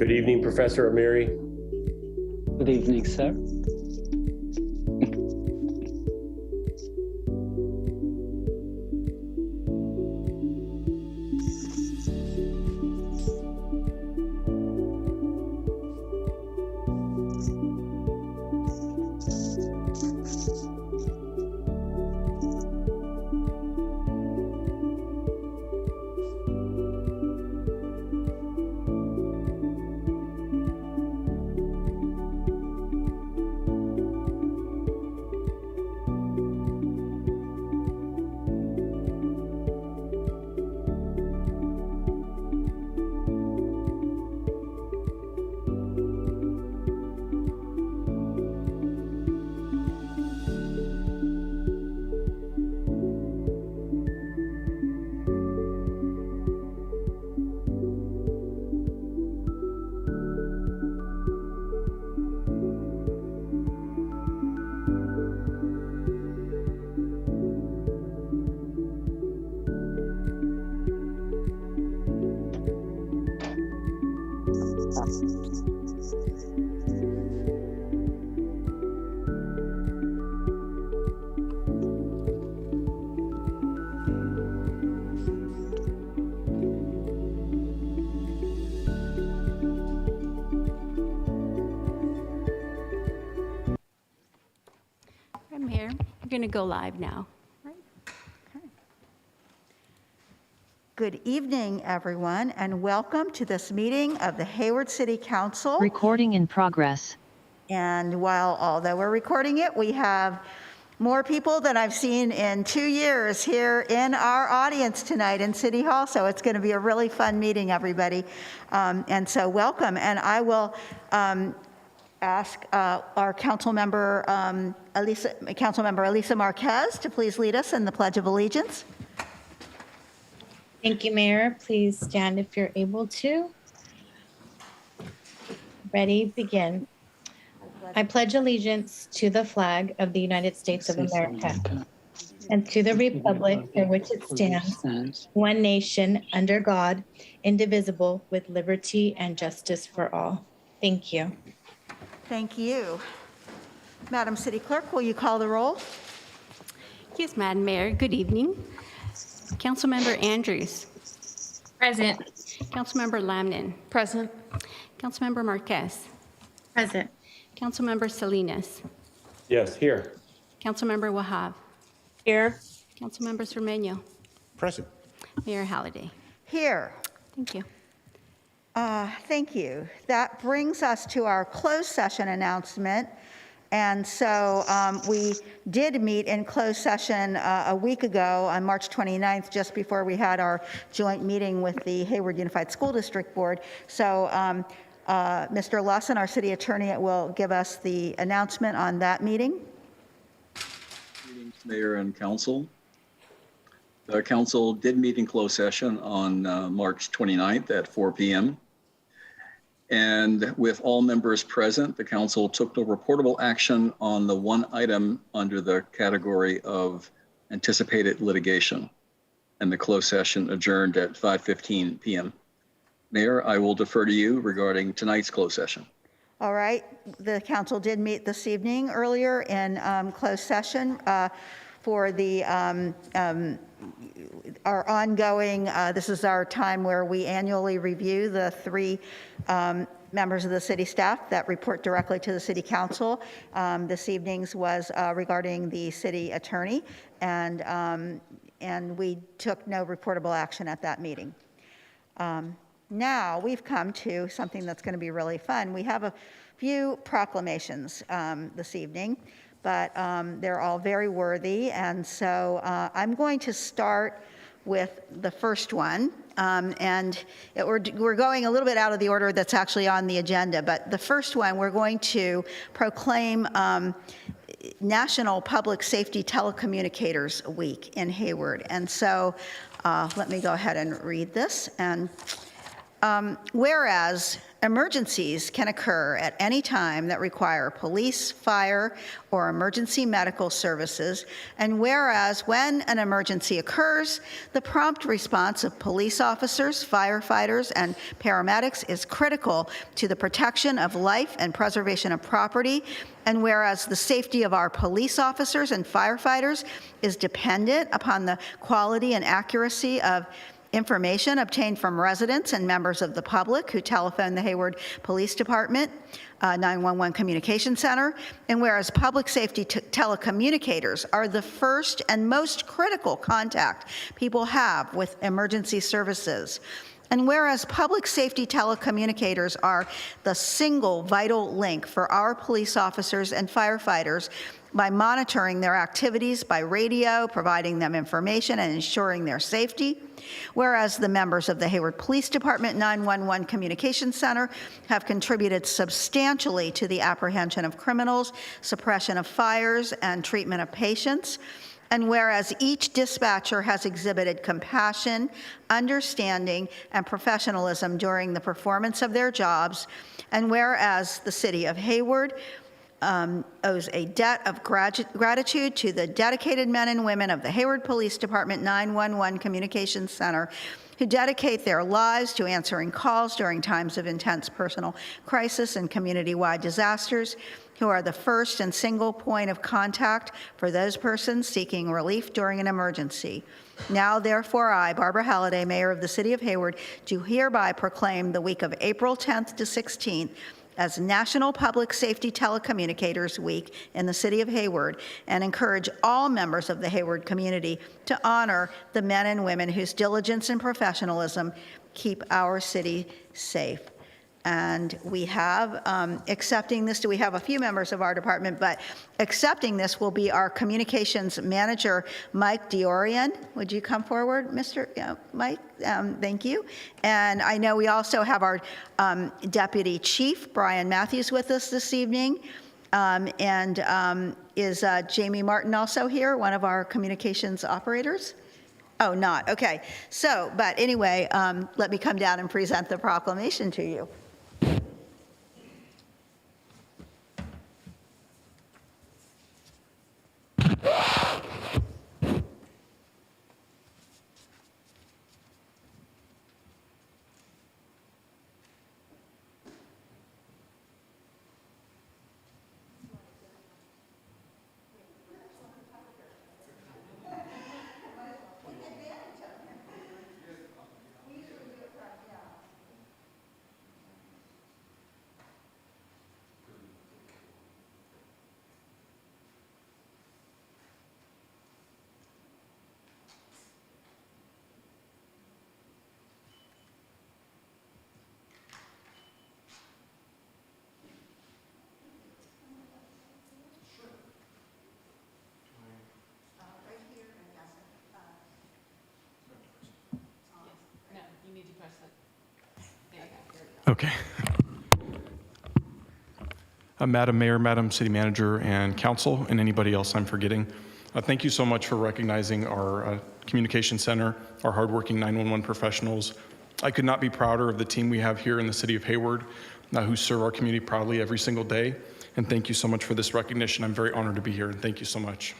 Good evening, Professor Amiri. Good evening, sir. I'm here. We're going to go live now. Good evening, everyone, and welcome to this meeting of the Hayward City Council. Recording in progress. And although we're recording it, we have more people than I've seen in 2 years here in our audience tonight in City Hall. So it's going to be a really fun meeting, everybody. And so welcome. And I will ask our Councilmember Elisa Marquez to please lead us in the Pledge of Allegiance. Thank you, Mayor. Please stand if you're able to. Ready, begin. I pledge allegiance to the flag of the United States of America and to the republic for which it stands, one nation, under God, indivisible, with liberty and justice for all. Thank you. Thank you. Madam City Clerk, will you call the roll? Yes, Madam Mayor. Good evening. Councilmember Andrews. Present. Councilmember Lamnin. Present. Councilmember Marquez. Present. Councilmember Salinas. Yes, here. Councilmember Wahab. Here. Councilmember Cermeño. Present. Mayor Halliday. Here. Thank you. Thank you. That brings us to our closed session announcement. And so we did meet in closed session a week ago on March 29th, just before we had our joint meeting with the Hayward Unified School District Board. So Mr. Lawson, our city attorney, will give us the announcement on that meeting. Greetings, Mayor and Council. The Council did meet in closed session on March 29th at 4 p.m. And with all members present, the Council took no reportable action on the one item under the category of anticipated litigation. And the closed session adjourned at 5:15 p.m. Mayor, I will defer to you regarding tonight's closed session. All right. The Council did meet this evening earlier in closed session for the our ongoing, this is our time where we annually review the 3 members of the city staff that report directly to the City Council. This evening's was regarding the city attorney, and we took no reportable action at that meeting. Now we've come to something that's going to be really fun. We have a few proclamations this evening, but they're all very worthy. And so I'm going to start with the first one. We're going a little bit out of the order that's actually on the agenda, but the first one, we're going to proclaim National Public Safety Telecommunicators Week in Hayward. And so let me go ahead and read this. And Whereas emergencies can occur at any time that require police, fire, or emergency medical services, and whereas when an emergency occurs, the prompt response of police officers, firefighters, and paramedics is critical to the protection of life and preservation of property, and whereas the safety of our police officers and firefighters is dependent upon the quality and accuracy of information obtained from residents and members of the public who telephone the Hayward Police Department 911 Communication Center, and whereas public safety telecommunicators are the first and most critical contact people have with emergency services, and whereas public safety telecommunicators are the single vital link for our police officers and firefighters by monitoring their activities by radio, providing them information, and ensuring their safety. Whereas the members of the Hayward Police Department 911 Communication Center have contributed substantially to the apprehension of criminals, suppression of fires, and treatment of patients. And whereas each dispatcher has exhibited compassion, understanding, and professionalism during the performance of their jobs, and whereas the City of Hayward owes a debt of gratitude to the dedicated men and women of the Hayward Police Department 911 Communications Center who dedicate their lives to answering calls during times of intense personal crisis and community-wide disasters, who are the first and single point of contact for those persons seeking relief during an emergency. Now, therefore, I, Barbara Halliday, Mayor of the City of Hayward, do hereby proclaim the week of April 10th to 16th as National Public Safety Telecommunicators Week in the City of Hayward, and encourage all members of the Hayward community to honor the men and women whose diligence and professionalism keep our city safe. And we have, accepting this, we have a few members of our department, but accepting this will be our communications manager, Mike Diorian. Would you come forward, Mr. Mike? Thank you. And I know we also have our deputy chief, Brian Matthews, with us this evening. Is Jamie Martin also here, one of our communications operators? Oh, not, okay. So, but anyway, let me come down and present the proclamation to you. Okay. Madam Mayor, Madam City Manager, and Council, and anybody else I'm forgetting, thank you so much for recognizing our communication center, our hardworking 911 professionals. I could not be prouder of the team we have here in the City of Hayward, who serve our community proudly every single day. And thank you so much for this recognition. I'm very honored to be here, and thank you so much.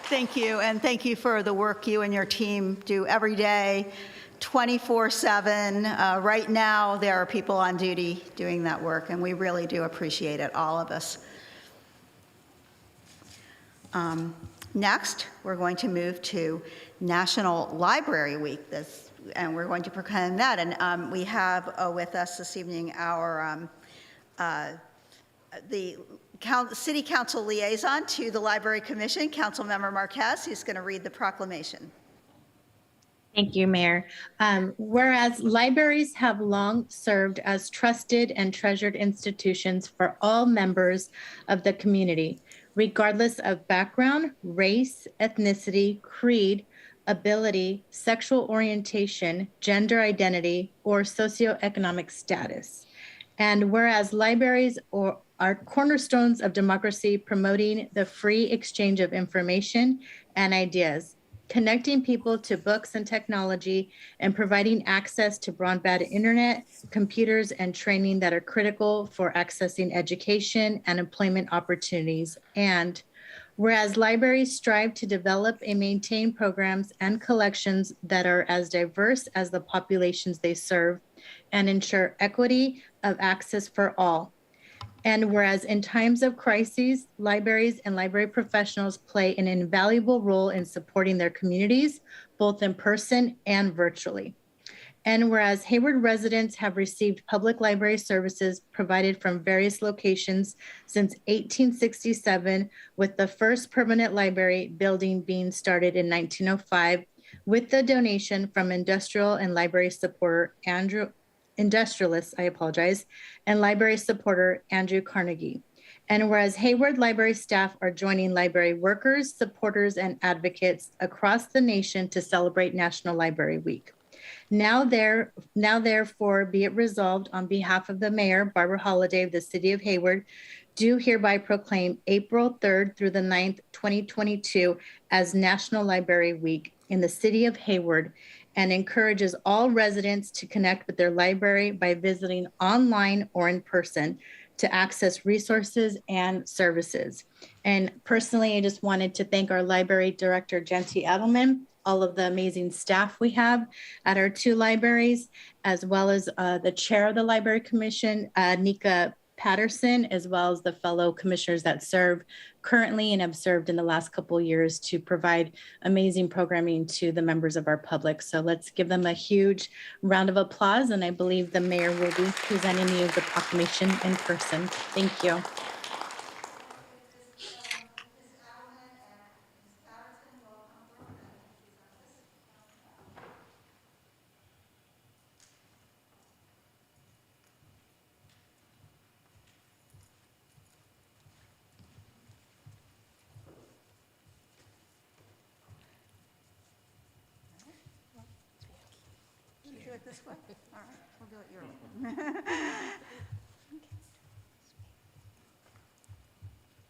Thank you, and thank you for the work you and your team do every day, 24/7. Right now, there are people on duty doing that work, and we really do appreciate it, all of us. Next, we're going to move to National Library Week, and we're going to proclaim that. And we have with us this evening our the City Council liaison to the Library Commission, Councilmember Marquez, who's going to read the proclamation. Thank you, Mayor. Whereas libraries have long served as trusted and treasured institutions for all members of the community, regardless of background, race, ethnicity, creed, ability, sexual orientation, gender identity, or socioeconomic status. And whereas libraries are cornerstones of democracy, promoting the free exchange of information and ideas, connecting people to books and technology, and providing access to broadband internet, computers, and training that are critical for accessing education and employment opportunities. And whereas libraries strive to develop and maintain programs and collections that are as diverse as the populations they serve and ensure equity of access for all. And whereas in times of crises, libraries and library professionals play an invaluable role in supporting their communities, both in person and virtually. And whereas Hayward residents have received public library services provided from various locations since 1867, with the first permanent library building being started in 1905, with the donation from industrialist, and library supporter Andrew Carnegie. And whereas Hayward library staff are joining library workers, supporters, and advocates across the nation to celebrate National Library Week. Now therefore be it resolved on behalf of the Mayor, Barbara Holliday of the City of Hayward, do hereby proclaim April 3rd through the 9th, 2022 as National Library Week in the City of Hayward, and encourages all residents to connect with their library by visiting online or in person to access resources and services. And personally, I just wanted to thank our library director, Jenty Edelman, all of the amazing staff we have at our two libraries, as well as the chair of the Library Commission, Nika Patterson, as well as the fellow commissioners that serve currently and have served in the last couple of years to provide amazing programming to the members of our public. So let's give them a huge round of applause. And I believe the mayor will be presenting you the proclamation in person. Thank you. Do it this way? All right, we'll do it your way.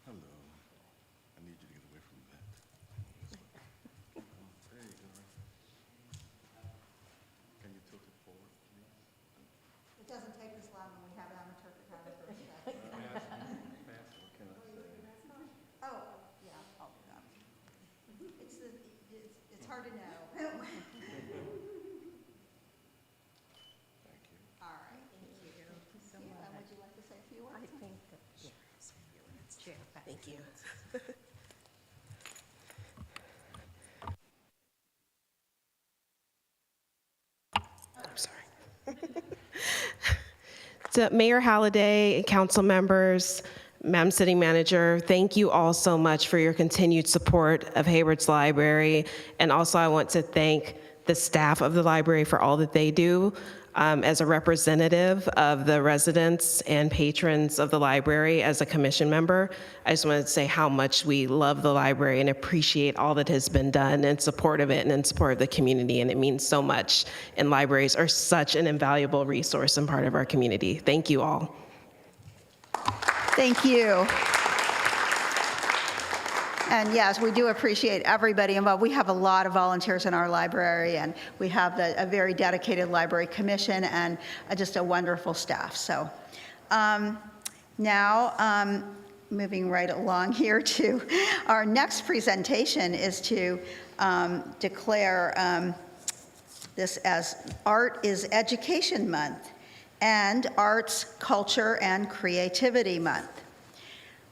Hello. I need you to get away from that. There you go. Can you tilt it forward, please? It doesn't take this long when we have amateur photographers. Oh, yeah, I'll do that. It's hard to know. All right, thank you. So would you like to say a few words? I think that, yeah, thank you. I'm sorry. So Mayor Halliday, council members, Madam City Manager, thank you all so much for your continued support of Hayward's Library. And also I want to thank the staff of the library for all that they do. As a representative of the residents and patrons of the library, as a commission member, I just wanted to say how much we love the library and appreciate all that has been done in support of it and in support of the community, and it means so much. And libraries are such an invaluable resource and part of our community. Thank you all. Thank you. And yes, we do appreciate everybody involved. We have a lot of volunteers in our library, and we have a very dedicated library commission and just a wonderful staff. So now, moving right along here to our next presentation is to declare this as Art is Education Month and Arts, Culture, and Creativity Month.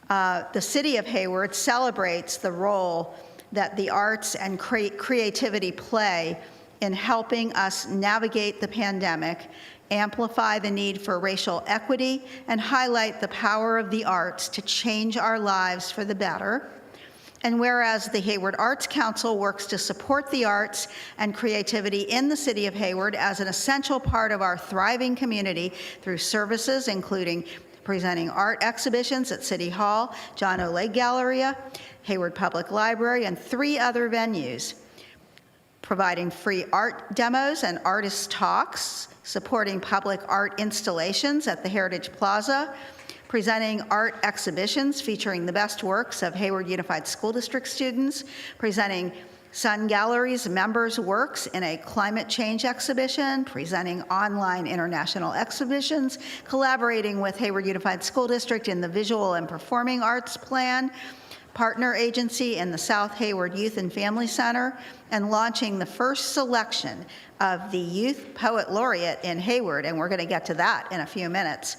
The City of Hayward celebrates the role that the arts and creativity play in helping us navigate the pandemic, amplify the need for racial equity, and highlight the power of the arts to change our lives for the better. And whereas the Hayward Arts Council works to support the arts and creativity in the City of Hayward as an essential part of our thriving community through services including presenting art exhibitions at City Hall, John O'Leigh Galleria, Hayward Public Library, and 3 other venues, providing free art demos and artist talks, supporting public art installations at the Heritage Plaza, presenting art exhibitions featuring the best works of Hayward Unified School District students, presenting Sun Gallery's members' works in a climate change exhibition, presenting online international exhibitions, collaborating with Hayward Unified School District in the Visual and Performing Arts Plan, partner agency in the South Hayward Youth and Family Center, and launching the first selection of the Youth Poet Laureate in Hayward, and we're going to get to that in a few minutes.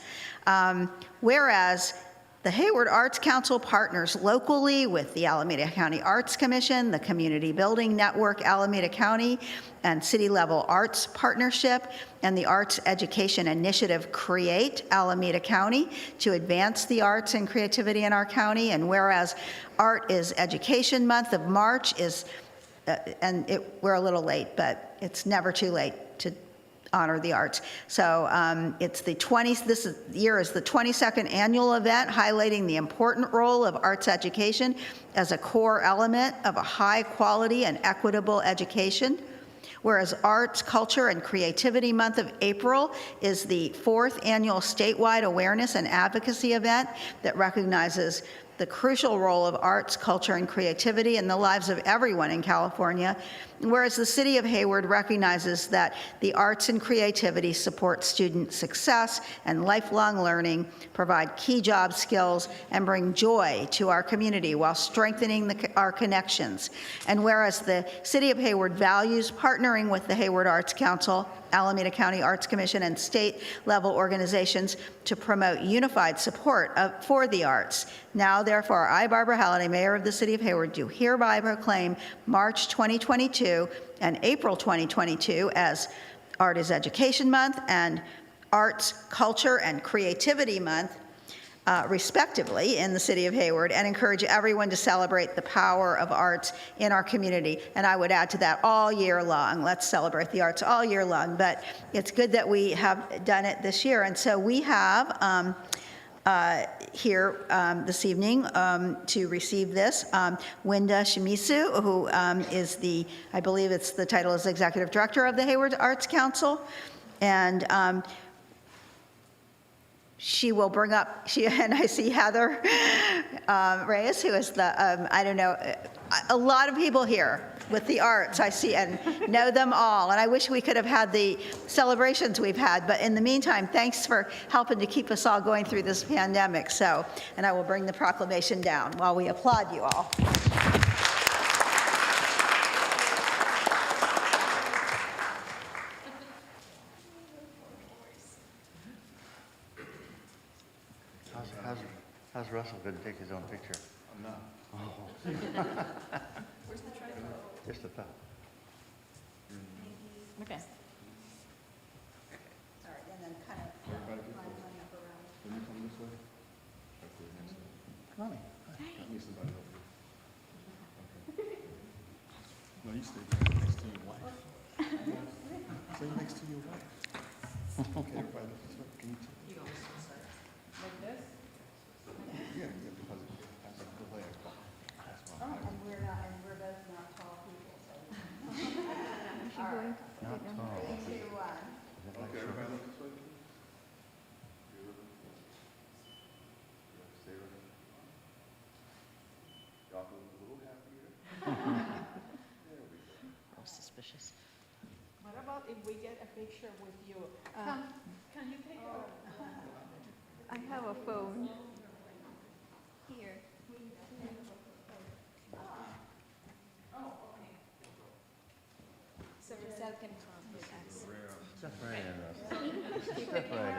Whereas the Hayward Arts Council partners locally with the Alameda County Arts Commission, the Community Building Network Alameda County, and City Level Arts Partnership, and the Arts Education Initiative Create Alameda County to advance the arts and creativity in our county. And whereas Art is Education Month of March is, we're a little late, but it's never too late to honor the arts. So it's this year is the 22nd annual event highlighting the important role of arts education as a core element of a high quality and equitable education. Whereas Arts, Culture, and Creativity Month of April is the 4th annual statewide awareness and advocacy event that recognizes the crucial role of arts, culture, and creativity in the lives of everyone in California, whereas the City of Hayward recognizes that the arts and creativity support student success and lifelong learning, provide key job skills, and bring joy to our community while strengthening our connections. And whereas the City of Hayward values partnering with the Hayward Arts Council, Alameda County Arts Commission, and state-level organizations to promote unified support for the arts. Now, therefore, I, Barbara Halliday, Mayor of the City of Hayward, do hereby proclaim March 2022 and April 2022 as Art is Education Month and Arts, Culture, and Creativity Month, respectively, in the City of Hayward, and encourage everyone to celebrate the power of arts in our community. And I would add to that, all year long. Let's celebrate the arts all year long. But it's good that we have done it this year. And so we have here this evening to receive this, Winda Shimizu, who is I believe the title is Executive Director of the Hayward Arts Council. And she will bring up, and I see Heather Reyes, who is I don't know, a lot of people here with the arts I see and know them all. And I wish we could have had the celebrations we've had. But in the meantime, thanks for helping to keep us all going through this pandemic. So, and I will bring the proclamation down while we applaud you all. How's Russell going to take his own picture? I'm not. Oh. Where's the tripod? Just the top. Okay. All right, and then kind of line up around. Can you come this way? Come on. I need somebody over here. Okay. No, you stay next to your wife. Stay next to your wife. Okay, everybody, can you take? You always start like this? Yeah, because that's the way I call. And we're both not tall people, so. Not tall. 3, 2, 1. Okay, everybody look this way. Beautiful. Stay right there. Y'all feel a little happier. There we go. Suspicious. What about if we get a picture with you? Can you take I have a phone. here? So Giselle can come with us. Step right in, Russell. Step right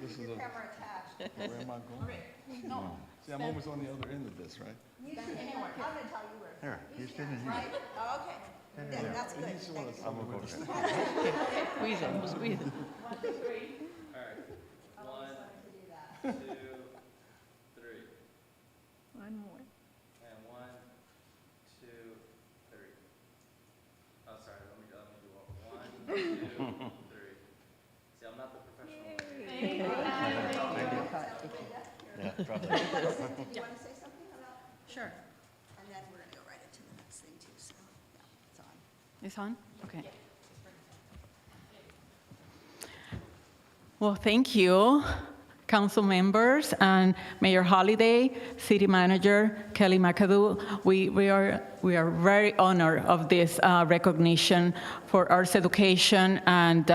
This is a, Camera attached. where am I going? No. See, I'm always on the other end of this, right? I'm going to tell you where. in. Here, you stand in here. Right? Oh, okay. Yeah, that's good. He's the one that's I'm on the going way. to go there. Squeeze him, squeeze him. Two, three. One more. And 1, 2, 3. Oh, sorry. Let me do all. 1, 2, 3. See, I'm not the professional. Yeah, drop that. Do you want to say something about? Sure. And then we're going to go right into the next thing too, so, yeah, it's on. It's on? Okay. Well, thank you. council members, and Mayor Holliday, City Manager Kelly Mcadoo. We are very honored of this recognition for arts education, and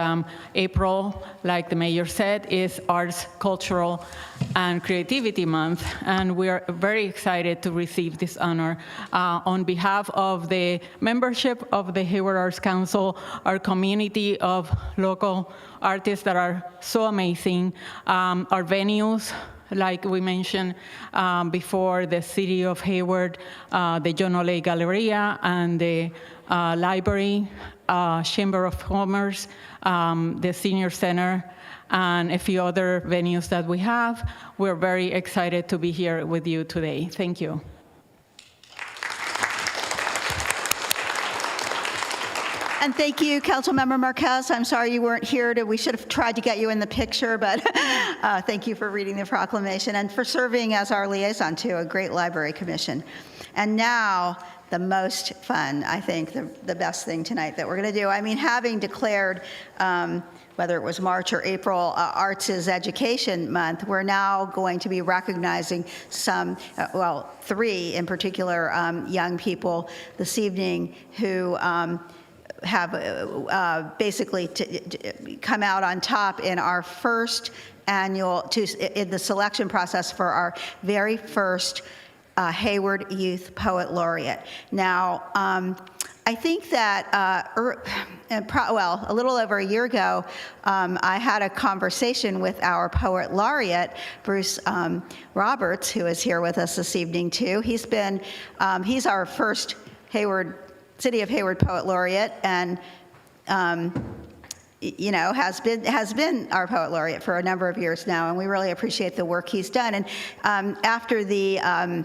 April, like the mayor said, is Arts, Cultural, and Creativity Month, and we are very excited to receive this honor. On behalf of the membership of the Hayward Arts Council, our community of local artists that are so amazing, our venues, like we mentioned before, the City of Hayward, the John Olay Galleria, and the library, Chamber of Commerce, the Senior Center, and a few other venues that we have. We're very excited to be here with you today. Thank you. And thank you, Councilmember Marquez. I'm sorry you weren't here. We should have tried to get you in the picture, but thank you for reading the proclamation and for serving as our liaison to a great library commission. And now, the most fun, I think, the best thing tonight that we're going to do. I mean, having declared, whether it was March or April, Arts is Education Month, we're now going to be recognizing some, well, 3 in particular, young people this evening who have basically come out on top in our first annual, in the selection process for our very first Hayward Youth Poet Laureate. Now, I think that, a little over a year ago, I had a conversation with our Poet Laureate, Bruce Roberts, who is here with us this evening too. He's our first City of Hayward Poet Laureate, and you know, has been our Poet Laureate for a number of years now, and we really appreciate the work he's done. And after the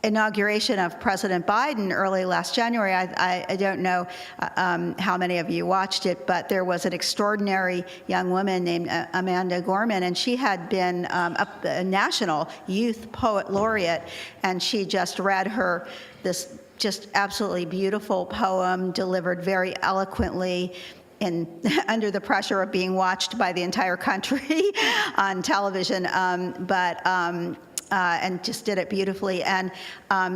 inauguration of President Biden early last January, I don't know how many of you watched it, but there was an extraordinary young woman named Amanda Gorman, and she had been a National Youth Poet Laureate, and she just read this just absolutely beautiful poem, delivered very eloquently under the pressure of being watched by the entire country on television, and just did it beautifully. And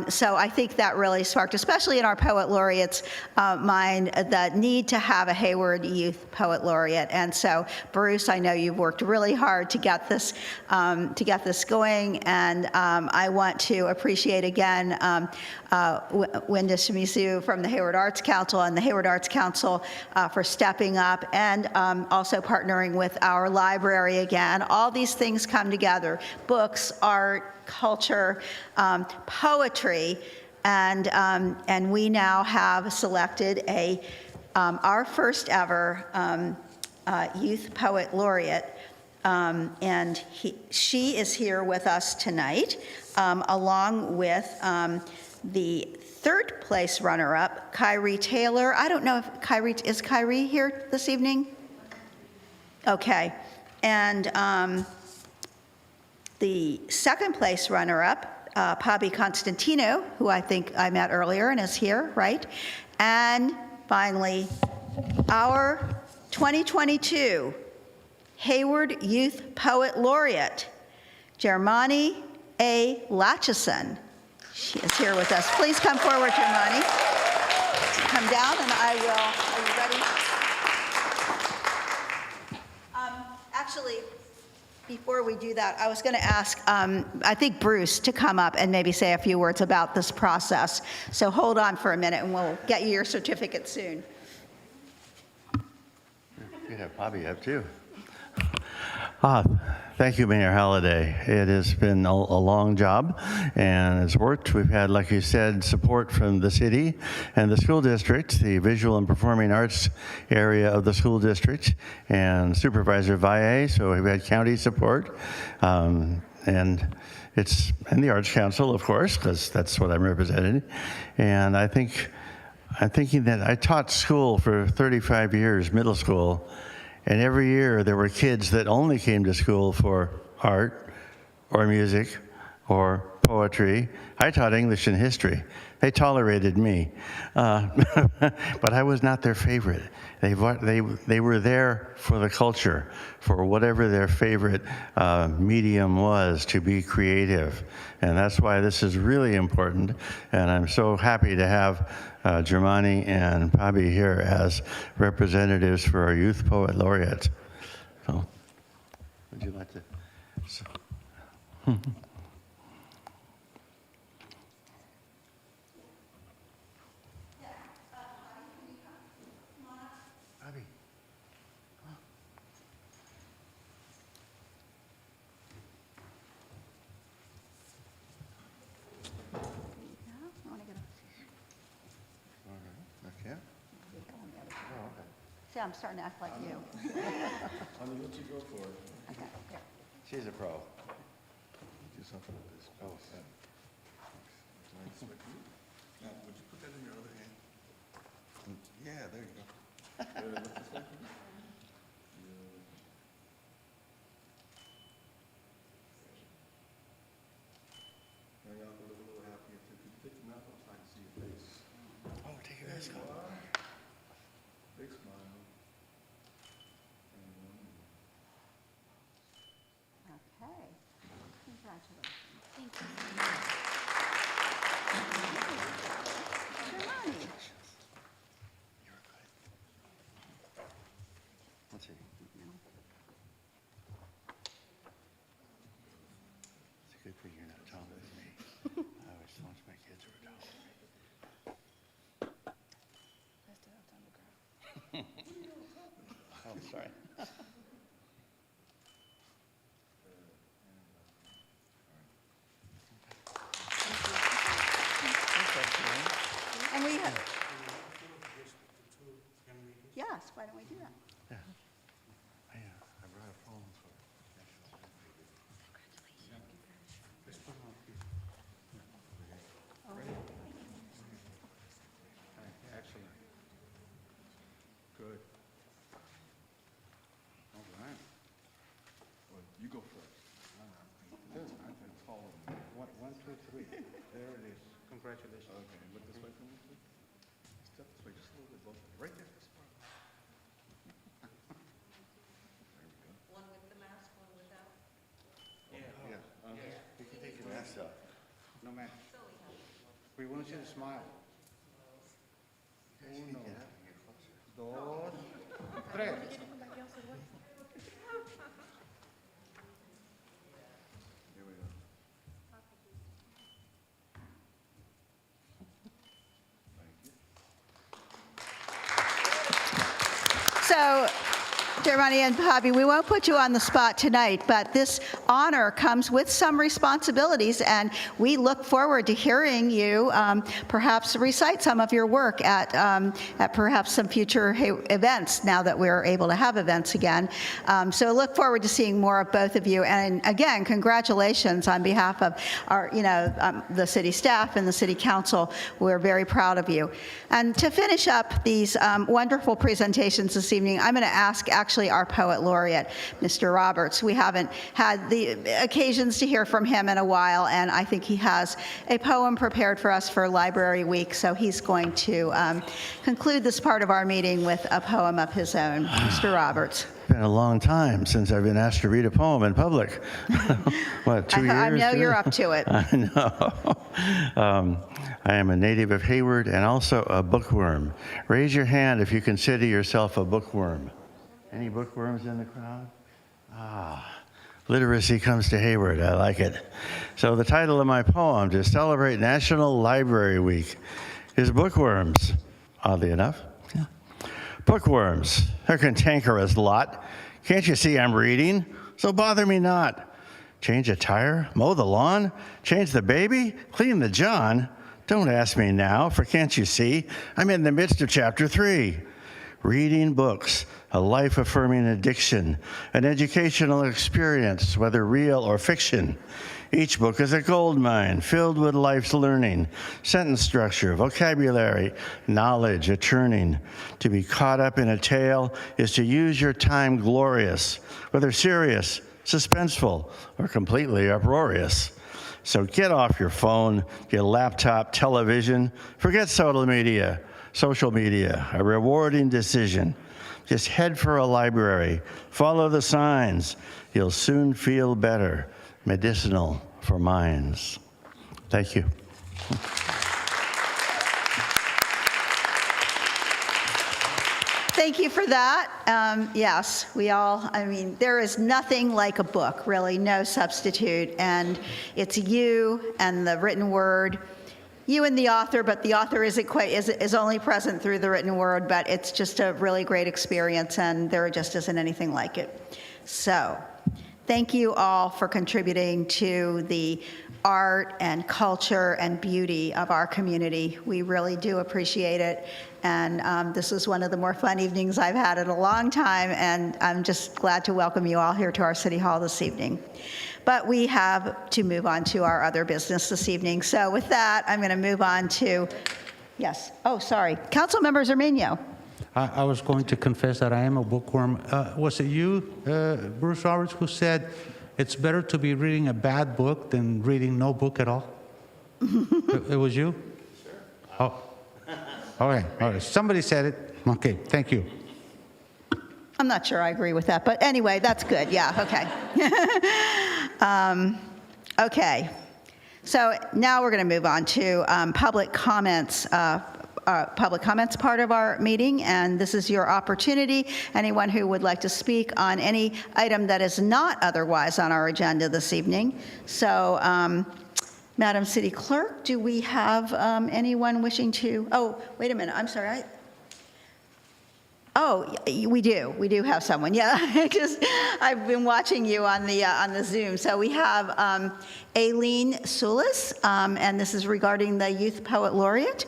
so I think that really sparked, especially in our Poet Laureates' mind, the need to have a Hayward Youth Poet Laureate. And so, Bruce, I know you've worked really hard to get this going, and I want to appreciate again Wenda Shimizu from the Hayward Arts Council and the Hayward Arts Council for stepping up and also partnering with our library again. All these things come together: books, art, culture, poetry, and we now have selected our first ever Youth Poet Laureate, and she is here with us tonight, along with the third place runner-up, Kyrie Taylor. I don't know if is Kyrie here this evening? Okay, and the second place runner-up, Pabi Constantino, who I think I met earlier and is here, right? And finally, our 2022 Hayward Youth Poet Laureate, Germani A. Latchison. She is here with us. Please come forward, Germani. Come down, and I will. Are you ready? Actually, before we do that, I was going to ask, I think, Bruce to come up and maybe say a few words about this process. So hold on for a minute, and we'll get you your certificate soon. You have Bobby up too. Thank you, Mayor Halliday. It has been a long job, and it's worked. We've had, like you said, support from the city and the school district, the visual and performing arts area of the school district, and Supervisor Valle, so we've had county support, and the Arts Council, of course, because that's what I'm representing. And I'm thinking that I taught school for 35 years, middle school, and every year there were kids that only came to school for art or music or poetry. I taught English and history. They tolerated me, but I was not their favorite. They were there for the culture, for whatever their favorite medium was, to be creative. And that's why this is really important. And I'm so happy to have Germani and Bobby here as representatives for our Youth Poet Laureate. So, would you like to? So. See, I'm starting to act like you. Honey, let you go for it. Okay, here. She's a pro. Do something with this. Oh, nice. Now, would you put that in your other hand? Yeah, there you go. Lift this way. Now, y'all can look a little happy. If you pick them up, I'm trying to see your face. Oh, take your mask off. Big smile. Okay. Congratulations. Thank you. Germani. You're good. Let's see. It's a good thing you're not taller than me. I always thought my kids were taller than me. Oh, sorry. And we have. Yes, why don't we do that? Yeah. I brought a poem for Excellent. Good. All right. Well, you go first. I'm going to follow me. 1, 2, 3. There it is. Congratulations. Okay, look this way for me, please. Step this way just a little bit. Both. Right there. This part. There we go. One with the mask, one without. Yeah. You can take your mask off. No mask. We want you to smile. You guys can get up and get closer. 2, 3. Here we go. So, Germani and Bobby, we won't put you on the spot tonight, but this honor comes with some responsibilities, and we look forward to hearing you perhaps recite some of your work at perhaps some future events now that we're able to have events again. So look forward to seeing more of both of you. And again, congratulations on behalf of our, the city staff and the city council. We're very proud of you. And to finish up these wonderful presentations this evening, I'm going to ask actually our poet laureate, Mr. Roberts. We haven't had the occasions to hear from him in a while, and I think he has a poem prepared for us for Library Week, so he's going to conclude this part of our meeting with a poem of his own. Mr. Roberts. It's been a long time since I've been asked to read a poem in public. What, 2 years? I know you're up to it. I know. I am a native of Hayward and also a bookworm. Raise your hand if you consider yourself a bookworm. Any bookworms in the crowd? Literacy comes to Hayward. I like it. So the title of my poem to celebrate National Library Week is Bookworms, oddly enough. Yeah. Bookworms, they're a cantankerous lot. Can't you see I'm reading? So bother me not. Change a tire, mow the lawn, change the baby, clean the john. Don't ask me now, for can't you see I'm in the midst of chapter 3. Reading books, a life-affirming addiction, an educational experience, whether real or fiction. Each book is a gold mine filled with life's learning, sentence structure, vocabulary, knowledge, a churning. To be caught up in a tale is to use your time glorious, whether serious, suspenseful, or completely uproarious. So get off your phone, your laptop, television. Forget social media, a rewarding decision. Just head for a library. Follow the signs. You'll soon feel better. Medicinal for minds. Thank you. Thank you for that. Yes, there is nothing like a book, really, no substitute. And it's you and the written word, you and the author, but the author is only present through the written word, but it's just a really great experience, and there just isn't anything like it. So thank you all for contributing to the art and culture and beauty of our community. We really do appreciate it. And this is one of the more fun evenings I've had in a long time, and I'm just glad to welcome you all here to our City Hall this evening. But we have to move on to our other business this evening. So with that, I'm going to move on to, yes, oh, sorry, Councilmember Zermeño. I was going to confess that I am a bookworm. Was it you, Bruce Roberts, who said it's better to be reading a bad book than reading no book at all? It was you? Sure. Oh. All right. Somebody said it. Okay, thank you. I'm not sure I agree with that, but anyway, that's good. Yeah, okay. Okay. So now we're going to move on to public comments part of our meeting, and this is your opportunity. Anyone who would like to speak on any item that is not otherwise on our agenda this evening. So, Madam City Clerk, do we have anyone wishing to? Oh, wait a minute. I'm sorry. We do have someone. Yeah, I've been watching you on the Zoom. So we have Aileen Sulis, and this is regarding the Youth Poet Laureate.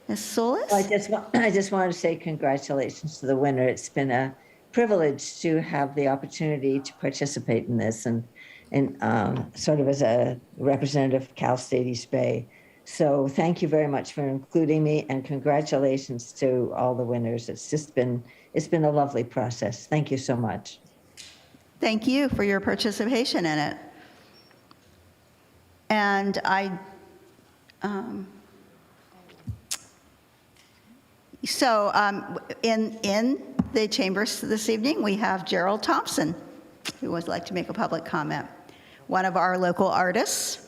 Ms. Sulis? Well, I just wanted to say congratulations to the winner. It's been a privilege to have the opportunity to participate in this and sort of as a representative of Cal State East Bay. So thank you very much for including me, and congratulations to all the winners. It's been a lovely process. Thank you so much. Thank you for your participation in it. And in the chambers this evening, we have Gerald Thompson, who would like to make a public comment, one of our local artists.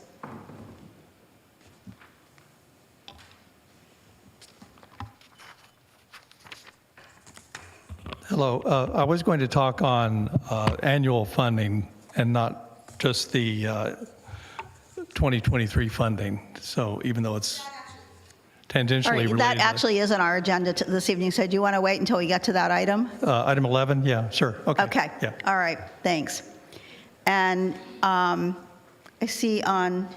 Hello. I was going to talk on annual funding and not just the 2023 funding. So even though it's tangentially related. That actually is on our agenda this evening. So do you want to wait until we get to that item? Item 11? Yeah, sure. Okay. Yeah. All right. Thanks. And I see on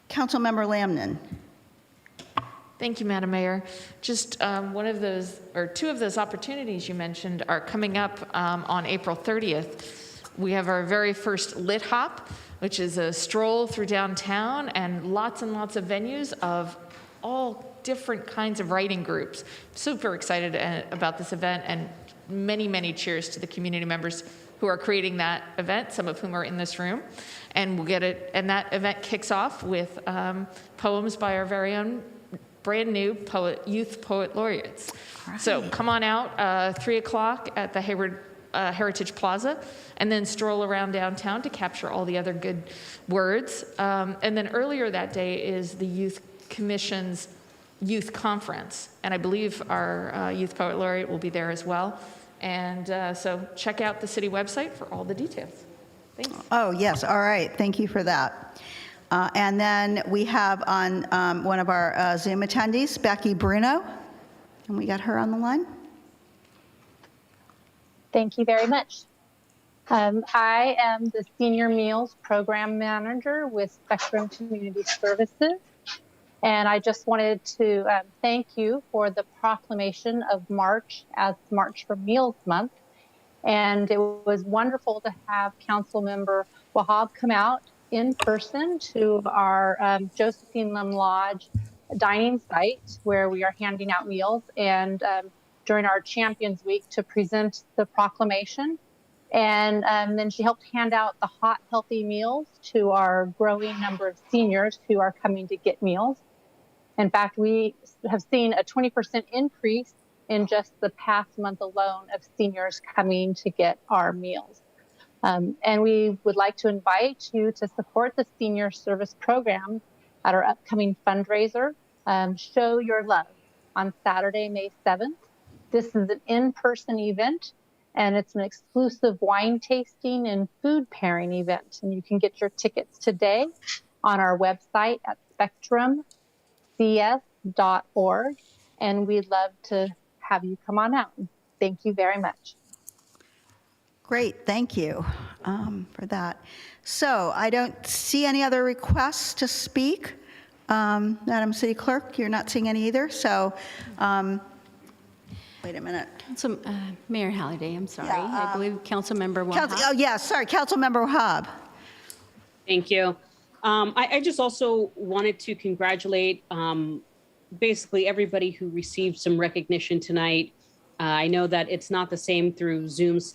Councilmember Lamnon. Thank you, Madam Mayor. Just one of those, or two of those opportunities you mentioned are coming up on April 30th. We have our very first Lit Hop, which is a stroll through downtown and lots of venues of all different kinds of writing groups. Super excited about this event, and many cheers to the community members who are creating that event, some of whom are in this room. And we'll get it, and that event kicks off with poems by our very own brand new Youth Poet Laureates. Right. So come on out 3 o'clock at the Hayward Heritage Plaza, and then stroll around downtown to capture all the other good words. And then earlier that day is the Youth Commission's Youth Conference, and I believe our Youth Poet Laureate will be there as well. And so check out the city website for all the details. Thanks. Oh, yes. All right. Thank you for that. And then we have on one of our Zoom attendees, Becky Bruno, and we got her on the line. Thank you very much. I am the Senior Meals Program Manager with Spectrum Community Services, and I just wanted to thank you for the proclamation of March as March for Meals Month. And it was wonderful to have Councilmember Wahab come out in person to our Josephine Lim Lodge dining site where we are handing out meals, and during our Champions Week to present the proclamation. And then she helped hand out the hot, healthy meals to our growing number of seniors who are coming to get meals. In fact, we have seen a 20% increase in just the past month alone of seniors coming to get our meals. And we would like to invite you to support the senior service program at our upcoming fundraiser, Show Your Love, on Saturday, May 7th. This is an in-person event, and it's an exclusive wine tasting and food pairing event. And you can get your tickets today on our website at spectrumcs.org. And we'd love to have you come on out. Thank you very much. Great, thank you for that. So I don't see any other requests to speak. Madam City Clerk, you're not seeing any either, so wait a minute. Mayor Halliday, I'm sorry. Yeah, I believe Councilmember Wahab. Oh, yeah, sorry, Councilmember Wahab. Thank you. I just also wanted to congratulate basically everybody who received some recognition tonight. I know that it's not the same through Zoom /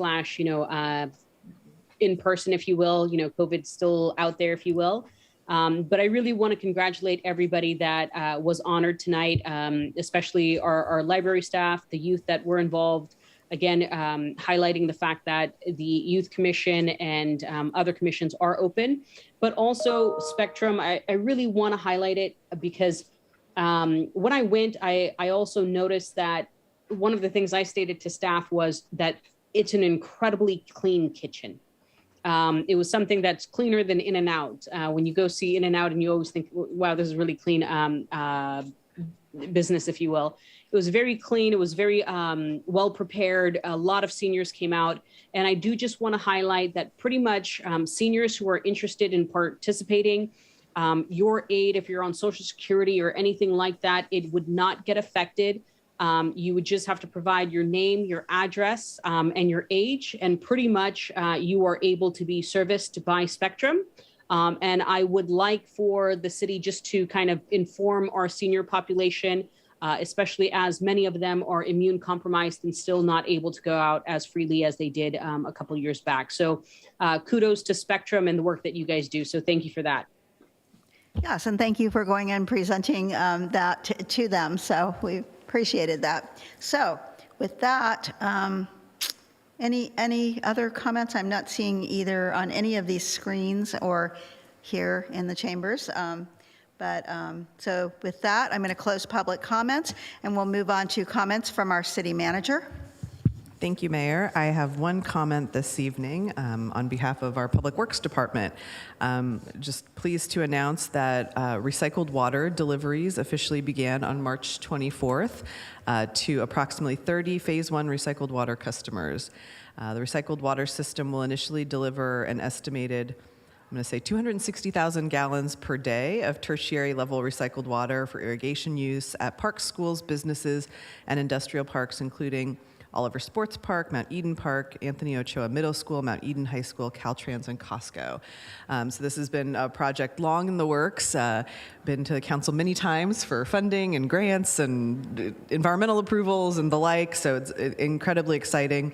in person, if you will. COVID's still out there, if you will. But I really want to congratulate everybody that was honored tonight, especially our library staff, the youth that were involved. Again, highlighting the fact that the Youth Commission and other commissions are open, but also Spectrum. I really want to highlight it because when I went, I also noticed that one of the things I stated to staff was that it's an incredibly clean kitchen. It was something that's cleaner than In-N-Out. When you go see In-N-Out and you always think, wow, this is really clean business, if you will. It was very clean. It was very well prepared. A lot of seniors came out. And I do just want to highlight that pretty much seniors who are interested in participating, your aid, if you're on Social Security or anything like that, it would not get affected. You would just have to provide your name, your address, and your age, and pretty much you are able to be serviced by Spectrum. And I would like for the city just to kind of inform our senior population, especially as many of them are immune compromised and still not able to go out as freely as they did a couple years back. So kudos to Spectrum and the work that you guys do. So thank you for that. Yes, and thank you for going and presenting that to them. So we appreciated that. So with that, any other comments? I'm not seeing either on any of these screens or here in the chambers. So with that, I'm going to close public comments and we'll move on to comments from our city manager. Thank you, Mayor. I have one comment this evening on behalf of our Public Works Department. Just pleased to announce that recycled water deliveries officially began on March 24th to approximately 30 Phase 1 recycled water customers. The recycled water system will initially deliver an estimated, I'm going to say 260,000 gallons per day of tertiary level recycled water for irrigation use at parks, schools, businesses, and industrial parks, including Oliver Sports Park, Mount Eden Park, Anthony Ochoa Middle School, Mount Eden High School, Caltrans, and Costco. So this has been a project long in the works. Been to the council many times for funding and grants and environmental approvals and the like, so it's incredibly exciting.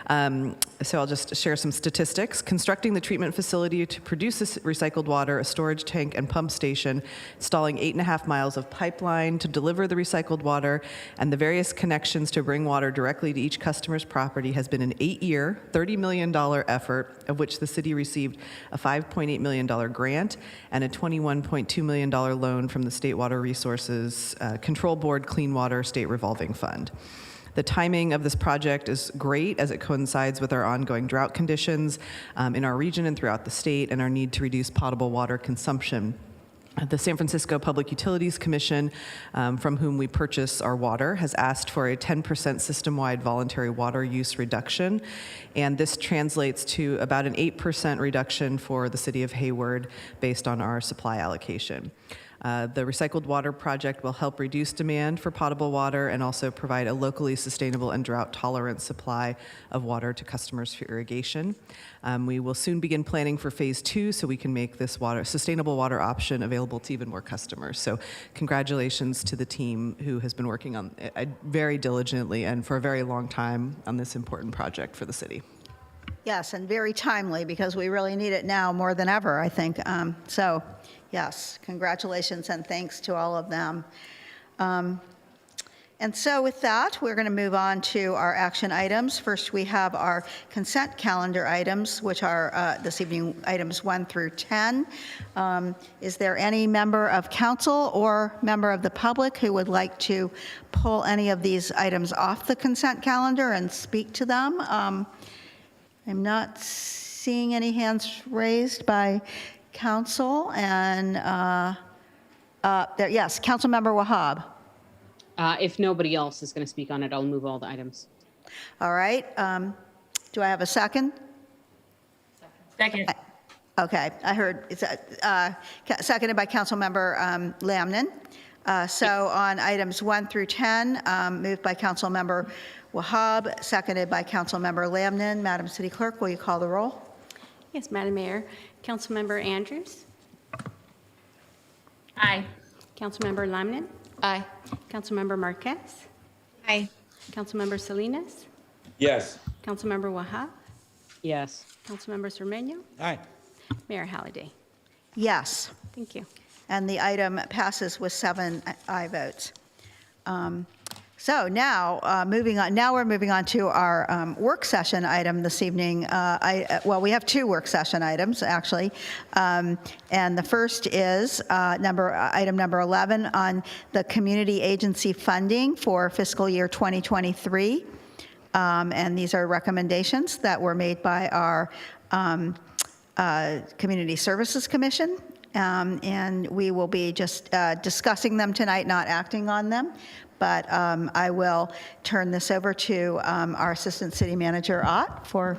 So I'll just share some statistics. Constructing the treatment facility to produce this recycled water, a storage tank and pump station, installing 8.5 miles of pipeline to deliver the recycled water, and the various connections to bring water directly to each customer's property has been an 8-year, $30 million effort, of which the city received a $5.8 million grant and a $21.2 million loan from the State Water Resources Control Board Clean Water State Revolving Fund. The timing of this project is great as it coincides with our ongoing drought conditions in our region and throughout the state and our need to reduce potable water consumption. The San Francisco Public Utilities Commission, from whom we purchase our water, has asked for a 10% system-wide voluntary water use reduction, and this translates to about an 8% reduction for the city of Hayward based on our supply allocation. The recycled water project will help reduce demand for potable water and also provide a locally sustainable and drought-tolerant supply of water to customers for irrigation. We will soon begin planning for phase 2 so we can make this sustainable water option available to even more customers. So congratulations to the team who has been working on it very diligently and for a very long time on this important project for the city. Yes, and very timely because we really need it now more than ever, I think. So, yes, congratulations and thanks to all of them. And so with that, we're going to move on to our action items. First, we have our consent calendar items, which are this evening items 1 through 10. Is there any member of council or member of the public who would like to pull any of these items off the consent calendar and speak to them? I'm not seeing any hands raised by council. And yes, Councilmember Wahab. If nobody else is going to speak on it, I'll move all the items. All right. Do I have a second? Second. Okay, I heard it's seconded by Councilmember Lamnin. So on items 1 through 10, moved by Councilmember Wahab, seconded by Councilmember Lamnin. Madam City Clerk, will you call the roll? Yes, Madam Mayor. Councilmember Andrews? Aye. Councilmember Lamnin? Aye. Councilmember Marquez? Aye. Councilmember Salinas? Yes. Councilmember Wahab? Yes. Councilmember Cermeño? Aye. Mayor Halliday? Yes. Thank you. And the item passes with 7 aye votes. So now, we're moving on to our work session item this evening. We have 2 work session items, actually. And the first is item number 11 on the community agency funding for fiscal year 2023. And these are recommendations that were made by our Community Services Commission. And we will be just discussing them tonight, not acting on them. But I will turn this over to our Assistant City Manager, Ott, for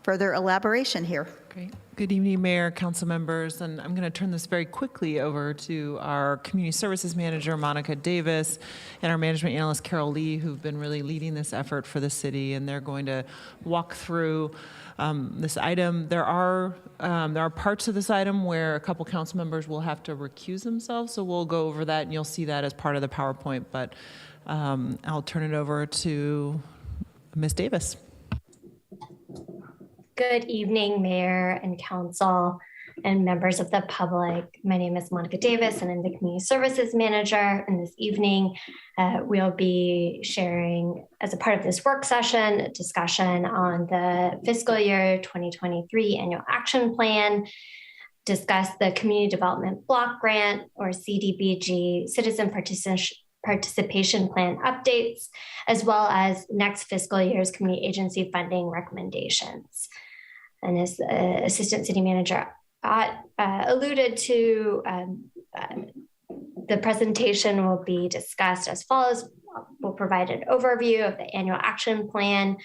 further elaboration here. Great. Good evening, Mayor, council members, and I'm going to turn this very quickly over to our Community Services Manager, Monica Davis, and our Management Analyst, Carol Lee, who've been really leading this effort for the city, and they're going to walk through this item. There are parts of this item where a couple council members will have to recuse themselves, so we'll go over that, and you'll see that as part of the PowerPoint, but I'll turn it over to Ms. Davis. Good evening, Mayor and Council and members of the public. My name is Monica Davis, and I'm the Community Services Manager. And this evening, we'll be sharing, as a part of this work session, a discussion on the fiscal year 2023 Annual Action Plan, discuss the Community Development Block Grant, or CDBG, Citizen Participation Plan updates, as well as next fiscal year's community agency funding recommendations. And as Assistant City Manager alluded to, the presentation will be discussed as follows. We'll provide an overview of the annual action plan,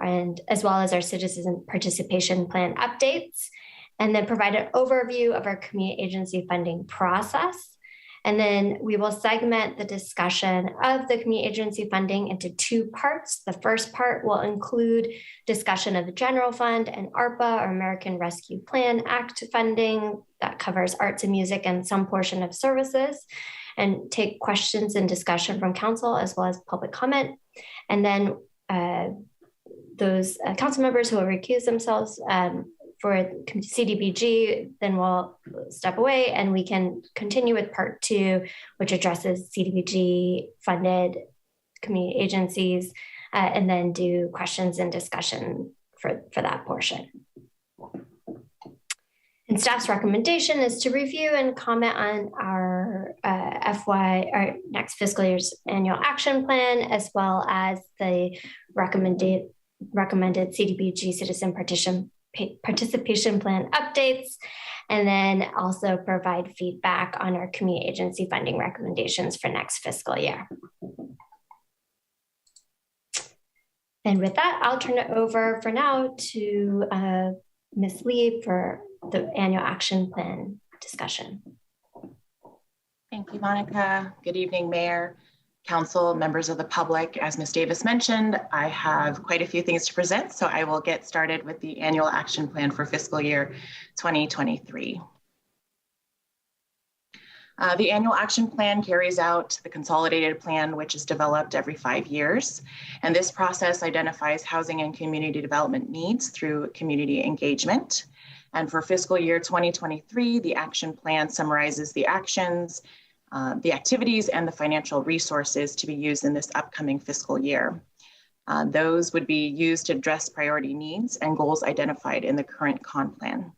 and as well as our citizen participation plan updates, and then provide an overview of our community agency funding process. And then we will segment the discussion of the community agency funding into 2 parts. The first part will include discussion of the general fund and ARPA, or American Rescue Plan Act funding that covers arts and music and some portion of services, and take questions and discussion from council as well as public comment. And then those council members who will recuse themselves for CDBG, then we'll step away and we can continue with part 2, which addresses CDBG funded community agencies, and then do questions and discussion for that portion. And staff's recommendation is to review and comment on our our next fiscal year's annual action plan, as well as the recommended CDBG citizen participation plan updates, and then also provide feedback on our community agency funding recommendations for next fiscal year. And with that, I'll turn it over for now to Ms. Lee for the annual action plan discussion. Thank you, Monica. Good evening, Mayor, Council, members of the public. As Ms. Davis mentioned, I have quite a few things to present, so I will get started with the annual action plan for fiscal year 2023. The annual action plan carries out the consolidated plan, which is developed every 5 years. And this process identifies housing and community development needs through community engagement. And for fiscal year 2023, the action plan summarizes the actions, the activities, and the financial resources to be used in this upcoming fiscal year. Those would be used to address priority needs and goals identified in the current con plan.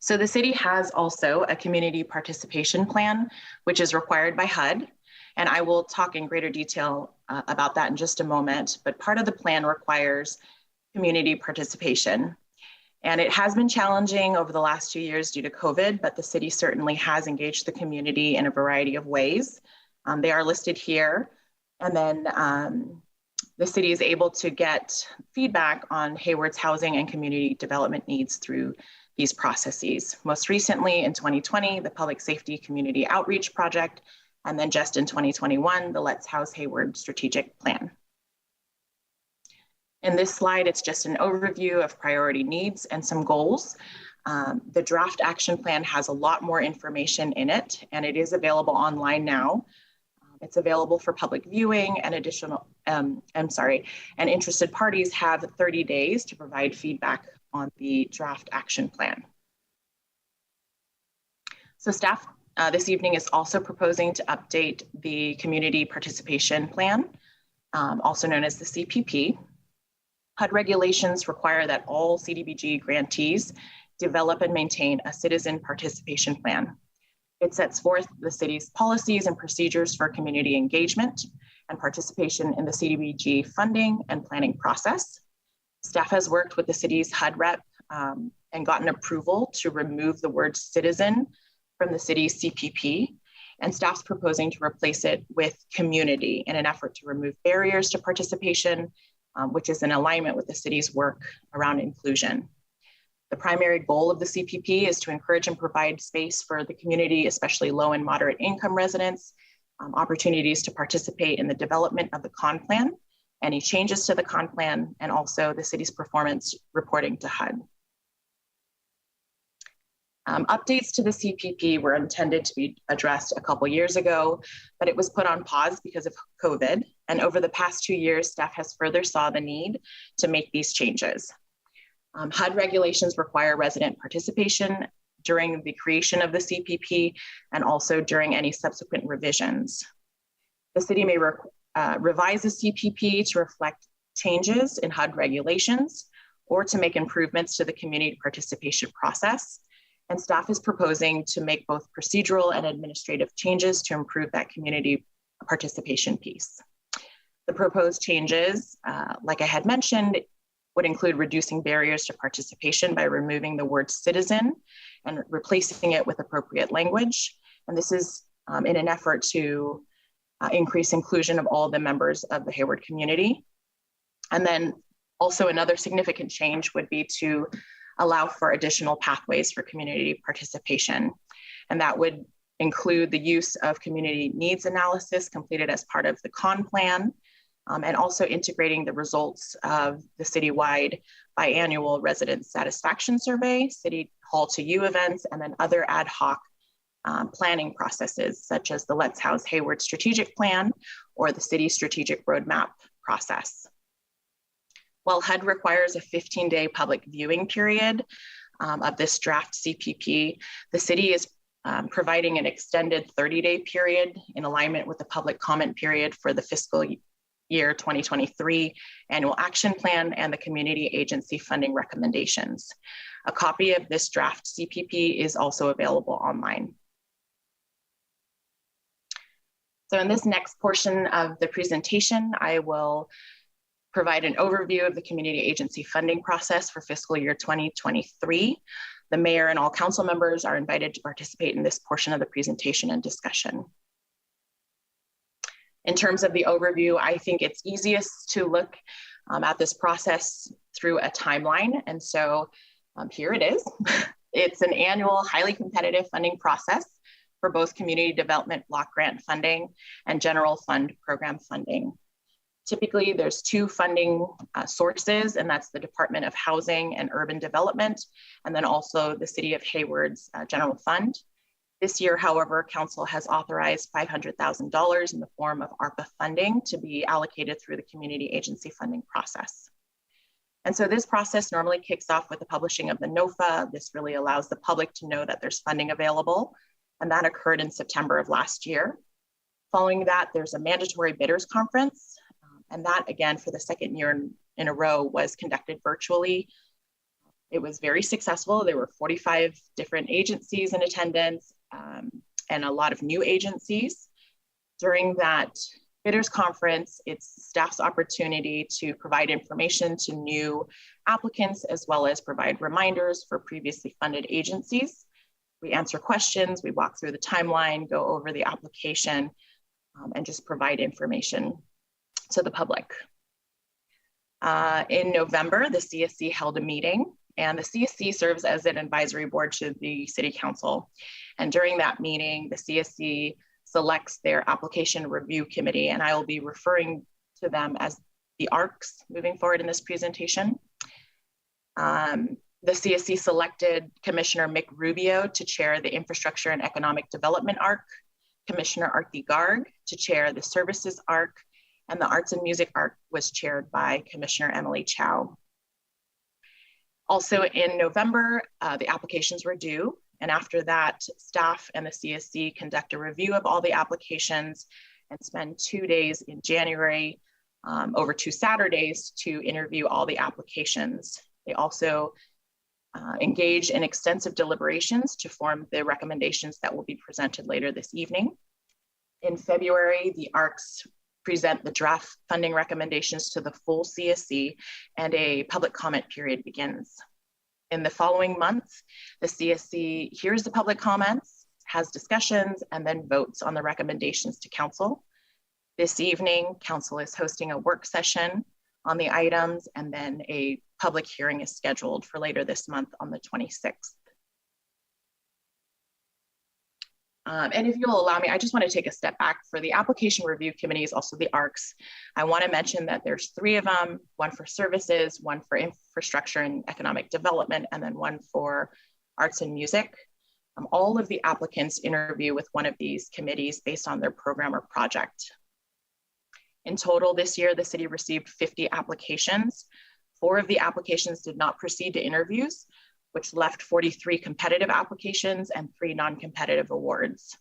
So the city has also a community participation plan, which is required by HUD. And I will talk in greater detail about that in just a moment, but part of the plan requires community participation. And it has been challenging over the last 2 years due to COVID, but the city certainly has engaged the community in a variety of ways. They are listed here. And then the city is able to get feedback on Hayward's housing and community development needs through these processes. Most recently in 2020, the Public Safety Community Outreach Project, and then just in 2021, the Let's House Hayward Strategic Plan. In this slide, it's just an overview of priority needs and some goals. The draft action plan has a lot more information in it, and it is available online now. It's available for public viewing, and and interested parties have 30 days to provide feedback on the draft action plan. So staff this evening is also proposing to update the community participation plan, also known as the CPP. HUD regulations require that all CDBG grantees develop and maintain a citizen participation plan. It sets forth the city's policies and procedures for community engagement and participation in the CDBG funding and planning process. Staff has worked with the city's HUD rep and gotten approval to remove the word citizen from the city's CPP, and staff's proposing to replace it with community in an effort to remove barriers to participation, which is in alignment with the city's work around inclusion. The primary goal of the CPP is to encourage and provide space for the community, especially low and moderate income residents, opportunities to participate in the development of the con plan, any changes to the con plan, and also the city's performance reporting to HUD. Updates to the CPP were intended to be addressed a couple years ago, but it was put on pause because of COVID. And over the past 2 years, staff has further saw the need to make these changes. HUD regulations require resident participation during the creation of the CPP and also during any subsequent revisions. The city may revise the CPP to reflect changes in HUD regulations or to make improvements to the community participation process. And staff is proposing to make both procedural and administrative changes to improve that community participation piece. The proposed changes, like I had mentioned, would include reducing barriers to participation by removing the word citizen and replacing it with appropriate language. And this is in an effort to increase inclusion of all the members of the Hayward community. And then also another significant change would be to allow for additional pathways for community participation. And that would include the use of community needs analysis completed as part of the con plan, and also integrating the results of the citywide biannual resident satisfaction survey, City Hall to You events, and then other ad hoc planning processes, such as the Let's House Hayward Strategic Plan or the City Strategic Roadmap process. While HUD requires a 15-day public viewing period of this draft CPP, the city is providing an extended 30-day period in alignment with the public comment period for the fiscal year 2023 annual action plan and the community agency funding recommendations. A copy of this draft CPP is also available online. So in this next portion of the presentation, I will provide an overview of the community agency funding process for fiscal year 2023. The mayor and all council members are invited to participate in this portion of the presentation and discussion. In terms of the overview, I think it's easiest to look at this process through a timeline. And so here it is. It's an annual, highly competitive funding process for both community development block grant funding and general fund program funding. Typically, there's two funding sources, and that's the Department of Housing and Urban Development, and then also the City of Hayward's general fund. This year, however, Council has authorized $500,000 in the form of ARPA funding to be allocated through the community agency funding process. And so this process normally kicks off with the publishing of the NOFA. This really allows the public to know that there's funding available, and that occurred in September of last year. Following that, there's a mandatory bidders conference, and that, again, for the second year in a row, was conducted virtually. It was very successful. There were 45 different agencies in attendance and a lot of new agencies. During that bidders conference, it's staff's opportunity to provide information to new applicants, as well as provide reminders for previously funded agencies. We answer questions, we walk through the timeline, go over the application, and just provide information to the public. In November, the CSC held a meeting, and the CSC serves as an advisory board to the City Council. And during that meeting, the CSC selects their application review committee, and I will be referring to them as the ARCs moving forward in this presentation. The CSC selected Commissioner Mick Rubio to chair the Infrastructure and Economic Development ARC, Commissioner Arti Garg to chair the Services ARC, and the Arts and Music ARC was chaired by Commissioner Emily Chow. Also in November, the applications were due, and after that, staff and the CSC conduct a review of all the applications and spend 2 days in January over 2 Saturdays to interview all the applications. They also engage in extensive deliberations to form the recommendations that will be presented later this evening. In February, the ARCs present the draft funding recommendations to the full CSC, and a public comment period begins. In the following months, the CSC hears the public comments, has discussions, and then votes on the recommendations to Council. This evening, Council is hosting a work session on the items, and then a public hearing is scheduled for later this month on the 26th. And if you'll allow me, I just want to take a step back. For the application review committees, also the ARCs, I want to mention that there's 3 of them, one for services, one for infrastructure and economic development, and then one for arts and music. All of the applicants interview with one of these committees based on their program or project. In total this year, the city received 50 applications. 4 of the applications did not proceed to interviews, which left 43 competitive applications and 3 non-competitive awards.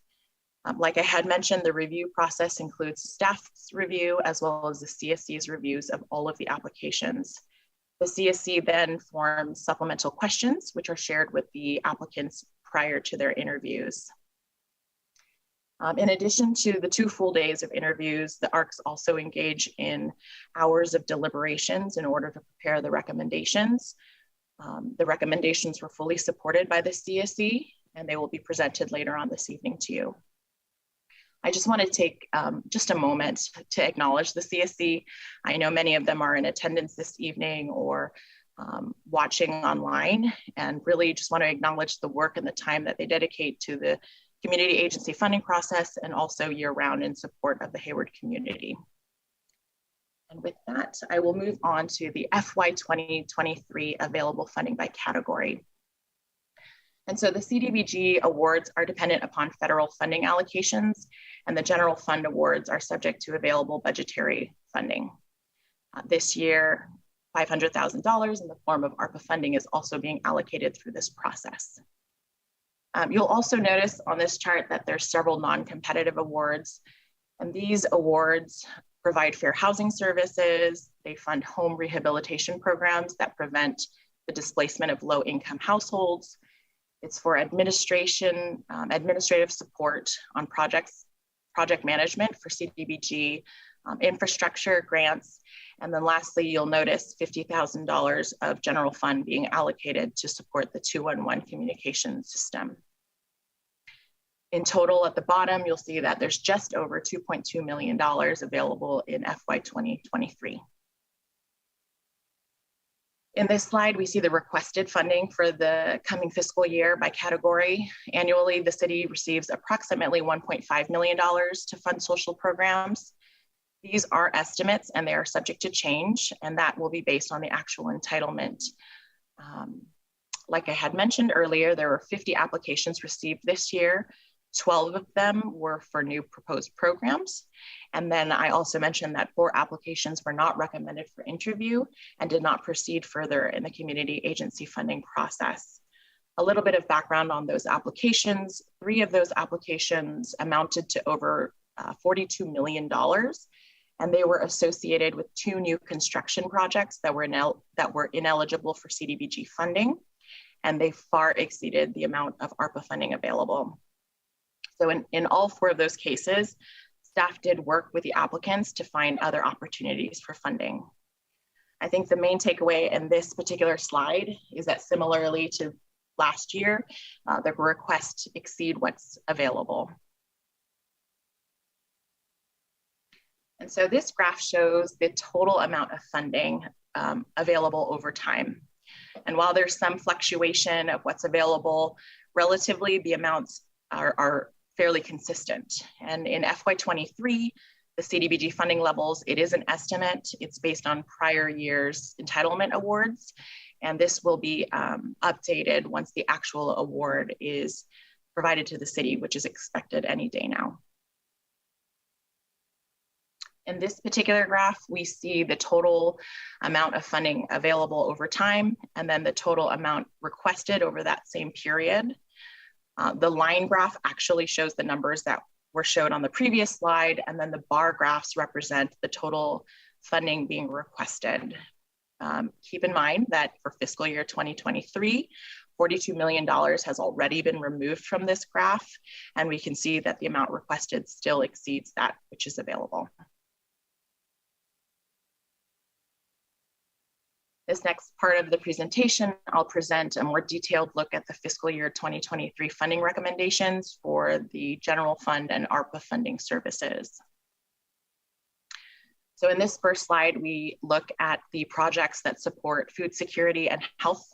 Like I had mentioned, the review process includes staff's review as well as the CSC's reviews of all of the applications. The CSC then forms supplemental questions, which are shared with the applicants prior to their interviews. In addition to the 2 full days of interviews, the ARCs also engage in hours of deliberations in order to prepare the recommendations. The recommendations were fully supported by the CSC, and they will be presented later on this evening to you. I just want to take just a moment to acknowledge the CSC. I know many of them are in attendance this evening or watching online, and really just want to acknowledge the work and the time that they dedicate to the community agency funding process, and also year-round in support of the Hayward community. And with that, I will move on to the FY 2023 available funding by category. And so the CDBG awards are dependent upon federal funding allocations, and the general fund awards are subject to available budgetary funding. This year, $500,000 in the form of ARPA funding is also being allocated through this process. You'll also notice on this chart that there's several non-competitive awards, and these awards provide fair housing services. They fund home rehabilitation programs that prevent the displacement of low-income households. It's for administration, administrative support on project management for CDBG, infrastructure grants, and then lastly, you'll notice $50,000 of general fund being allocated to support the 211 communication system. In total, at the bottom, you'll see that there's just over $2.2 million available in FY 2023. In this slide, we see the requested funding for the coming fiscal year by category. Annually, the city receives approximately $1.5 million to fund social programs. These are estimates and they are subject to change, and that will be based on the actual entitlement. Like I had mentioned earlier, there were 50 applications received this year. 12 of them were for new proposed programs. And then I also mentioned that 4 applications were not recommended for interview and did not proceed further in the community agency funding process. A little bit of background on those applications. 3 of those applications amounted to over $42 million, and they were associated with 2 new construction projects that were ineligible for CDBG funding, and they far exceeded the amount of ARPA funding available. So in all 4 of those cases, staff did work with the applicants to find other opportunities for funding. I think the main takeaway in this particular slide is that similarly to last year, the requests exceed what's available. And so this graph shows the total amount of funding available over time. And while there's some fluctuation of what's available, relatively the amounts are fairly consistent. And in FY23, the CDBG funding levels, it is an estimate. It's based on prior year's entitlement awards. And this will be updated once the actual award is provided to the city, which is expected any day now. In this particular graph, we see the total amount of funding available over time, and then the total amount requested over that same period. The line graph actually shows the numbers that were showed on the previous slide, and then the bar graphs represent the total funding being requested. Keep in mind that for fiscal year 2023, $42 million has already been removed from this graph, and we can see that the amount requested still exceeds that which is available. This next part of the presentation, I'll present a more detailed look at the fiscal year 2023 funding recommendations for the general fund and ARPA funding services. So in this first slide, we look at the projects that support food security and health.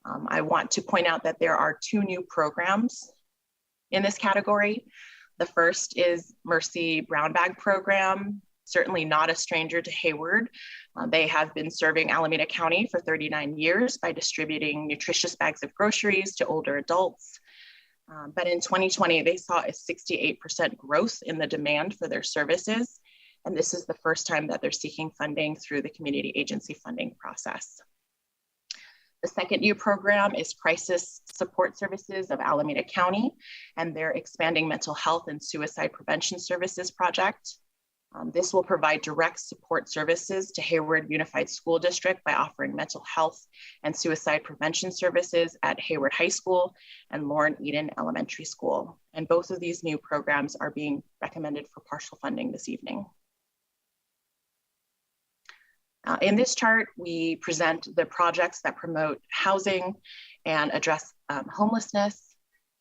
I want to point out that there are 2 new programs in this category. The first is Mercy Brown Bag Program, certainly not a stranger to Hayward. They have been serving Alameda County for 39 years by distributing nutritious bags of groceries to older adults. But in 2020, they saw a 68% growth in the demand for their services. And this is the first time that they're seeking funding through the community agency funding process. The second new program is Crisis Support Services of Alameda County, and their expanding mental health and suicide prevention services project. This will provide direct support services to Hayward Unified School District by offering mental health and suicide prevention services at Hayward High School and Lauren Eden Elementary School. And both of these new programs are being recommended for partial funding this evening. In this chart, we present the projects that promote housing and address homelessness.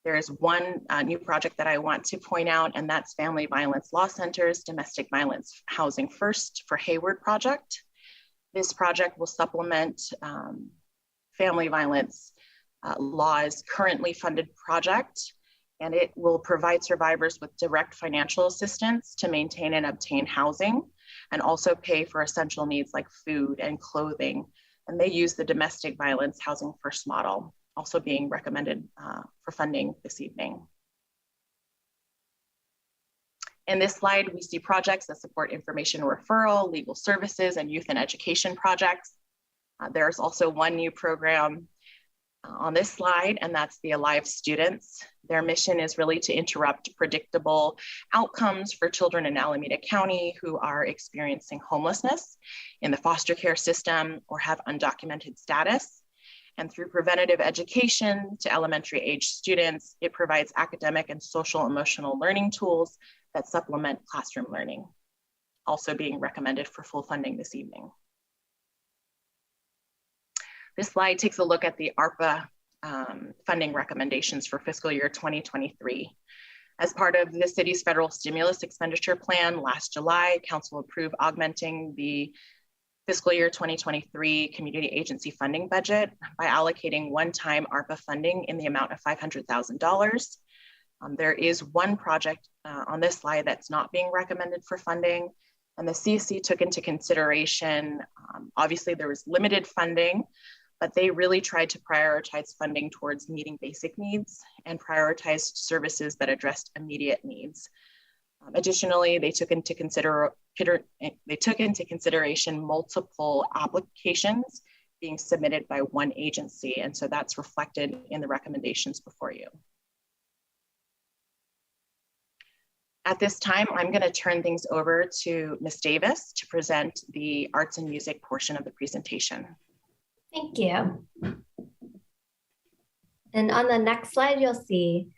There is one new project that I want to point out, and that's Family Violence Law Center's Domestic Violence Housing First for Hayward project. This project will supplement family violence law's currently funded project, and it will provide survivors with direct financial assistance to maintain and obtain housing, and also pay for essential needs like food and clothing. And they use the Domestic Violence Housing First model, also being recommended for funding this evening. In this slide, we see projects that support information referral, legal services, and youth and education projects. There's also one new program on this slide, and that's the Alive Students. Their mission is really to interrupt predictable outcomes for children in Alameda County who are experiencing homelessness in the foster care system or have undocumented status. And through preventative education to elementary age students, it provides academic and social emotional learning tools that supplement classroom learning, also being recommended for full funding this evening. This slide takes a look at the ARPA funding recommendations for fiscal year 2023. As part of the city's federal stimulus expenditure plan last July, council approved augmenting the fiscal year 2023 community agency funding budget by allocating one-time ARPA funding in the amount of $500,000. There is one project on this slide that's not being recommended for funding, And the CC took into consideration, obviously there was limited funding, but they really tried to prioritize funding towards meeting basic needs and prioritized services that addressed immediate needs. Additionally, they took into consideration multiple applications being submitted by one agency, and so that's reflected in the recommendations before you. At this time, I'm going to turn things over to Ms. Davis to present the arts and music portion of the presentation. Thank you. And on the next slide, you'll see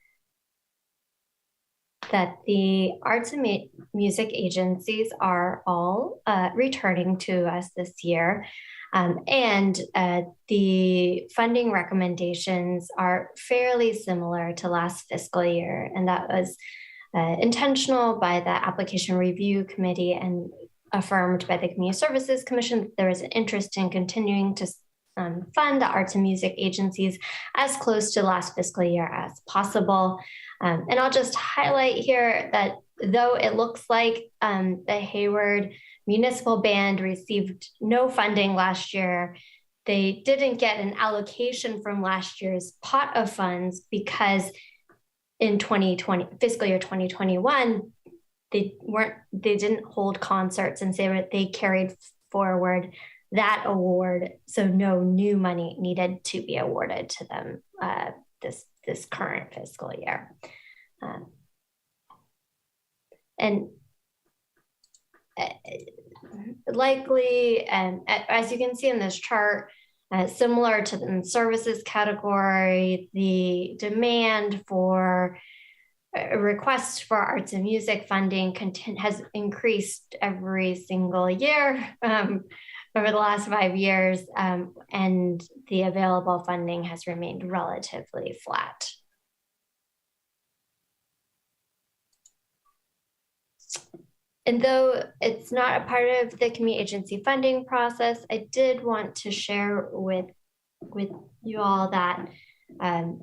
that the arts and music agencies are all returning to us this year. And the funding recommendations are fairly similar to last fiscal year. And that was intentional by the application review committee and affirmed by the Community Services Commission. There was an interest in continuing to fund the arts and music agencies as close to last fiscal year as possible. And I'll just highlight here that though it looks like the Hayward Municipal Band received no funding last year, they didn't get an allocation from last year's pot of funds because in fiscal year 2021, they didn't hold concerts, and so they carried forward that award, so no new money needed to be awarded to them this current fiscal year. And likely, as you can see in this chart, similar to the services category, the demand for requests for arts and music funding has increased every single year over the last 5 years, and the available funding has remained relatively flat. And though it's not a part of the community agency funding process, I did want to share with you all that in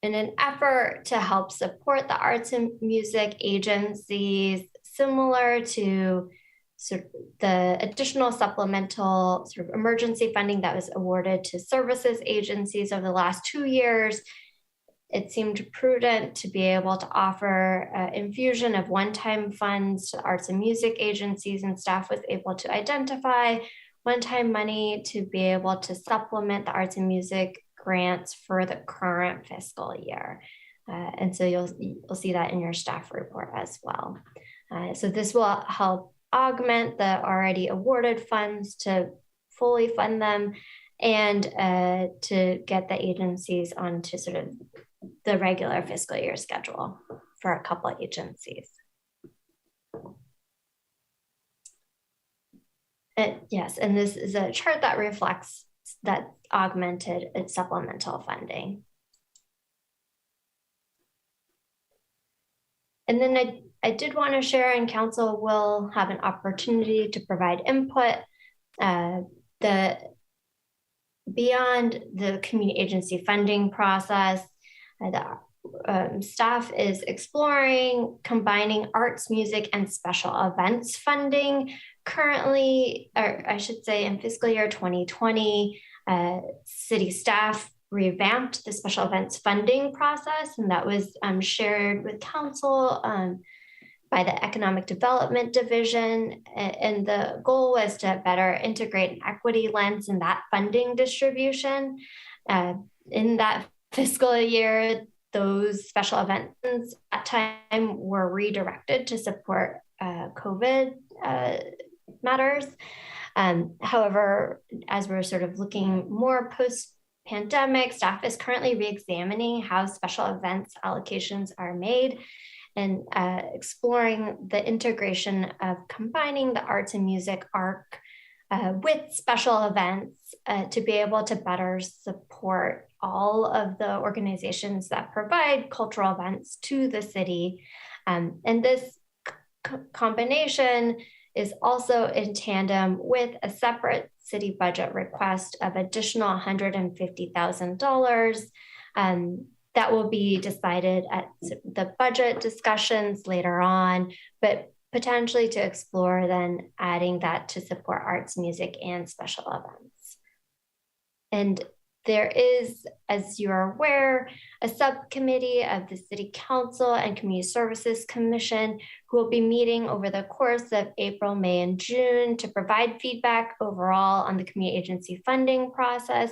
an effort to help support the arts and music agencies, similar to the additional supplemental emergency funding that was awarded to services agencies over the last 2 years, it seemed prudent to be able to offer infusion of one-time funds to arts and music agencies, and staff was able to identify one-time money to be able to supplement the arts and music grants for the current fiscal year. And so you'll see that in your staff report as well. So this will help augment the already awarded funds to fully fund them and to get the agencies onto sort of the regular fiscal year schedule for a couple of agencies. Yes, and this is a chart that reflects that augmented supplemental funding. And then I did want to share, and council will have an opportunity to provide input. Beyond the community agency funding process, the staff is exploring combining arts, music, and special events funding. Currently, or I should say in fiscal year 2020, city staff revamped the special events funding process, and that was shared with council by the Economic Development Division. And the goal was to better integrate an equity lens in that funding distribution. In that fiscal year, those special events at that time were redirected to support COVID matters. However, as we're sort of looking more post-pandemic, staff is currently re-examining how special events allocations are made and exploring the integration of combining the arts and music arc with special events to be able to better support all of the organizations that provide cultural events to the city. And this combination is also in tandem with a separate city budget request of additional $150,000 that will be decided at the budget discussions later on. But potentially to explore then adding that to support arts, music, and special events. And there is, as you are aware, a subcommittee of the City Council and Community Services Commission who will be meeting over the course of April, May, and June to provide feedback overall on the community agency funding process.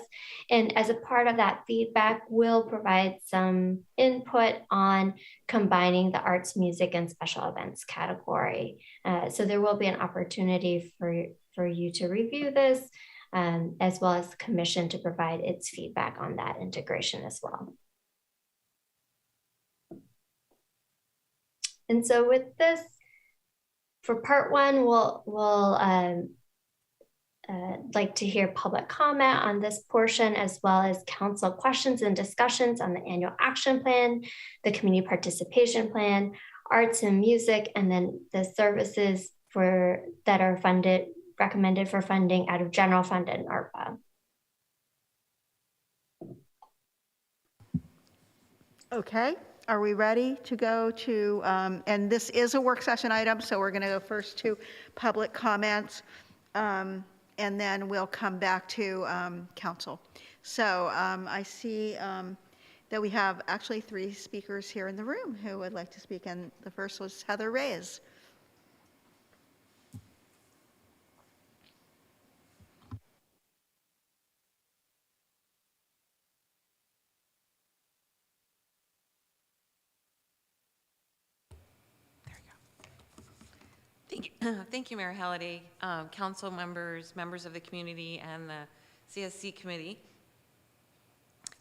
And as a part of that feedback, we'll provide some input on combining the arts, music, and special events category. So there will be an opportunity for you to review this, as well as the commission to provide its feedback on that integration as well. And so with this, for part one, we'll like to hear public comment on this portion, as well as council questions and discussions on the annual action plan, the community participation plan, arts and music, and then the services that are recommended for funding out of general fund and ARPA. Okay, are we ready to go to, and this is a work session item, so we're going to go first to public comments, and then we'll come back to council. So I see that we have actually 3 speakers here in the room who would like to speak, and the first was Heather Reyes. Thank you, Mayor Halliday, council members, members of the community, and the CSC committee.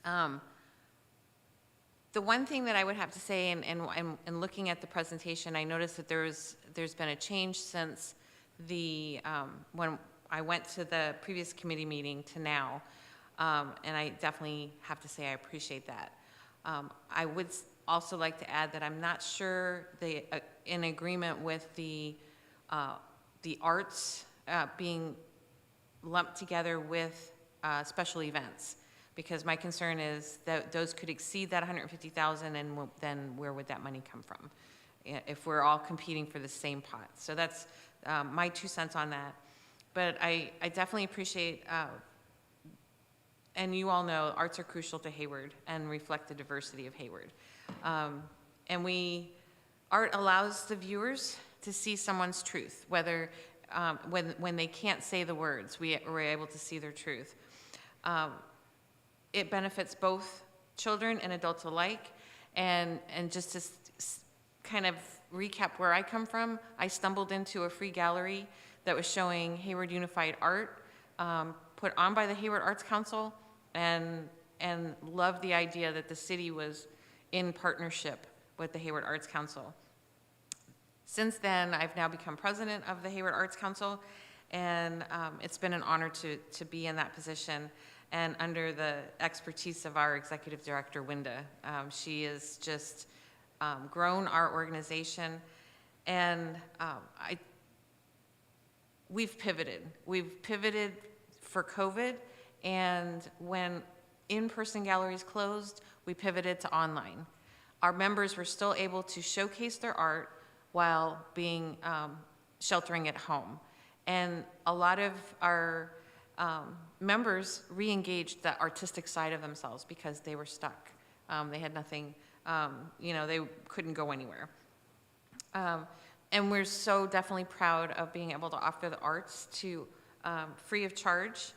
The one thing that I would have to say, and looking at the presentation, I noticed that there's been a change since when I went to the previous committee meeting to now, and I definitely have to say I appreciate that. I would also like to add that I'm not sure in agreement with the arts being lumped together with special events, because my concern is that those could exceed that $150,000, and then where would that money come from if we're all competing for the same pot? So that's my 2 cents on that. But I definitely appreciate, and you all know, arts are crucial to Hayward and reflect the diversity of Hayward. And art allows the viewers to see someone's truth, whether when they can't say the words, we're able to see their truth. It benefits both children and adults alike. And just to kind of recap where I come from, I stumbled into a free gallery that was showing Hayward Unified Art, put on by the Hayward Arts Council, and loved the idea that the city was in partnership with the Hayward Arts Council. Since then, I've now become president of the Hayward Arts Council, and it's been an honor to be in that position and under the expertise of our executive director, Winda. She has just grown our organization, and we've pivoted. We've pivoted for COVID, and when in-person galleries closed, we pivoted to online. Our members were still able to showcase their art while being sheltering at home. And a lot of our members re-engaged the artistic side of themselves because they were stuck. They had nothing, they couldn't go anywhere. And we're so definitely proud of being able to offer the arts to free of charge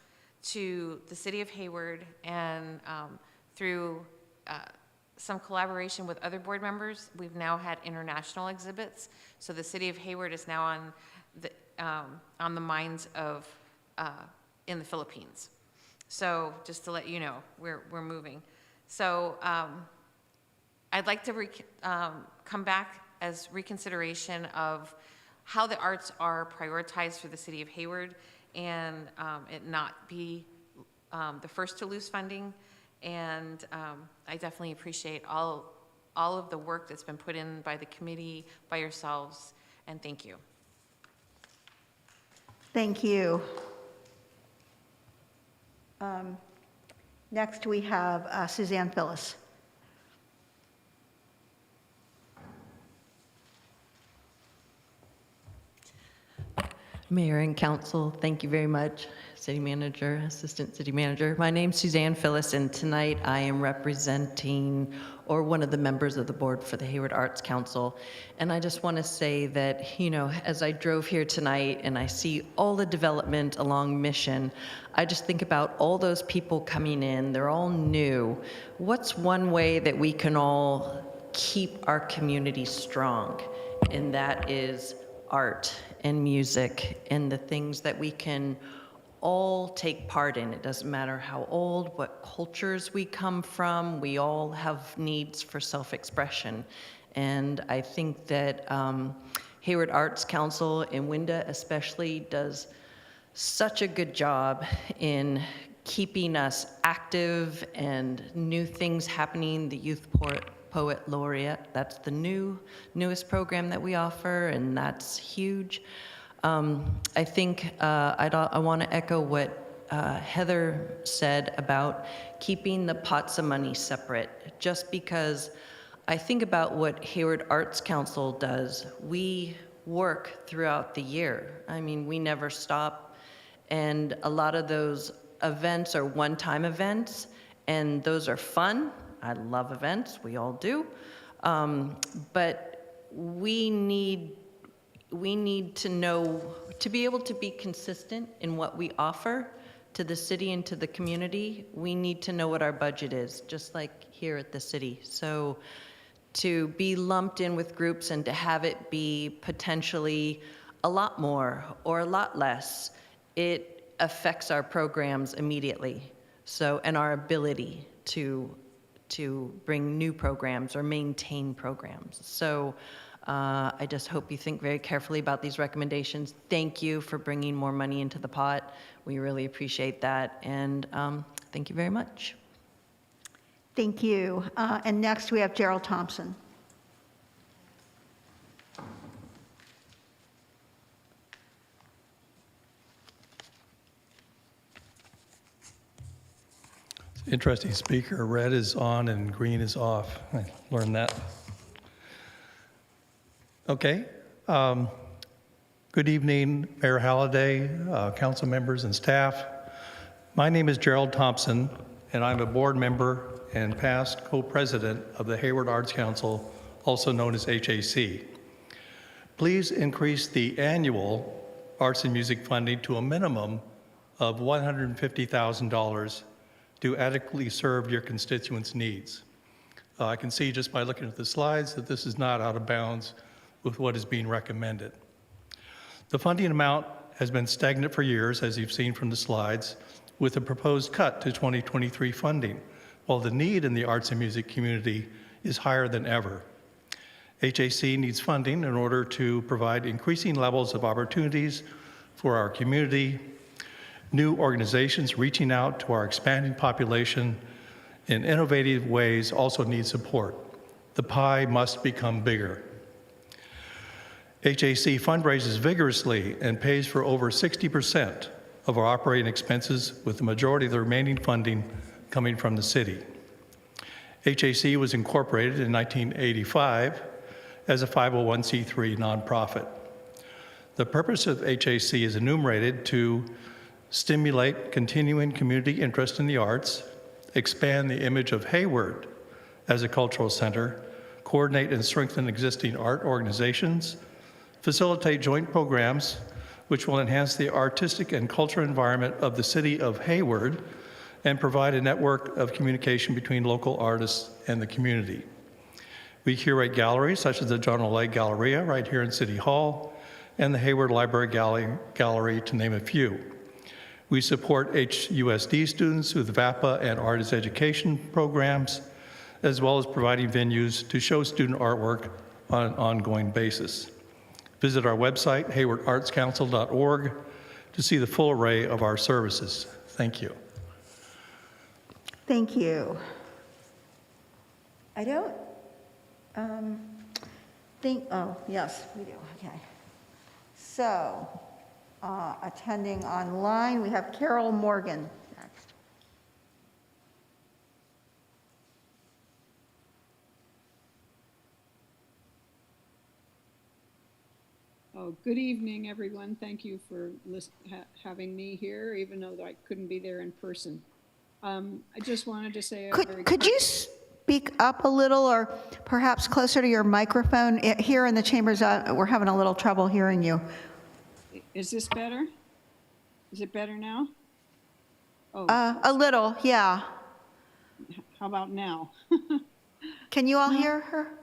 to the city of Hayward, and through some collaboration with other board members, we've now had international exhibits. So the city of Hayward is now on the minds of in the Philippines. So just to let you know, we're moving. So I'd like to come back as reconsideration of how the arts are prioritized for the city of Hayward, and it not be the first to lose funding. And I definitely appreciate all of the work that's been put in by the committee, by yourselves, and thank you. Thank you. Next, we have Suzanne Phyllis. Mayor and Council, thank you very much. City Manager, Assistant City Manager. My name's Suzanne Phyllis, and tonight I am representing, or one of the members of the board for the Hayward Arts Council. And I just want to say that, you know, as I drove here tonight and I see all the development along Mission, I just think about all those people coming in. They're all new. What's one way that we can all keep our community strong? And that is art and music and the things that we can all take part in. It doesn't matter how old, what cultures we come from, we all have needs for self-expression. And I think that Hayward Arts Council and WINDA especially does such a good job in keeping us active and new things happening. The Youth Poet laureate, that's the newest program that we offer, and that's huge. I think I want to echo what Heather said about keeping the pots of money separate, just because I think about what Hayward Arts Council does. We work throughout the year. I mean, we never stop, and a lot of those events are one-time events, and those are fun. I love events, we all do, but we need to know, to be able to be consistent in what we offer to the city and to the community, we need to know what our budget is, just like here at the city. So to be lumped in with groups and to have it be potentially a lot more or a lot less, it affects our programs immediately. So, and our ability to bring new programs or maintain programs. So I just hope you think very carefully about these recommendations. Thank you for bringing more money into the pot. We really appreciate that. And thank you very much. Thank you. And next we have Gerald Thompson. Interesting speaker. Red is on and green is off. I learned that. Okay. Good evening, Mayor Halliday, council members and staff. My name is Gerald Thompson, and I'm a board member and past co-president of the Hayward Arts Council, also known as HAC. Please increase the annual arts and music funding to a minimum of $150,000 to adequately serve your constituents' needs. I can see just by looking at the slides that this is not out of bounds with what is being recommended. The funding amount has been stagnant for years, as you've seen from the slides, with a proposed cut to 2023 funding, while the need in the arts and music community is higher than ever. HAC needs funding in order to provide increasing levels of opportunities for our community. New organizations reaching out to our expanding population in innovative ways also need support. The pie must become bigger. HAC fundraises vigorously and pays for over 60% of our operating expenses, with the majority of the remaining funding coming from the city. HAC was incorporated in 1985 as a 501c3 nonprofit. The purpose of HAC is enumerated to stimulate continuing community interest in the arts, expand the image of Hayward as a cultural center, coordinate and strengthen existing art organizations, facilitate joint programs which will enhance the artistic and cultural environment of the city of Hayward, and provide a network of communication between local artists and the community. We curate galleries such as the John O'Leary Galleria right here in City Hall and the Hayward Library Gallery, to name a few. We support HUSD students with VAPA and artist education programs, as well as providing venues to show student artwork on an ongoing basis. Visit our website, haywardartscouncil.org, to see the full array of our services. Thank you. Thank you. I don't think, oh, yes, we do, okay. So, attending online, we have Carol Morgan next. Oh, good evening, everyone. Thank you for having me here, even though I couldn't be there in person. I just wanted to say Could you speak up a little or perhaps closer to your microphone? Here in the chambers, we're having a little trouble hearing you. Is this better? Is it better now? Oh. A little, yeah. How about now? Can you all hear her?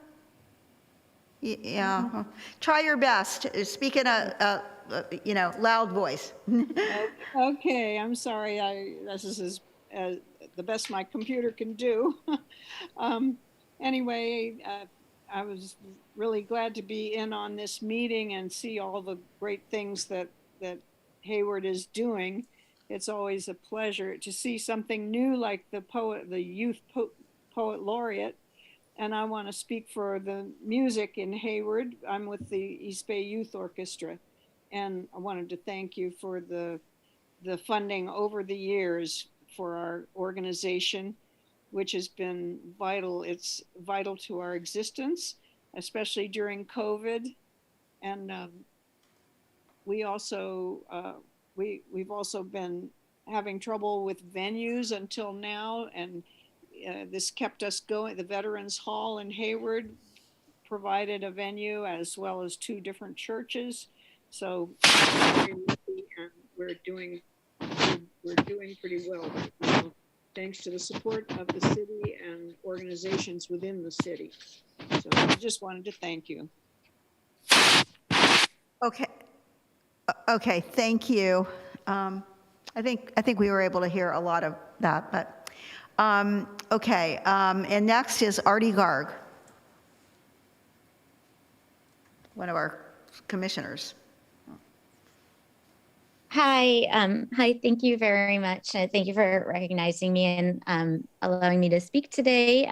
Yeah. Try your best. Speak in a loud voice. Okay, I'm sorry. This is the best my computer can do. Anyway, I was really glad to be in on this meeting and see all the great things that Hayward is doing. It's always a pleasure to see something new like the Youth Poet laureate. And I want to speak for the music in Hayward. I'm with the East Bay Youth Orchestra. And I wanted to thank you for the funding over the years for our organization, which has been vital. It's vital to our existence, especially during COVID. And we also, we've also been having trouble with venues until now. And this kept us going. The Veterans Hall in Hayward provided a venue as well as 2 different churches. So we're doing pretty well right now, thanks to the support of the city and organizations within the city. So I just wanted to thank you. Okay, thank you. I think we were able to hear a lot of that, but okay. And next is Artie Garg, one of our commissioners. Hi, thank you very much. Thank you for recognizing me and allowing me to speak today.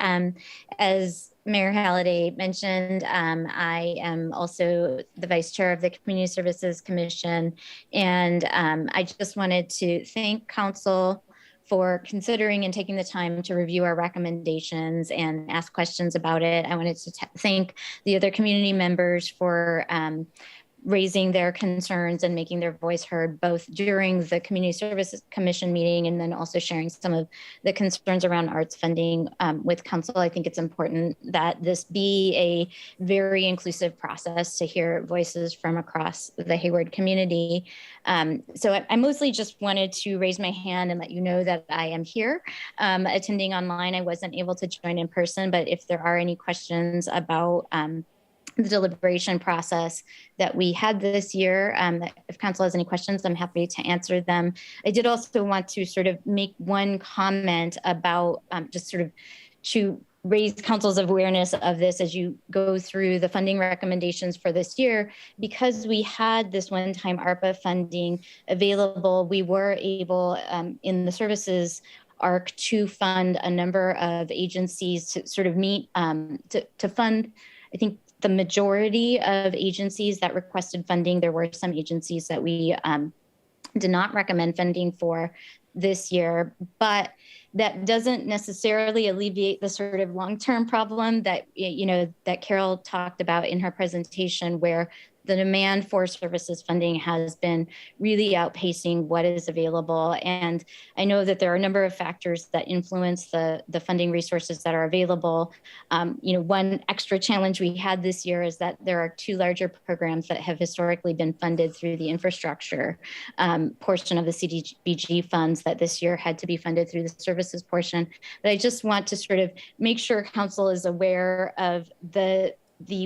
As Mayor Halliday mentioned, I am also the Vice Chair of the Community Services Commission, and I just wanted to thank Council for considering and taking the time to review our recommendations and ask questions about it. I wanted to thank the other community members for raising their concerns and making their voice heard, both during the Community Services Commission meeting and then also sharing some of the concerns around arts funding with Council. I think it's important that this be a very inclusive process to hear voices from across the Hayward community. So I mostly just wanted to raise my hand and let you know that I am here attending online. I wasn't able to join in person, but if there are any questions about the deliberation process that we had this year, if Council has any questions, I'm happy to answer them. I did also want to sort of make one comment about just sort of to raise Council's awareness of this as you go through the funding recommendations for this year. Because we had this one-time ARPA funding available, we were able in the services arc to fund a number of agencies to sort of meet, to fund, I think, the majority of agencies that requested funding. There were some agencies that we did not recommend funding for this year, but that doesn't necessarily alleviate the sort of long-term problem that, that Carol talked about in her presentation, where the demand for services funding has been really outpacing what is available. And I know that there are a number of factors that influence the funding resources that are available. One extra challenge we had this year is that there are 2 larger programs that have historically been funded through the infrastructure portion of the CDBG funds that this year had to be funded through the services portion. But I just want to sort of make sure Council is aware of the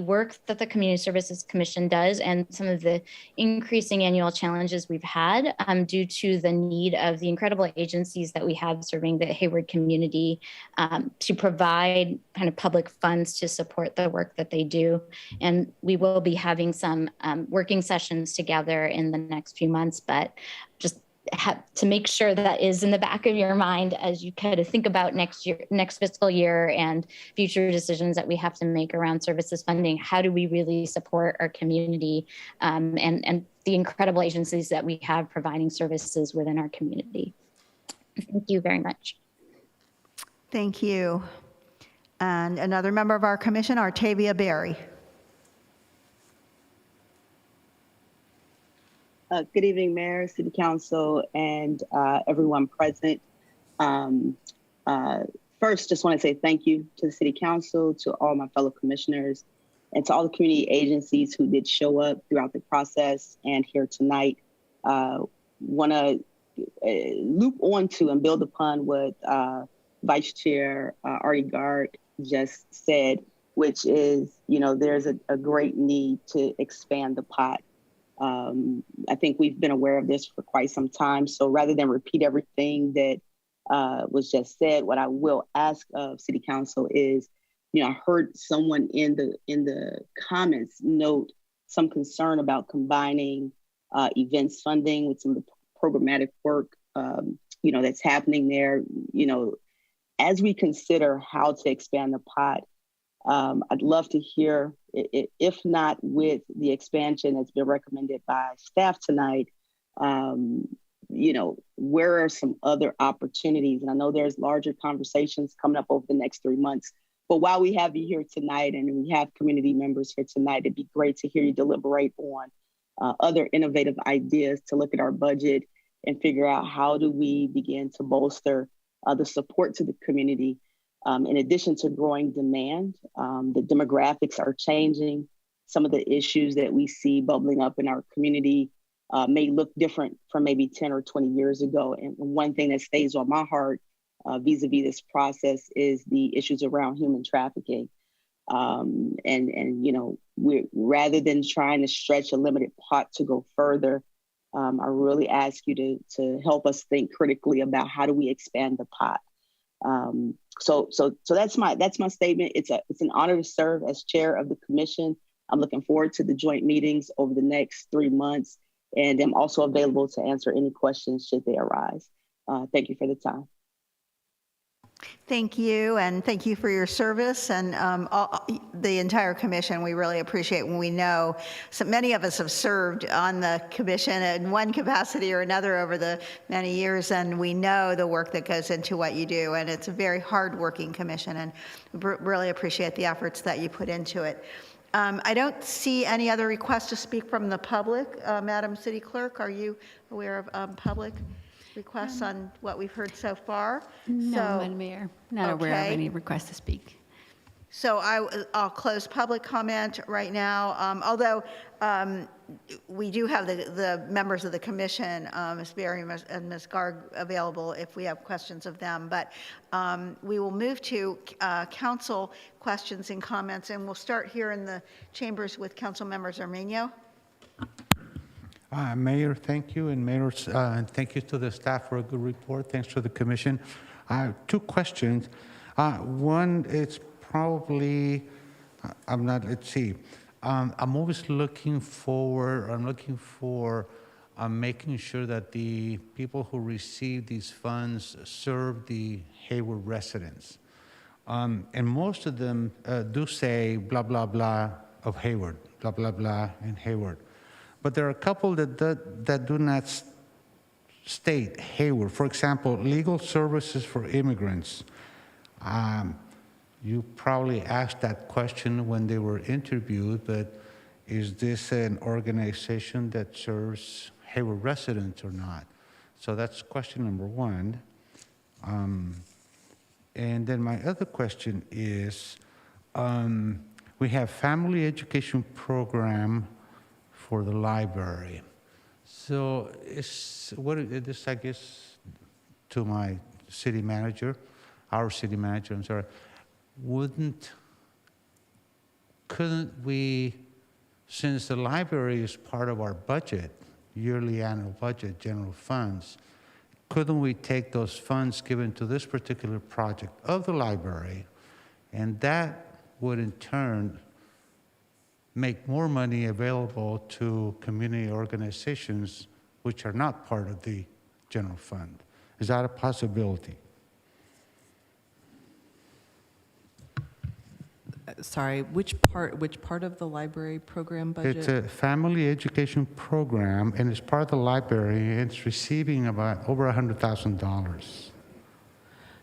work that the Community Services Commission does and some of the increasing annual challenges we've had due to the need of the incredible agencies that we have serving the Hayward community to provide kind of public funds to support the work that they do. And we will be having some working sessions together in the next few months, but just to make sure that is in the back of your mind as you kind of think about next fiscal year and future decisions that we have to make around services funding. How do we really support our community and the incredible agencies that we have providing services within our community? Thank you very much. Thank you. And another member of our commission, Artavia Berry. Good evening, Mayor, City Council, and everyone present. First, just want to say thank you to the City Council, to all my fellow commissioners, and to all the community agencies who did show up throughout the process and here tonight. Want to loop onto and build upon what Vice Chair Artie Gard just said, which is, there's a great need to expand the pot. I think we've been aware of this for quite some time. So rather than repeat everything that was just said, what I will ask of City Council is, I heard someone in the comments note some concern about combining events funding with some of the programmatic work, that's happening there. As we consider how to expand the pot, I'd love to hear, if not with the expansion that's been recommended by staff tonight, where are some other opportunities? And I know there's larger conversations coming up over the next 3 months. But while we have you here tonight and we have community members here tonight, it'd be great to hear you deliberate on other innovative ideas to look at our budget and figure out how do we begin to bolster the support to the community. In addition to growing demand, the demographics are changing. Some of the issues that we see bubbling up in our community may look different from maybe 10 or 20 years ago. And one thing that stays on my heart vis-a-vis this process is the issues around human trafficking. We rather than trying to stretch a limited pot to go further, I really ask you to help us think critically about how do we expand the pot. So that's my statement. It's an honor to serve as chair of the commission. I'm looking forward to the joint meetings over the next 3 months, and I'm also available to answer any questions should they arise. Thank you for the time. Thank you, and thank you for your service, and the entire commission. We really appreciate when we know so many of us have served on the commission in one capacity or another over the many years, and we know the work that goes into what you do, and it's a very hard-working commission, and really appreciate the efforts that you put into it. I don't see any other requests to speak from the public. Madam City Clerk, are you aware of public requests on what we've heard so far? No, Madam Mayor, not aware of any requests to speak. So I'll close public comment right now, although we do have the members of the commission, Ms. Berry and Ms. Garg, available if we have questions of them. But we will move to council questions and comments, and we'll start here in the chambers with Council Members Armenio. Mayor, thank you, and and thank you to the staff for a good report. Thanks to the commission. Two questions. One, it's probably, let's see. I'm always looking for making sure that the people who receive these funds serve the Hayward residents. And most of them do say blah, blah, blah of Hayward, blah, blah, blah in Hayward. But there are a couple that do not state Hayward. For example, legal services for immigrants. You probably asked that question when they were interviewed, but is this an organization that serves Hayward residents or not? So that's question number one. And then my other question is, we have family education program for the library. So this, I guess, to my city manager, our city manager, I'm sorry, couldn't we, since the library is part of our budget, yearly annual budget, general funds, couldn't we take those funds given to this particular project of the library, and that would in turn make more money available to community organizations which are not part of the general fund? Is that a possibility? Sorry, which part of the library program budget? It's a family education program, and it's part of the library, and it's receiving about over $100,000.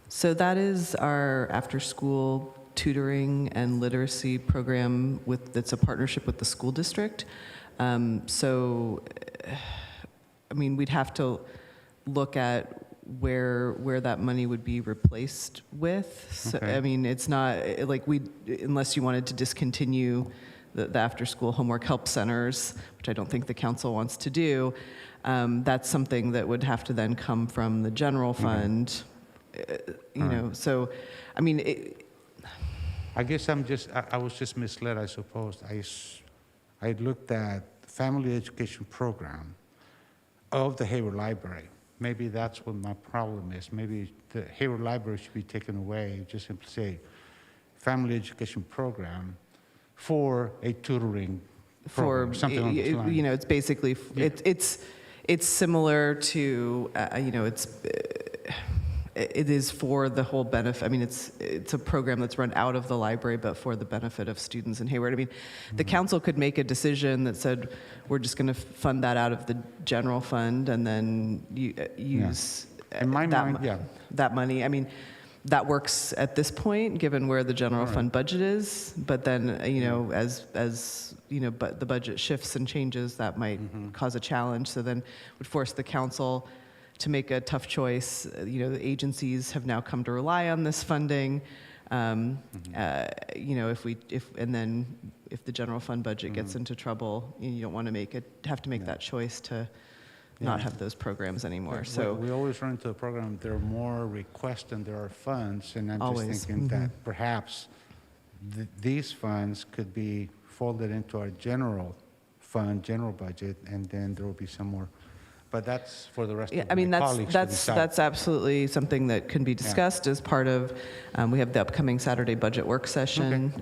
So that is our after-school tutoring and literacy program that's a partnership with the school district. So I mean, we'd have to look at where that money would be replaced with. So, Okay. I mean, it's not like unless you wanted to discontinue the after-school homework help centers, which I don't think the council wants to do. That's something that would have to then come from the general fund. You know, so, I mean, I guess I was just misled, I suppose. I looked at the family education program of the Hayward Library. Maybe that's what my problem is. Maybe the Hayward Library should be taken away, just simply say family education program for a tutoring program, something along those lines. You know, it's basically, it's similar to, you know, it is for the whole benefit. I mean, it's a program that's run out of the library, but for the benefit of students in Hayward. I mean, the council could make a decision that said, we're just going to fund that out of the general fund and then use that money. I mean, that works at this point, given where the general fund budget is. But then, you know, as you know, but the budget shifts and changes, that might cause a challenge. So then would force the council to make a tough choice. You know, the agencies have now come to rely on this funding. You know, if the general fund budget gets into trouble, you don't want to have to make that choice to not have those programs anymore. So we always run into a program, there are more requests than there are funds, and I'm Always. just thinking that perhaps these funds could be folded into our general fund, general budget, and then there will be some more. But that's for the rest of I mean, my colleagues to decide. that's absolutely something that can be discussed as part of, we have the upcoming Saturday budget work session.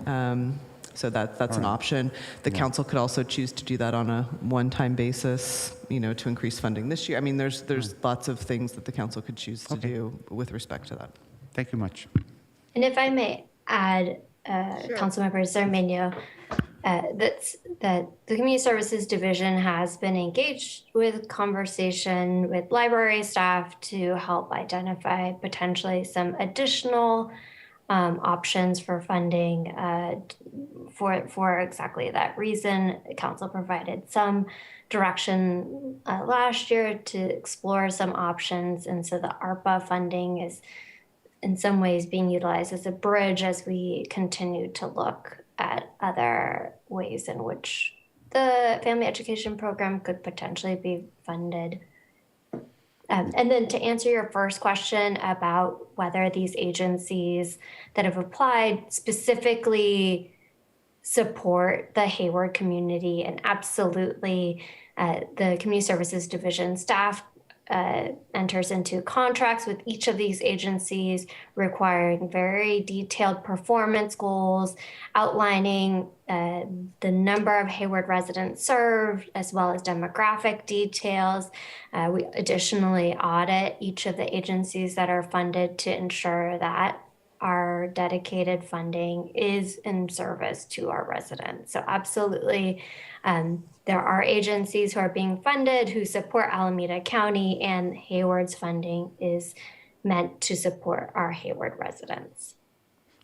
So that's an option. The council could also choose to do that on a one-time basis, you know, to increase funding this year. I mean, there's lots of things that the council could choose to do with respect to that. Thank you much. And if I may add, Councilmember Zarmeño, that the Community Services Division has been engaged with conversation with library staff to help identify potentially some additional options for funding for exactly that reason. Council provided some direction last year to explore some options, and so the ARPA funding is in some ways being utilized as a bridge as we continue to look at other ways in which the family education program could potentially be funded. And then to answer your first question about whether these agencies that have applied specifically support the Hayward community, and absolutely the Community Services Division staff enters into contracts with each of these agencies requiring very detailed performance goals, outlining the number of Hayward residents served, as well as demographic details. We additionally audit each of the agencies that are funded to ensure that our dedicated funding is in service to our residents. So absolutely, there are agencies who are being funded who support Alameda County, and Hayward's funding is meant to support our Hayward residents.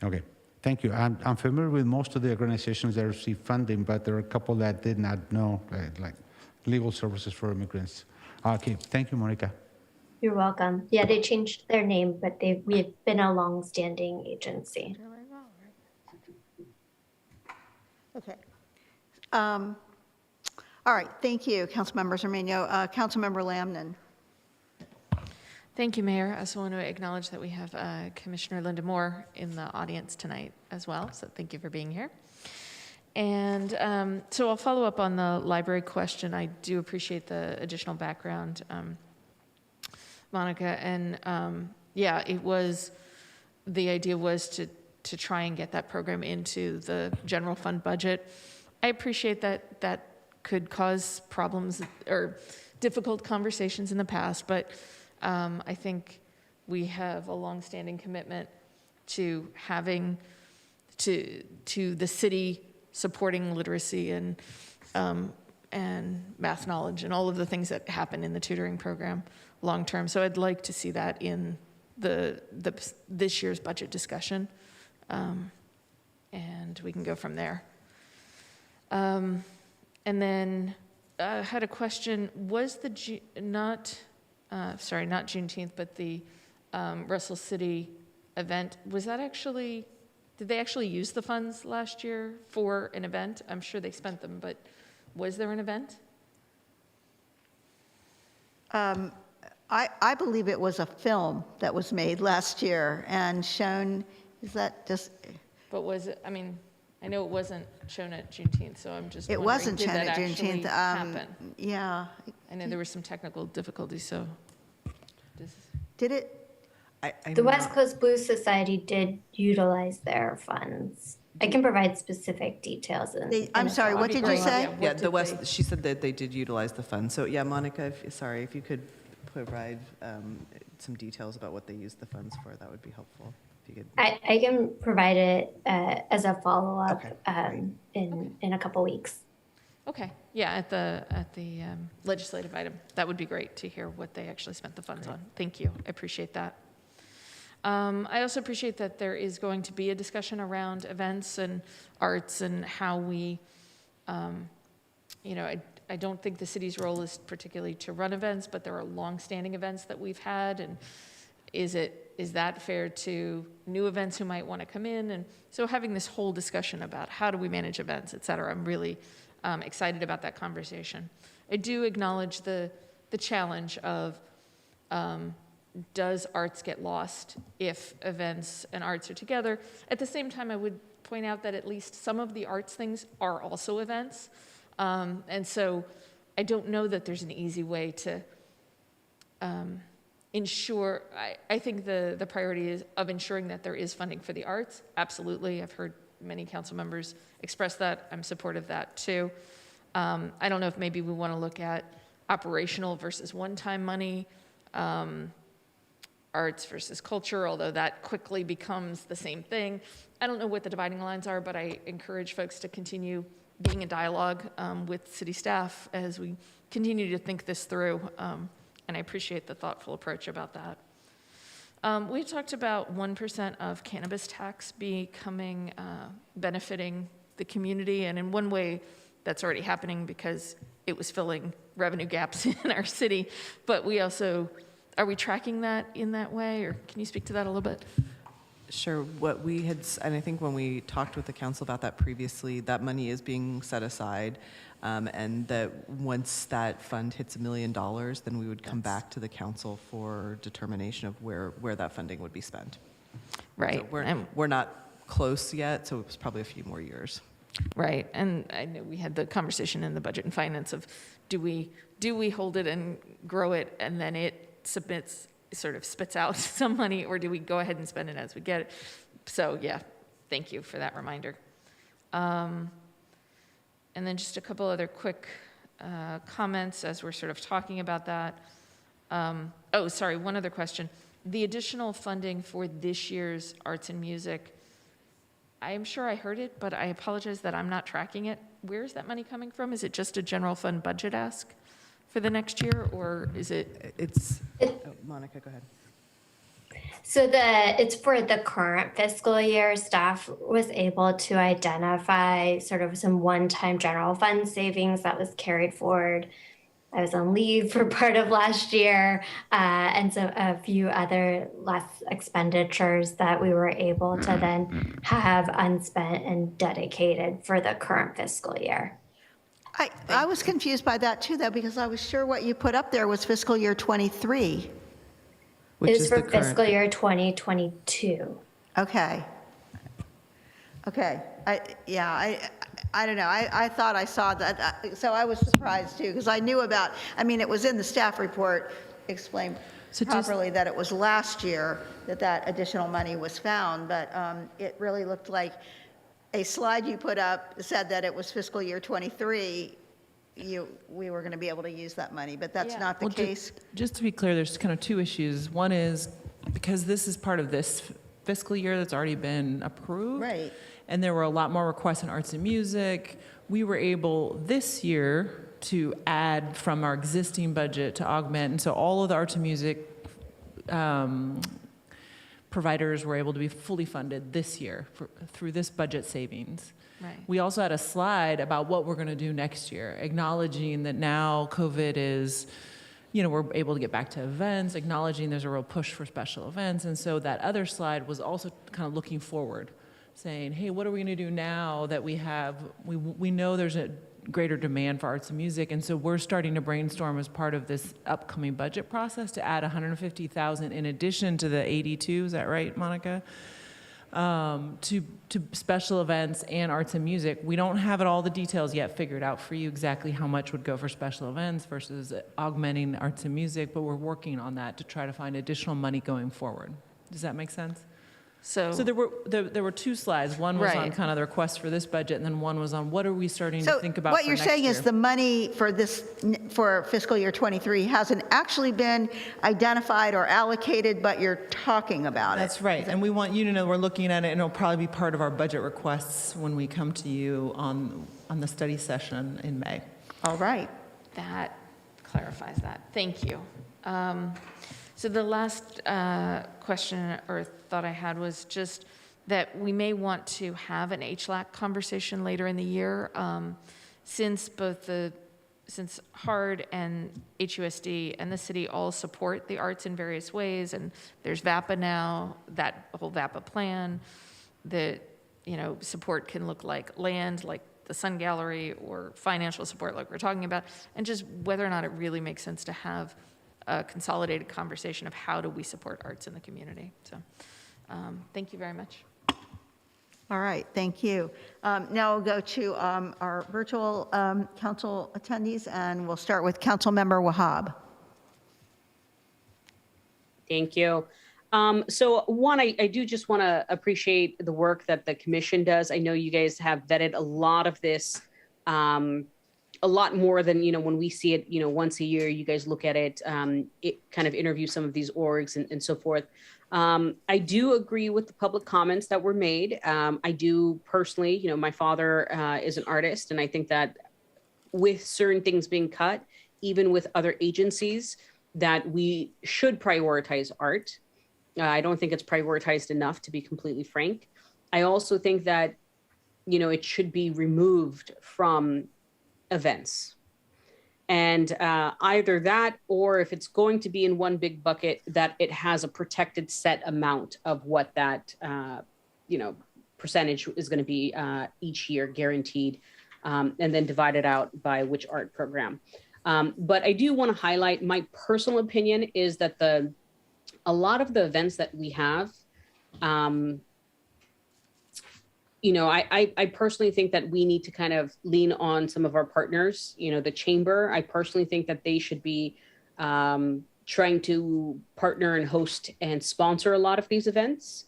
Okay, thank you. I'm familiar with most of the organizations that receive funding, but there are a couple that did not know, like Legal Services for Immigrants. Okay, thank you, Monica. You're welcome. Yeah, they changed their name, but we've been a long-standing agency. Okay. All right, thank you, Councilmember Zarmeño. Councilmember Lamnon. Thank you, Mayor. I also want to acknowledge that we have Commissioner Linda Moore in the audience tonight as well, so thank you for being here. And so I'll follow up on the library question. I do appreciate the additional background, Monica, and yeah, the idea was to try and get that program into the general fund budget. I appreciate that could cause problems or difficult conversations in the past, but I think we have a longstanding commitment to having to the city supporting literacy and math knowledge and all of the things that happen in the tutoring program long term. So I'd like to see that in this year's budget discussion, and we can go from there. And then had a question. Was the, not Juneteenth, but the Russell City event, was that actually, did they actually use the funds last year for an event? I'm sure they spent them, but was there an event? I believe it was a film that was made last year and shown, is that just? But was it, I mean, I know it wasn't shown at Juneteenth, so I'm just It wondering, wasn't did shown that at actually Juneteenth. happen? Yeah. I know there were some technical difficulties, so. Did it? The West Coast Blues Society did utilize their funds. I can provide specific details. I'm sorry, what did you say? Yeah, the West, she said that they did utilize the funds. So yeah, Monica, if you could provide some details about what they used the funds for, that would be helpful. If you could. I can provide it as a follow-up in a couple weeks. Okay, yeah, at the legislative item. That would be great to hear what they actually spent the funds on. Thank you, I appreciate that. I also appreciate that there is going to be a discussion around events and arts and how we, I don't think the city's role is particularly to run events, but there are long-standing events that we've had, and is that fair to new events who might want to come in? And so having this whole discussion about how do we manage events, et cetera, I'm really excited about that conversation. I do acknowledge the challenge of does arts get lost if events and arts are together? At the same time, I would point out that at least some of the arts things are also events. And so I don't know that there's an easy way to ensure, I think the priority is of ensuring that there is funding for the arts. Absolutely, I've heard many council members express that. I'm supportive of that too. I don't know if maybe we want to look at operational versus one-time money, arts versus culture, although that quickly becomes the same thing. I don't know what the dividing lines are, but I encourage folks to continue being in dialogue with city staff as we continue to think this through, and I appreciate the thoughtful approach about that. We talked about 1% of cannabis tax becoming, benefiting the community, and in one way that's already happening because it was filling revenue gaps in our city, but we also, are we tracking that in that way, or can you speak to that a little bit? Sure. What we had, and I think when we talked with the council about that previously, that money is being set aside, and that once that fund hits $1 million, then we would come back to the council for determination of where that funding would be spent. Right. So we're not close yet, so it's probably a few more years. Right, and I know we had the conversation in the budget and finance of do we hold it and grow it and then it sort of spits out some money, or do we go ahead and spend it as we get it? So yeah, thank you for that reminder. And then just a couple other quick comments as we're sort of talking about that. Oh, sorry, one other question. The additional funding for this year's arts and music, I'm sure I heard it, but I apologize that I'm not tracking it. Where is that money coming from? Is it just a general fund budget ask for the next year, or is it? Monica, go ahead. So it's for the current fiscal year. Staff was able to identify sort of some one-time general fund savings that was carried forward. I was on leave for part of last year, and so a few other less expenditures that we were able to then have unspent and dedicated for the current fiscal year. I was confused by that too, though, because I was sure what you put up there was fiscal year 23. It is for fiscal year 2022. Okay. I don't know. I thought I saw that. So I was surprised too, because I knew about, it was in the staff report explained properly that it was last year that additional money was found, but it really looked like a slide you put up said that it was fiscal year 23. We were going to be able to use that money, but that's not the case. Just to be clear, there's kind of two issues. One is because this is part of this fiscal year that's already been approved. Right. And there were a lot more requests in arts and music. We were able this year to add from our existing budget to augment. And so all of the arts and music providers were able to be fully funded this year through this budget savings. Right. We also had a slide about what we're going to do next year, acknowledging that now COVID is, we're able to get back to events, acknowledging there's a real push for special events. And so that other slide was also kind of looking forward, saying, hey, what are we going to do now that we know there's a greater demand for arts and music, and so we're starting to brainstorm as part of this upcoming budget process to add $150,000 in addition to the 82. Is that right, Monica? To special events and arts and music. We don't have all the details yet figured out for you exactly how much would go for special events versus augmenting arts and music, but we're working on that to try to find additional money going forward. Does that make sense? So there were two slides. One was on kind of the request for this budget, and then one was on what are we starting to think about what for you're next saying year. is the money for fiscal year 23 hasn't actually been identified or allocated, but you're talking about it. That's right. And we want you to know we're looking at it, and it'll probably be part of our budget requests when we come to you on the study session in May. All right. That clarifies that. Thank you. So the last question or thought I had was just that we may want to have an HLAC conversation later in the year, since since HARD and HUSD and the city all support the arts in various ways, and there's VAPA now, that whole VAPA plan, that support can look like land, like the Sun Gallery, or financial support like we're talking about, and just whether or not it really makes sense to have a consolidated conversation of how do we support arts in the community. So thank you very much. All right, thank you. Now we'll go to our virtual council attendees, and we'll start with Councilmember Wahab. Thank you. So one, I do just want to appreciate the work that the commission does. I know you guys have vetted a lot of this, a lot more than, when we see it, once a year, you guys look at it, it kind of interview some of these orgs and so forth. I do agree with the public comments that were made. I do personally, my father is an artist, and I think that with certain things being cut, even with other agencies, that we should prioritize art. I don't think it's prioritized enough, to be completely frank. I also think that, it should be removed from events. And either that, or if it's going to be in one big bucket, that it has a protected set amount of what that, percentage is going to be each year, guaranteed, and then divided out by which art program. But I do want to highlight, my personal opinion is that a lot of the events that we have, I personally think that we need to kind of lean on some of our partners, the chamber. I personally think that they should be trying to partner and host and sponsor a lot of these events.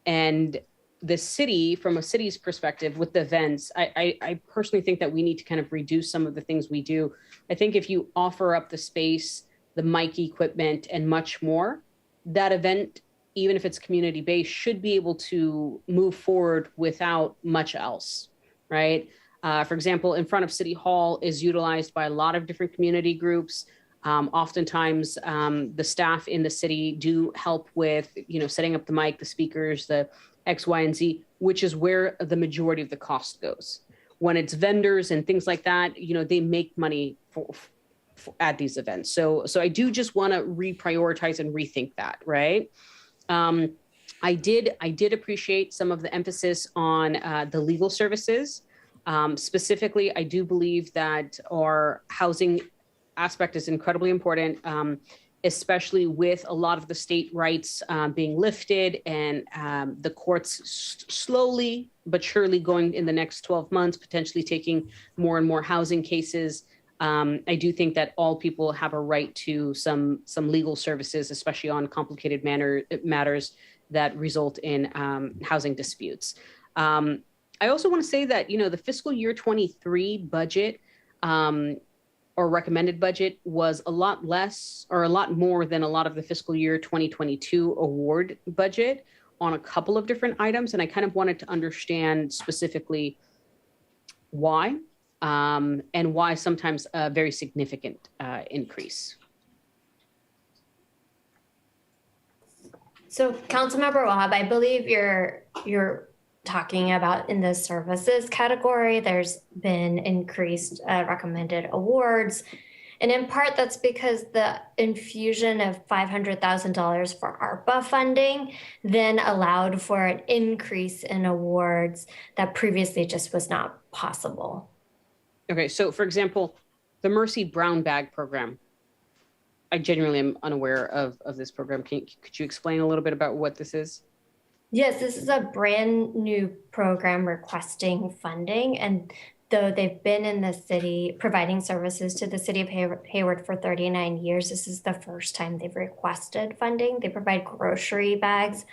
And the city, from a city's perspective with the events, I personally think that we need to kind of reduce some of the things we do. I think if you offer up the space, the mic equipment, and much more, that event, even if it's community-based, should be able to move forward without much else, right? For example, in front of City Hall is utilized by a lot of different community groups. Oftentimes, the staff in the city do help with, setting up the mic, the speakers, the X, Y, and Z, which is where the majority of the cost goes. When it's vendors and things like that, they make money at these events. So I do just want to reprioritize and rethink that, right? I did appreciate some of the emphasis on the legal services. Specifically, I do believe that our housing aspect is incredibly important, especially with a lot of the state rights being lifted and the courts slowly but surely going in the next 12 months, potentially taking more and more housing cases. I do think that all people have a right to some legal services, especially on complicated matters that result in housing disputes. I also want to say that, the fiscal year 23 budget or recommended budget was a lot less or a lot more than a lot of the fiscal year 2022 award budget on a couple of different items. And I kind of wanted to understand specifically why. And why sometimes a very significant increase. So Councilmember Wahab, I believe you're talking about in the services category, there's been increased recommended awards. And in part, that's because the infusion of $500,000 for ARPA funding then allowed for an increase in awards that previously just was not possible. Okay, so for example, the Mercy Brown Bag Program. I genuinely am unaware of this program. Could you explain a little bit about what this is? Yes, this is a brand new program requesting funding. And though they've been in the city providing services to the city of Hayward for 39 years, this is the first time they've requested funding. They provide grocery bags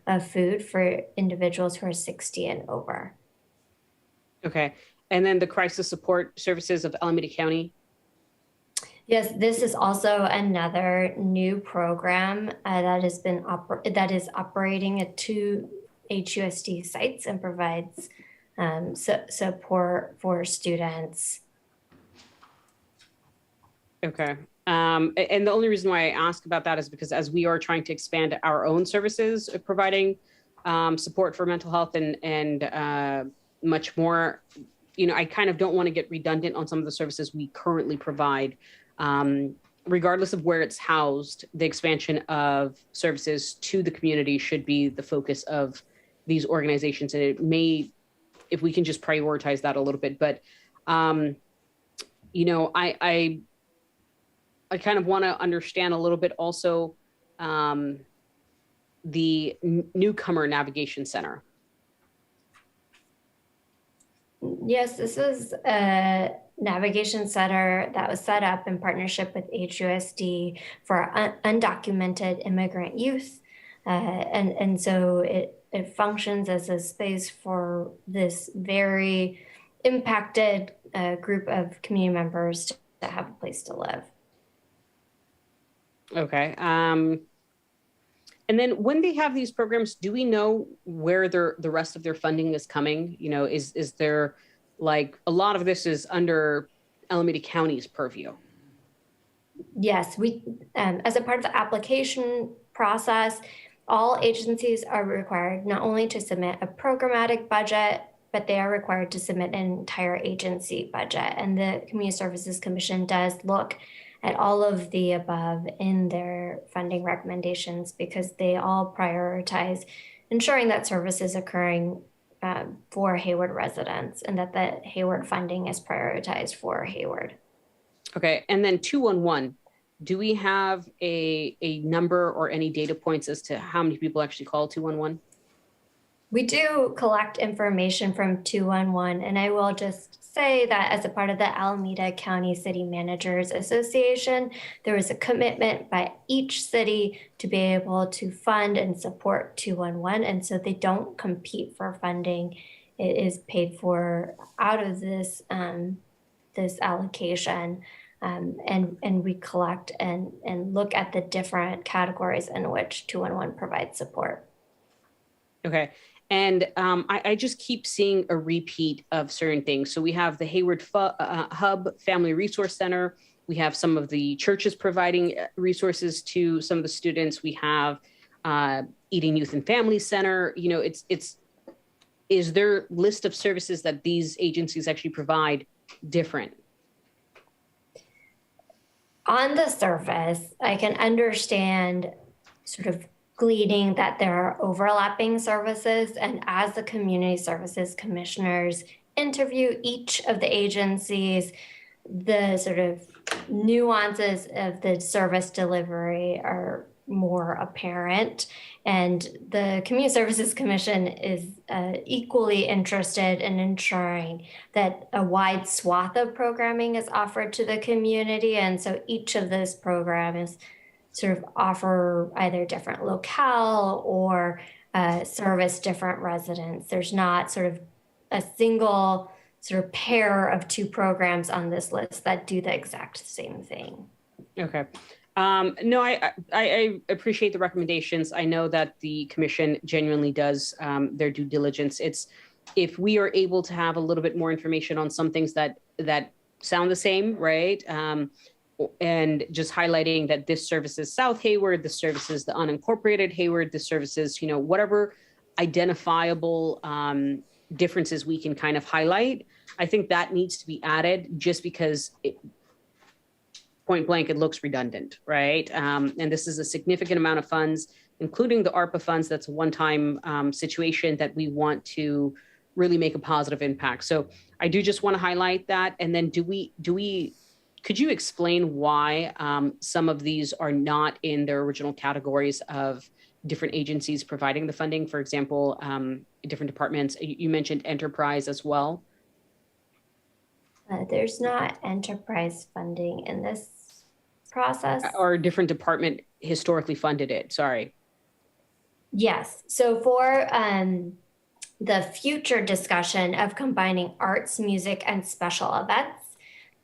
of food for individuals who are 60 and over. Okay, and then the crisis support services of Alameda County. Yes, this is also another new program that is operating at 2 HUSD sites and provides support for students. Okay, and the only reason why I ask about that is because as we are trying to expand our own services, providing support for mental health and much more, you know, I kind of don't want to get redundant on some of the services we currently provide. Regardless of where it's housed, the expansion of services to the community should be the focus of these organizations. And it may, if we can just prioritize that a little bit, but, you know, I kind of want to understand a little bit also the Newcomer Navigation Center. Yes, this is a navigation center that was set up in partnership with HUSD for undocumented immigrant youth. And so it functions as a space for this very impacted group of community members to have a place to live. Okay. And then when they have these programs, do we know where the rest of their funding is coming? You know, is there, like, a lot of this is under Alameda County's purview? Yes, we, as a part of the application process, all agencies are required not only to submit a programmatic budget, but they are required to submit an entire agency budget. And the Community Services Commission does look at all of the above in their funding recommendations because they all prioritize ensuring that service is occurring for Hayward residents and that the Hayward funding is prioritized for Hayward. Okay, and then 211, do we have a number or any data points as to how many people actually call 211? We do collect information from 211, and I will just say that as a part of the Alameda County City Managers Association, there is a commitment by each city to be able to fund and support 211, and so they don't compete for funding. It is paid for out of this this allocation, and we collect and look at the different categories in which 211 provides support. Okay. And I just keep seeing a repeat of certain things. So we have the Hayward Hub Family Resource Center. We have some of the churches providing resources to some of the students. We have Eating Youth and Family Center. You know, is their list of services that these agencies actually provide different? On the surface, I can understand sort of gleaning that there are overlapping services, and as the community services commissioners interview each of the agencies, the sort of nuances of the service delivery are more apparent. And the Community Services Commission is equally interested in ensuring that a wide swath of programming is offered to the community. And so each of those programs sort of offer either different locale or service different residents. There's not sort of a single sort of pair of two programs on this list that do the exact same thing. Okay. No, I appreciate the recommendations. I know that the commission genuinely does their due diligence. It's if we are able to have a little bit more information on some things that sound the same, right? and just highlighting that this services South Hayward, this services the unincorporated Hayward, this services, whatever identifiable differences we can kind of highlight. I think that needs to be added just because point blank, it looks redundant, right? And this is a significant amount of funds, including the ARPA funds. That's a one-time situation that we want to really make a positive impact. So I do just want to highlight that. And then could you explain why some of these are not in their original categories of different agencies providing the funding? For example, different departments. You mentioned enterprise as well. There's not enterprise funding in this process. Or a different department historically funded it, sorry. Yes, so for the future discussion of combining arts, music, and special events,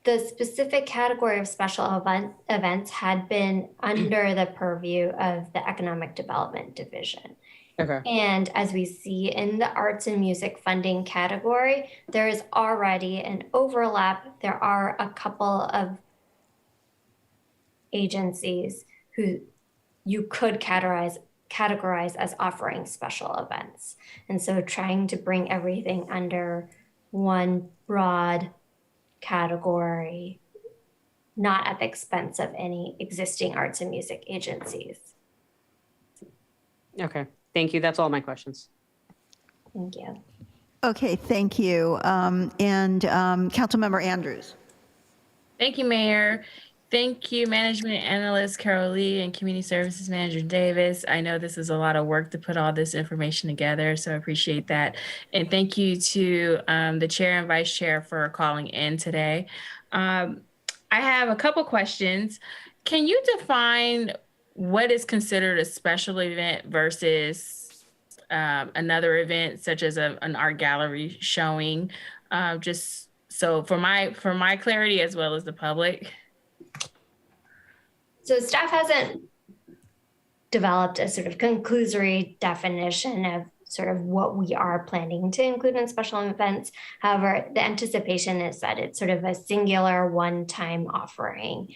the specific category of special events had been under the purview of the Economic Development Division. Okay. And as we see in the arts and music funding category, there is already an overlap. There are a couple of agencies who you could categorize as offering special events. And so trying to bring everything under one broad category, not at the expense of any existing arts and music agencies. Okay, thank you. That's all my questions. Thank you. Okay, thank you. Councilmember Andrews. Thank you, Mayor. Thank you, Management Analyst Carol Lee and Community Services Manager Davis. I know this is a lot of work to put all this information together, so I appreciate that. And thank you to the Chair and Vice Chair for calling in today. I have a couple questions. Can you define what is considered a special event versus another event, such as an art gallery showing? Just so for my clarity as well as the public. So staff hasn't developed a sort of conclusory definition of sort of what we are planning to include in special events. However, the anticipation is that it's sort of a singular one-time offering,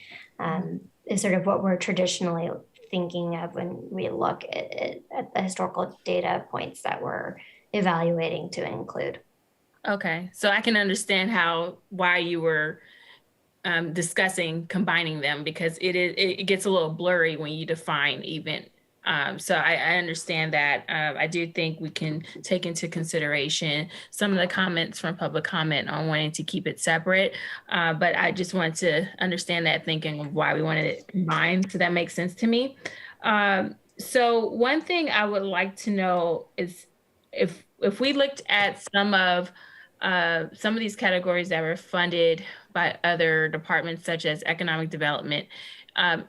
is sort of what we're traditionally thinking of when we look at the historical data points that we're evaluating to include. Okay, so I can understand why you were discussing combining them, because it gets a little blurry when you define event. So I understand that. I do think we can take into consideration some of the comments from public comment on wanting to keep it separate. But I just wanted to understand that thinking of why we wanted it combined. So that makes sense to me. So one thing I would like to know is if we looked at some of these categories that were funded by other departments, such as economic development,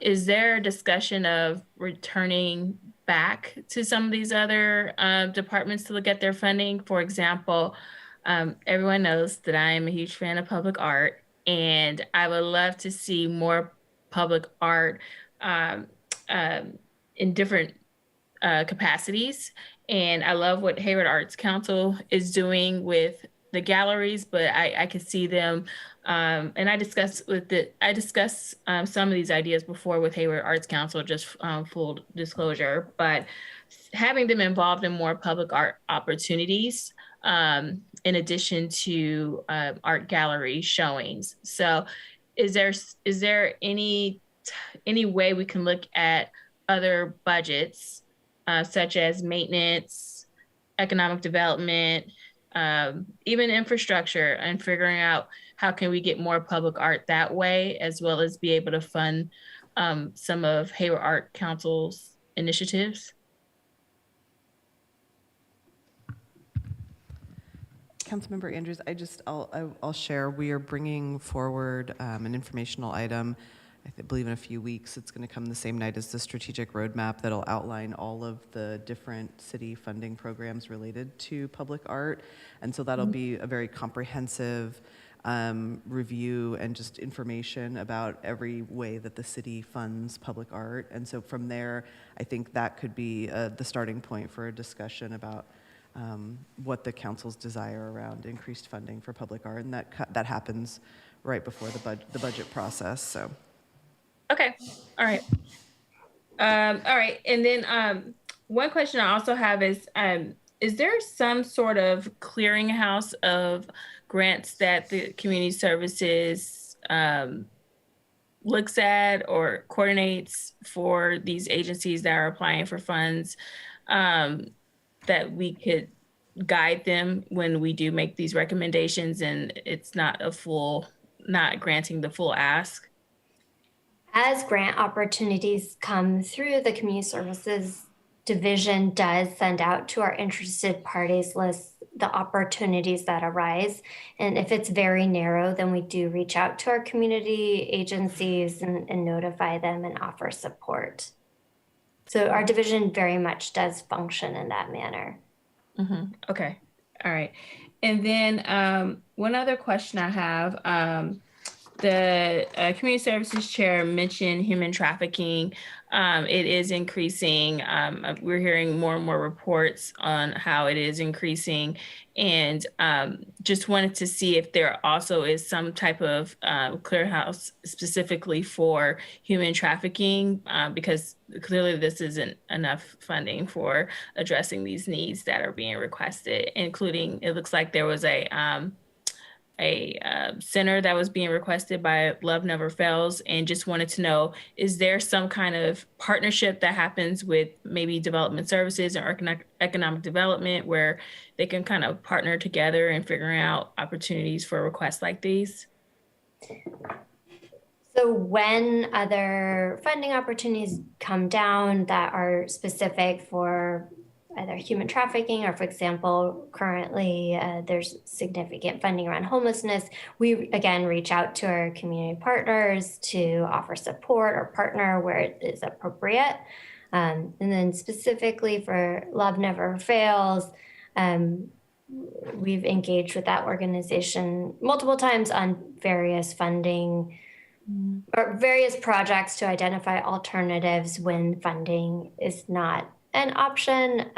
is there a discussion of returning back to some of these other departments to look at their funding? For example, everyone knows that I am a huge fan of public art, and I would love to see more public art in different capacities. And I love what Hayward Arts Council is doing with the galleries, but I could see them, and I discussed some of these ideas before with Hayward Arts Council, just full disclosure, but having them involved in more public art opportunities, in addition to art gallery showings. So is there any way we can look at other budgets, such as maintenance, economic development, even infrastructure, and figuring out how can we get more public art that way, as well as be able to fund some of Hayward Art Council's initiatives? Councilmember Andrews, I'll share. We are bringing forward an informational item. I believe in a few weeks. It's going to come the same night as the strategic roadmap that'll outline all of the different city funding programs related to public art. And so that'll be a very comprehensive review and just information about every way that the city funds public art. And so from there, I think that could be the starting point for a discussion about what the council's desire around increased funding for public art. And that happens right before the budget process. So. Okay. All right. All right. And then one question I also have is there some sort of clearinghouse of grants that the community services looks at or coordinates for these agencies that are applying for funds that we could guide them when we do make these recommendations and it's not granting the full ask? As grant opportunities come through, the Community Services Division does send out to our interested parties list the opportunities that arise. And if it's very narrow, then we do reach out to our community agencies and notify them and offer support. So our division very much does function in that manner. Mm-hmm. Okay. All right. And then one other question I have, the Community Services Chair mentioned human trafficking. It is increasing. We're hearing more and more reports on how it is increasing. And just wanted to see if there also is some type of clearinghouse specifically for human trafficking, because clearly this isn't enough funding for addressing these needs that are being requested, including, it looks like there was a center that was being requested by Love Never Fails, and just wanted to know, is there some kind of partnership that happens with maybe development services or economic development where they can kind of partner together and figuring out opportunities for requests like these? So when other funding opportunities come down that are specific for either human trafficking or, for example, currently there's significant funding around homelessness, we again reach out to our community partners to offer support or partner where it is appropriate. And then specifically for Love Never Fails, we've engaged with that organization multiple times on various funding or various projects to identify alternatives when funding is not an option.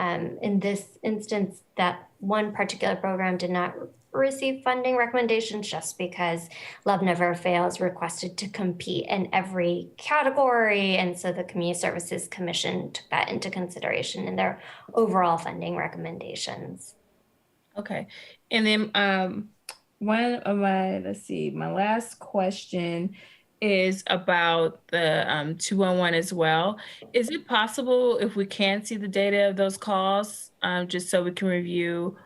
In this instance, that one particular program did not receive funding recommendations just because Love Never Fails requested to compete in every category. And so the Community Services Commission took that into consideration in their overall funding recommendations. Okay. And then one of my last question is about the 211 as well. Is it possible if we can see the data of those calls, just so we can review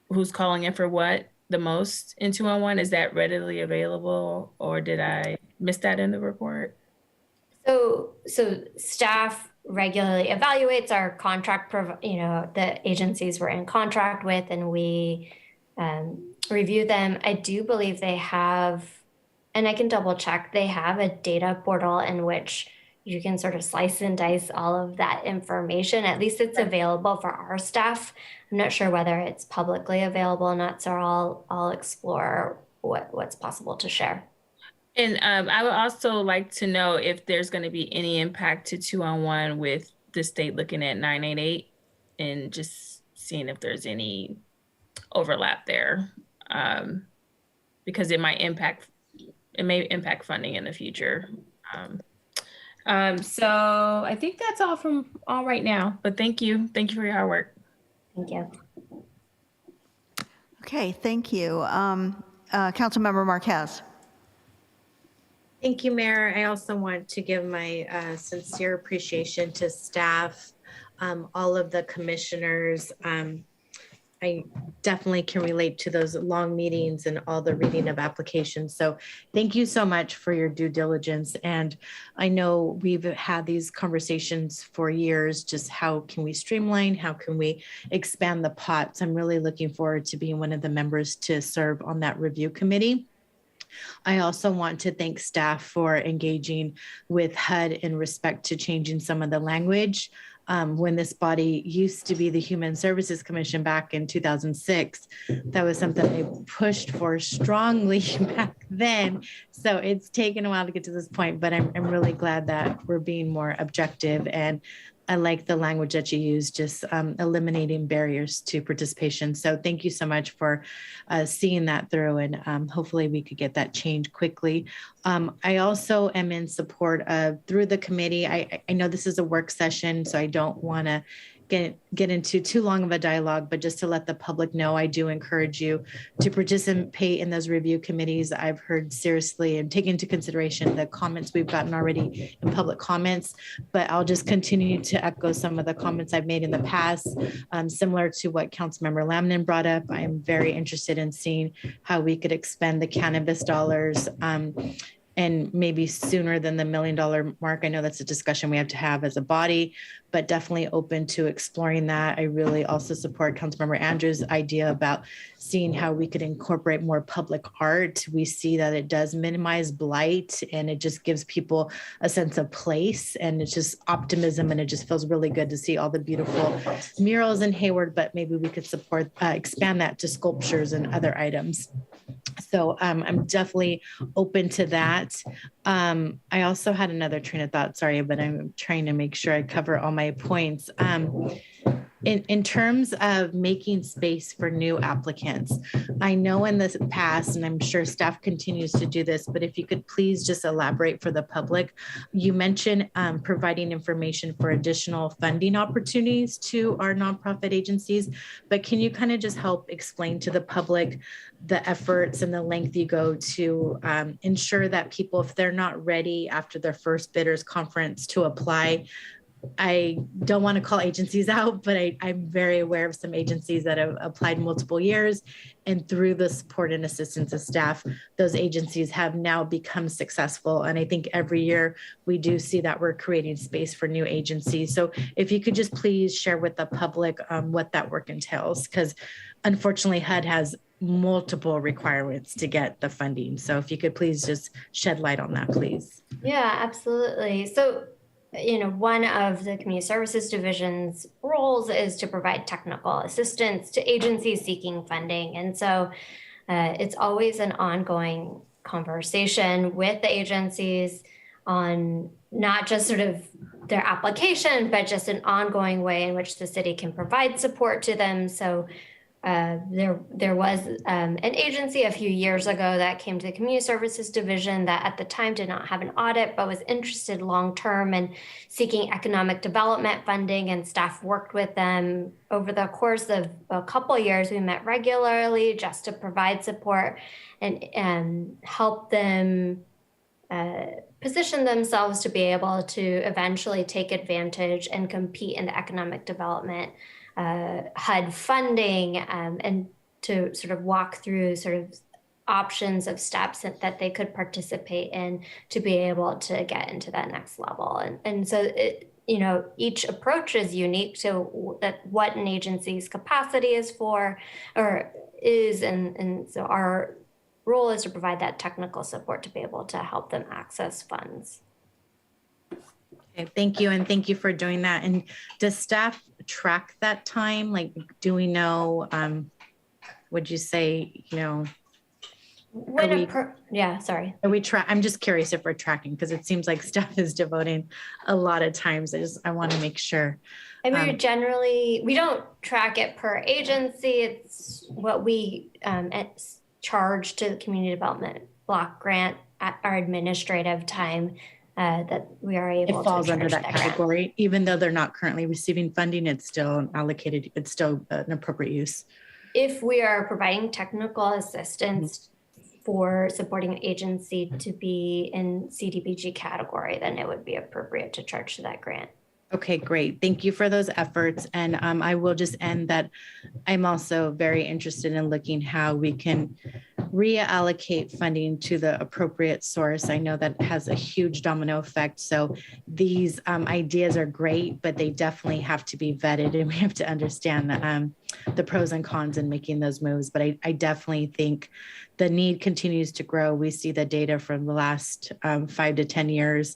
who's calling in for what the most in 211? Is that readily available, or did I miss that in the report? So staff regularly evaluates our contract, the agencies we're in contract with, and we review them. I do believe they have, and I can double check, they have a data portal in which you can sort of slice and dice all of that information. At least it's available for our staff. I'm not sure whether it's publicly available or not, so I'll explore what's possible to share. And I would also like to know if there's going to be any impact to 211 with the state looking at 988 and just seeing if there's any overlap there, because it may impact funding in the future. So I think that's all right now, but thank you for your hard work. Thank you. Okay, thank you. Councilmember Marquez. Thank you, Mayor. I also want to give my sincere appreciation to staff, all of the commissioners. I definitely can relate to those long meetings and all the reading of applications. So thank you so much for your due diligence. And I know we've had these conversations for years, just how can we streamline, how can we expand the pot? So I'm really looking forward to being one of the members to serve on that review committee. I also want to thank staff for engaging with HUD in respect to changing some of the language. When this body used to be the Human Services Commission back in 2006, that was something I pushed for strongly back then. So it's taken a while to get to this point, but I'm really glad that we're being more objective and I like the language that you use, just eliminating barriers to participation. So thank you so much for seeing that through, and hopefully we could get that changed quickly. I also am in support of, through the committee, I know this is a work session, so I don't want to get into too long of a dialogue, but just to let the public know, I do encourage you to participate in those review committees. I've heard seriously and take into consideration the comments we've gotten already in public comments, but I'll just continue to echo some of the comments I've made in the past, similar to what Councilmember Lamnin brought up. I am very interested in seeing how we could expend the cannabis dollars and maybe sooner than the $1 million mark. I know that's a discussion we have to have as a body, but definitely open to exploring that. I really also support Councilmember Andrews' idea about seeing how we could incorporate more public art. We see that it does minimize blight, and it just gives people a sense of place, and it's just optimism, and it just feels really good to see all the beautiful murals in Hayward, but maybe we could support, expand that to sculptures and other items. So I'm definitely open to that. I also had another train of thought, sorry, but I'm trying to make sure I cover all my points. In terms of making space for new applicants, I know in the past, and I'm sure staff continues to do this, but if you could please just elaborate for the public. You mentioned providing information for additional funding opportunities to our nonprofit agencies, but can you kind of just help explain to the public the efforts and the length you go to ensure that people, if they're not ready after their first bidders conference to apply, I don't want to call agencies out, but I'm very aware of some agencies that have applied multiple years, and through the support and assistance of staff, those agencies have now become successful. And I think every year we do see that we're creating space for new agencies. So if you could just please share with the public what that work entails, because unfortunately HUD has multiple requirements to get the funding. So if you could please just shed light on that, please. Yeah, absolutely. So, one of the Community Services Division's roles is to provide technical assistance to agencies seeking funding. And so it's always an ongoing conversation with the agencies on not just sort of their application, but just an ongoing way in which the city can provide support to them. So there was an agency a few years ago that came to the Community Services Division that at the time did not have an audit, but was interested long-term in seeking economic development funding, and staff worked with them over the course of a couple of years. We met regularly just to provide support and help them position themselves to be able to eventually take advantage and compete in the economic development HUD funding, and to sort of walk through sort of options of steps that they could participate in to be able to get into that next level. And so each approach is unique to what an agency's capacity is for or is. And so our role is to provide that technical support to be able to help them access funds. Okay, thank you. And thank you for doing that. And does staff track that time? Like, do we know, would you say, yeah, sorry. Are we I'm just curious if we're tracking, because it seems like staff is devoting a lot of times. I want to make sure. I mean, generally, we don't track it per agency. It's what we charge to the Community Development Block Grant at our administrative time. That we are able to. It falls under that category, even though they're not currently receiving funding. It's still allocated. It's still an appropriate use. If we are providing technical assistance for supporting an agency to be in CDBG category, then it would be appropriate to charge to that grant. Okay, great. Thank you for those efforts. And I will just end that I'm also very interested in looking how we can reallocate funding to the appropriate source. I know that has a huge domino effect. So these ideas are great, but they definitely have to be vetted, and we have to understand the pros and cons in making those moves. But I definitely think the need continues to grow. We see the data from the last 5 to 10 years,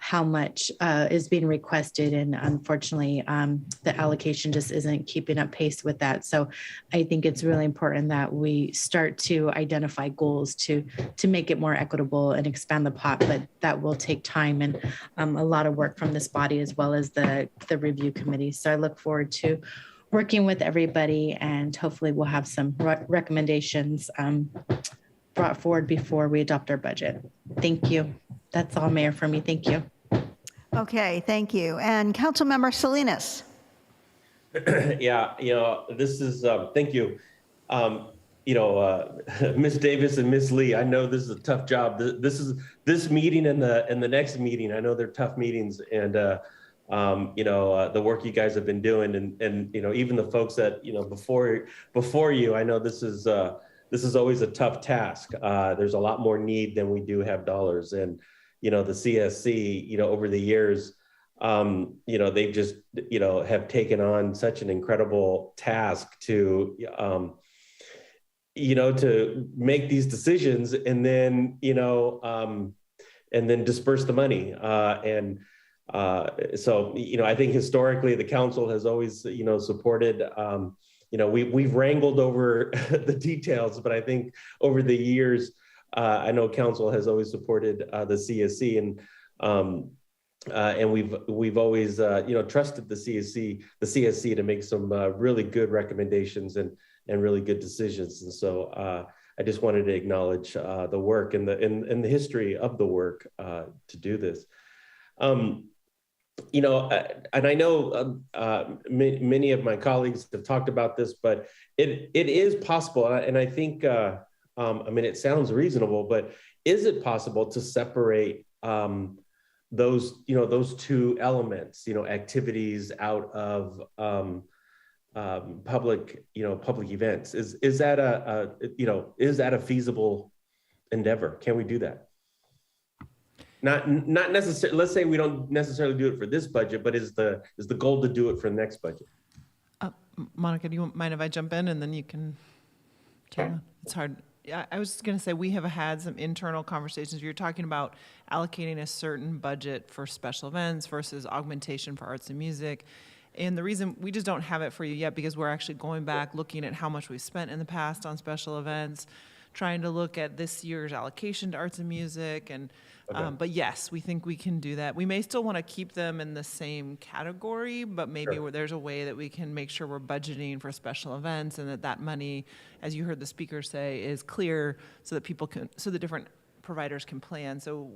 how much is being requested. And unfortunately, the allocation just isn't keeping up pace with that. So I think it's really important that we start to identify goals to make it more equitable and expand the pot, but that will take time and a lot of work from this body as well as the review committee. So I look forward to working with everybody, and hopefully we'll have some recommendations brought forward before we adopt our budget. Thank you. That's all, Mayor, for me. Thank you. Okay, thank you. And Councilmember Salinas. Yeah, this is, thank you. Ms. Davis and Ms. Lee, I know this is a tough job. This meeting and the next meeting, I know they're tough meetings, and the work you guys have been doing, and even the folks that before you, I know this is always a tough task. There's a lot more need than we do have dollars, and the CSC, over the years, they just have taken on such an incredible task to to make these decisions and then disperse the money. So I think historically the council has always supported. We've wrangled over the details, but I think over the years, I know council has always supported the CSC, and we've always trusted the CSC to make some really good recommendations and really good decisions. And so I just wanted to acknowledge the work and the history of the work to do this. And I know many of my colleagues have talked about this, but it is possible, and I think it sounds reasonable, but is it possible to separate those two elements, activities out of public events? Is that a feasible endeavor? Can we do that? Not necessarily. Let's say we don't necessarily do it for this budget, but is the goal to do it for the next budget? Monica, do you mind if I jump in and then you can? Sure. It's hard. I was just going to say we have had some internal conversations. You're talking about allocating a certain budget for special events versus augmentation for arts and music. And the reason we just don't have it for you yet, because we're actually going back, looking at how much we've spent in the past on special events, trying to look at this year's allocation to arts and music. And but yes, we think we can do that. We may still want to keep them in the same category, but maybe there's a way that we can make sure we're budgeting for special events, and that money, as you heard the speaker say, is clear so that so the different providers can plan. So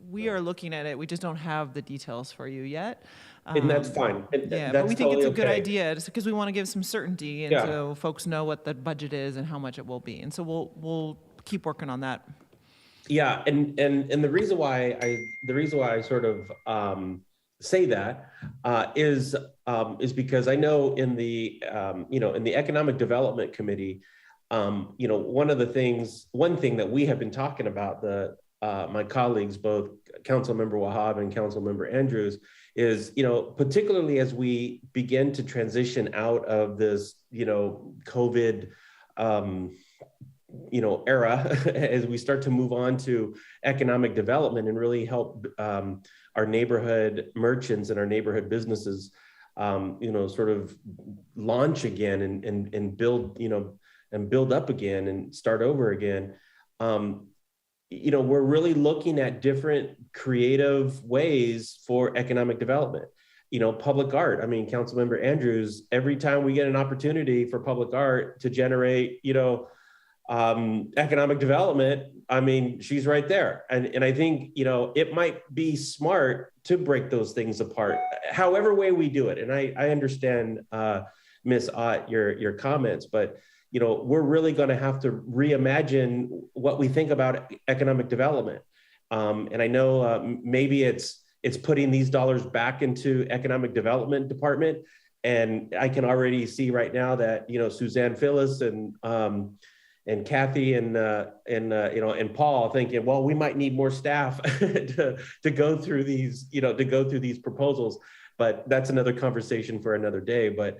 we are looking at it. We just don't have the details for you yet. And that's fine. Yeah, but we think it's a good idea, just because we want to give some certainty, and so folks know what the budget is and how much it will be. And so we'll keep working on that. Yeah, and the reason why I sort of say that is because I know in the in the Economic Development Committee, one thing that we have been talking about, my colleagues, both Councilmember Wahab and Councilmember Andrews, is particularly as we begin to transition out of this COVID era, as we start to move on to economic development and really help our neighborhood merchants and our neighborhood businesses sort of launch again and build and build up again and start over again. We're really looking at different creative ways for economic development. Public art. I mean, Councilmember Andrews, every time we get an opportunity for public art to generate, economic development, I mean, she's right there. And I think, it might be smart to break those things apart, however way we do it. And I understand, Ms. Ott, your comments, but we're really going to have to reimagine what we think about economic development. And I know maybe it's putting these dollars back into economic development department. And I can already see right now that, Suzanne Phyllis and Kathy and Paul thinking, well, we might need more staff to go through these proposals, but that's another conversation for another day. But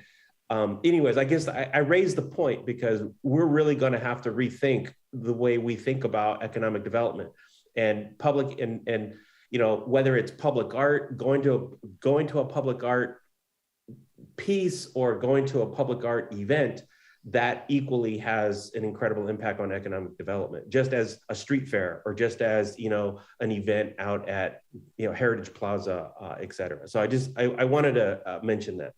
anyways, I guess I raised the point because we're really going to have to rethink the way we think about economic development and public and whether it's public art, going to a public art piece or going to a public art event, that equally has an incredible impact on economic development, just as a street fair or just as, an event out at, Heritage Plaza, et cetera. So I wanted to mention that.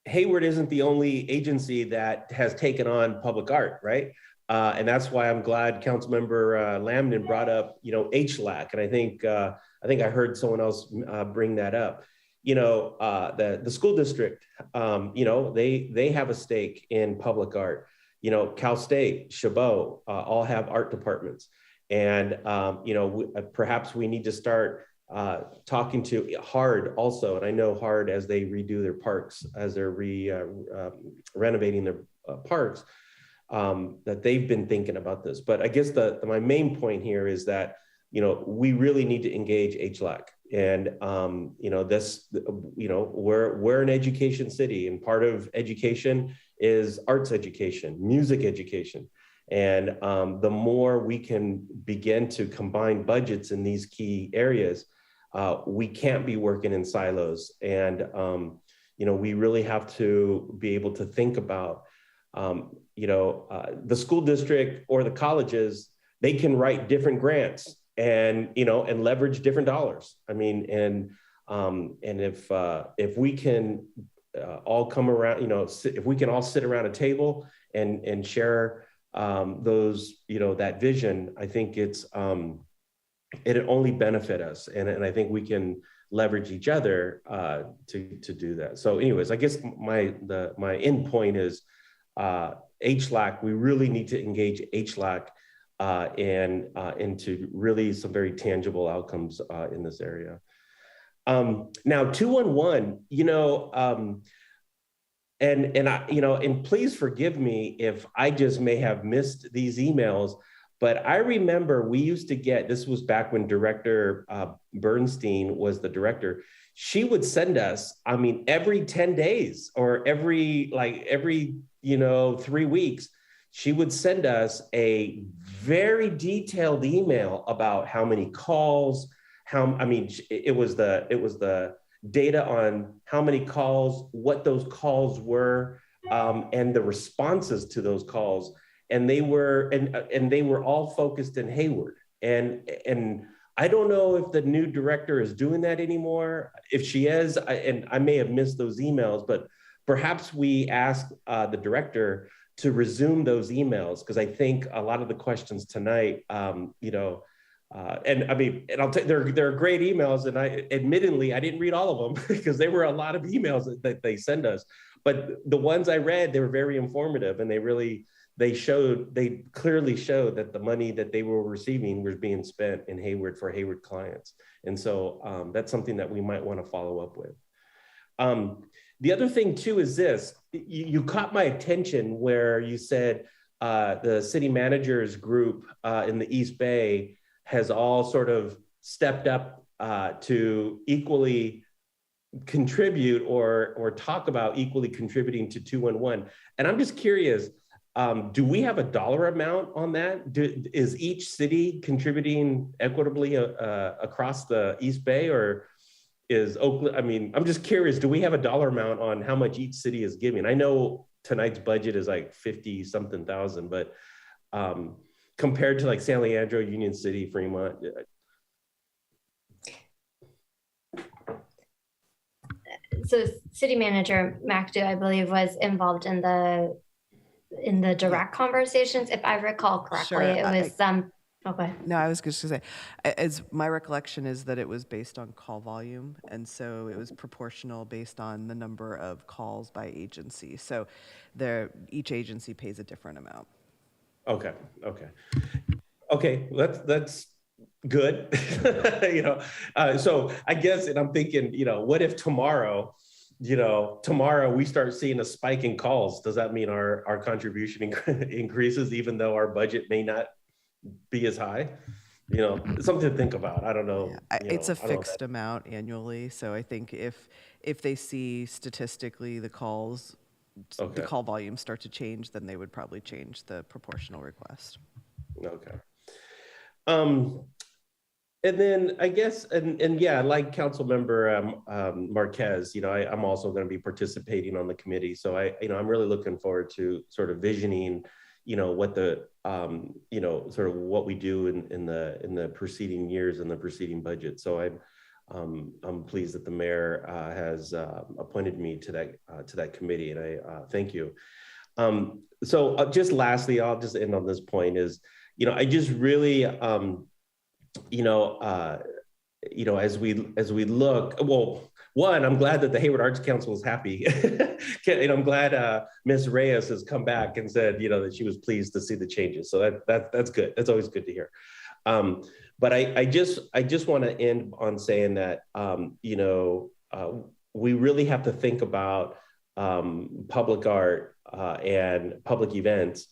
Hayward isn't the only agency that has taken on public art, right? And that's why I'm glad Councilmember Lamden brought up, HLAC. And I think I heard someone else bring that up. The school district, they have a stake in public art. Cal State, Chabot, all have art departments. And, perhaps we need to start talking to HARD also. And I know HARD, as they redo their parks, as they're renovating their parks, that they've been thinking about this. But I guess my main point here is that, we really need to engage HLAC. And, we're an education city, and part of education is arts education, music education. And the more we can begin to combine budgets in these key areas, we can't be working in silos. And, we really have to be able to think about, the school district or the colleges, they can write different grants and leverage different dollars. I mean, and if we can all come around, if we can all sit around a table and share those, that vision, I think it'll only benefit us. And I think we can leverage each other to do that. So anyways, I guess my end point is HLAC, we really need to engage HLAC and into really some very tangible outcomes in this area. Now 211, and please forgive me if I just may have missed these emails, but I remember we used to get, this was back when Director Bernstein was the director, she would send us, every 10 days or every 3 weeks, she would send us a very detailed email about how many calls, it was the data on how many calls, what those calls were, and the responses to those calls. And they were all focused in Hayward. And I don't know if the new director is doing that anymore. If she is, and I may have missed those emails, but perhaps we ask the director to resume those emails, because I think a lot of the questions tonight, and I'll tell you, they're great emails, and admittedly I didn't read all of them because there were a lot of emails that they send us. But the ones I read, they were very informative, and they clearly showed that the money that they were receiving was being spent in Hayward for Hayward clients. And so that's something that we might want to follow up with. The other thing too is this, you caught my attention where you said the city managers group in the East Bay has all sort of stepped up to equally contribute or talk about equally contributing to 211. And I'm just curious, do we have a dollar amount on that? Is each city contributing equitably across the East Bay, or is Oakland? I'm just curious, do we have a dollar amount on how much each city is giving? I know tonight's budget is like 50 something thousand, but compared to like San Leandro, Union City, Fremont. So City Manager Mcadoo, I believe, was involved in the direct conversations, if I recall correctly. Sure. It was okay. No, I was just going to say, as my recollection is that it was based on call volume, and so it was proportional based on the number of calls by agency. So each agency pays a different amount. Okay. That's good. So I guess, and I'm thinking, what if tomorrow we start seeing a spike in calls? Does that mean our contribution increases even though our budget may not be as high? Something to think about. I don't know. It's a fixed amount annually. So I think if they see statistically the call volumes start to change, then they would probably change the proportional request. Okay. And then I guess, and yeah, like Council Member Marquez, I'm also going to be participating on the committee. So I'm really looking forward to sort of visioning, what the, sort of what we do in the preceding years and the preceding budget. So I'm pleased that the mayor has appointed me to that committee, and I thank you. So just lastly, I'll just end on this point is, I just really, as we look, well, one, I'm glad that the Hayward Arts Council is happy. And I'm glad Ms. Reyes has come back and said, that she was pleased to see the changes. So that's good. That's always good to hear. But I just want to end on saying that, we really have to think about public art and public events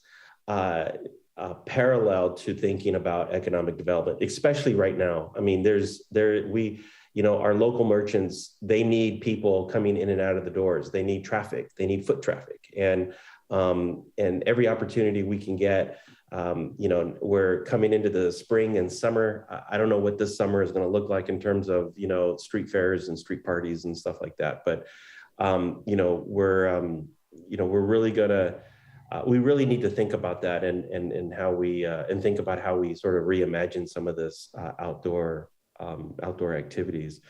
parallel to thinking about economic development, especially right now. I mean, our local merchants, they need people coming in and out of the doors. They need traffic, they need foot traffic. And every opportunity we can get, we're coming into the spring and summer. I don't know what this summer is going to look like in terms of, street fairs and street parties and stuff like that. But, we're really gonna, we really need to think about that and how we and think about how we sort of reimagine some of this outdoor activities.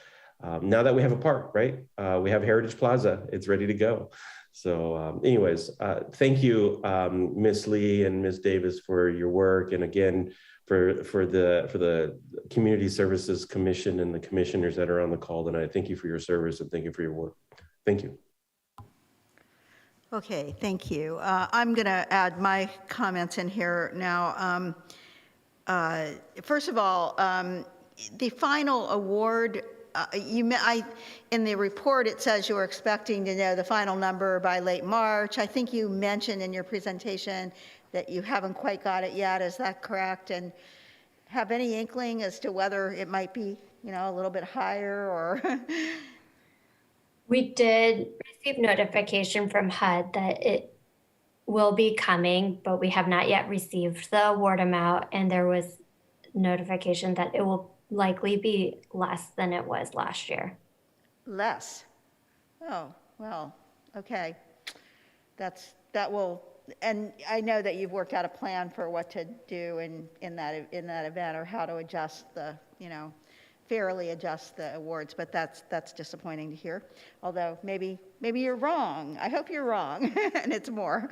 Now that we have a park, right? We have Heritage Plaza, it's ready to go. So anyways, thank you, Ms. Lee and Ms. Davis for your work. And again, for the Community Services Commission and the commissioners that are on the call tonight. Thank you for your service and thank you for your work. Thank you. Okay, thank you. I'm going to add my comments in here now. First of all, the final award, in the report, it says you were expecting to know the final number by late March. I think you mentioned in your presentation that you haven't quite got it yet. Is that correct? And have any inkling as to whether it might be, a little bit higher or? We did receive notification from HUD that it will be coming, but we have not yet received the award amount, and there was notification that it will likely be less than it was last year. Less? Oh, well, okay. That will, and I know that you've worked out a plan for what to do in that event, or how to adjust the, fairly adjust the awards, but that's disappointing to hear. Although maybe you're wrong. I hope you're wrong, and it's more.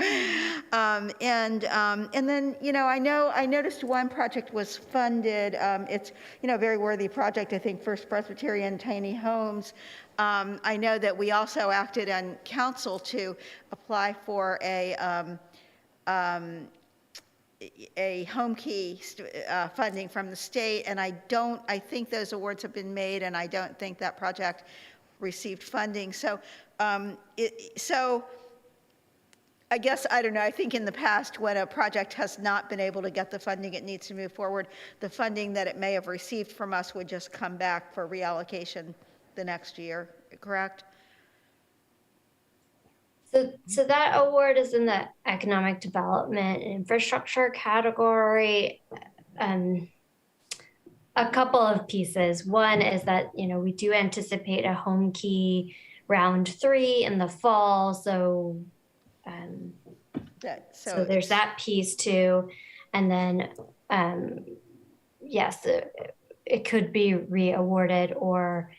And then I noticed one project was funded. It's a very worthy project. I think First Presbyterian Tiny Homes. I know that we also acted on council to apply for a home key funding from the state, and I think those awards have been made, and I don't think that project received funding. So, so I guess, I don't know, I think in the past when a project has not been able to get the funding it needs to move forward, the funding that it may have received from us would just come back for reallocation the next year, correct? So that award is in the economic development and infrastructure category. A couple of pieces. One is that, we do anticipate a home key round 3 in the fall. So, so there's that piece too. And then, yes, it could be re-awarded or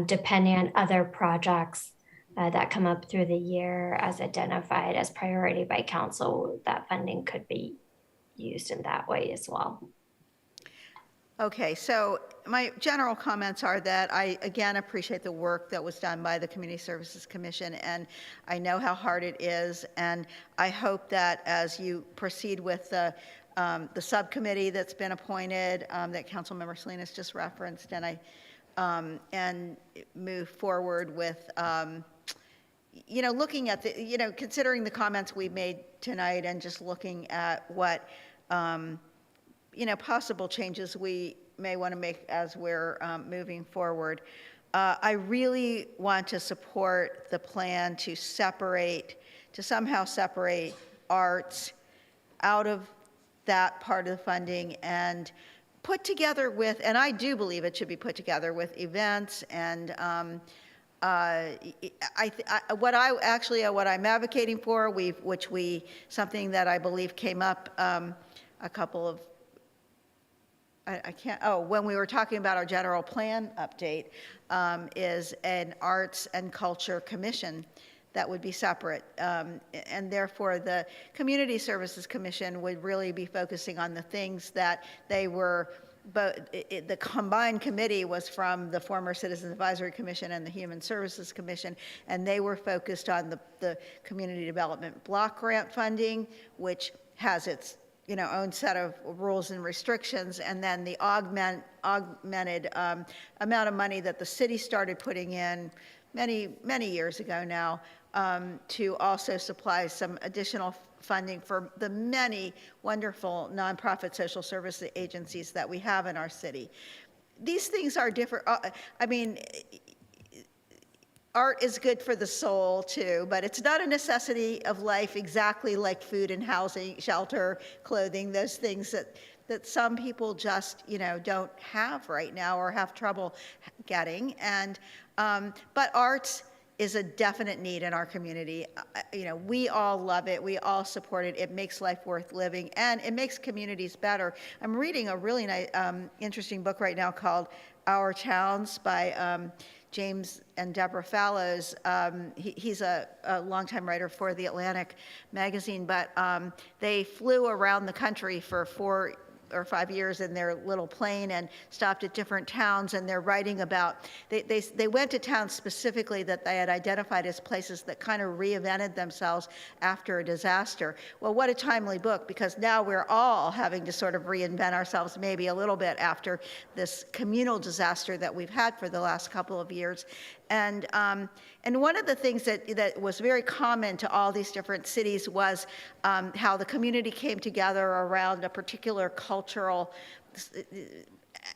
depending on other projects that come up through the year as identified as priority by council, that funding could be used in that way as well. Okay, so my general comments are that I, again, appreciate the work that was done by the Community Services Commission, and I know how hard it is, and I hope that as you proceed with the subcommittee that's been appointed, that Councilmember Salinas just referenced, and move forward with looking at the, considering the comments we made tonight and just looking at what, possible changes we may want to make as we're moving forward. I really want to support the plan to somehow separate arts out of that part of the funding and put together with, and I do believe it should be put together with events and what I'm advocating for, something that I believe came up a couple of, when we were talking about our general plan update, is an arts and culture commission that would be separate. And therefore, the Community Services Commission would really be focusing on the things that they were, but the combined committee was from the former Citizens Advisory Commission and the Human Services Commission, and they were focused on the Community Development Block Grant funding, which has its own set of rules and restrictions, and then the augmented amount of money that the city started putting in many years ago now, to also supply some additional funding for the many wonderful nonprofit social service agencies that we have in our city. These things are different. Art is good for the soul too, but it's not a necessity of life exactly like food and housing, shelter, clothing, those things that some people just, don't have right now or have trouble getting. And, but arts is a definite need in our community. We all love it. We all support it. It makes life worth living, and it makes communities better. I'm reading a really nice, interesting book right now called Our Towns by James and Deborah Fallows. He's a longtime writer for The Atlantic magazine, but they flew around the country for 4 or 5 years in their little plane and stopped at different towns, and they're writing about, they went to towns specifically that they had identified as places that kind of reinvented themselves after a disaster. Well, what a timely book, because now we're all having to sort of reinvent ourselves maybe a little bit after this communal disaster that we've had for the last couple of years. And one of the things that was very common to all these different cities was how the community came together around a particular cultural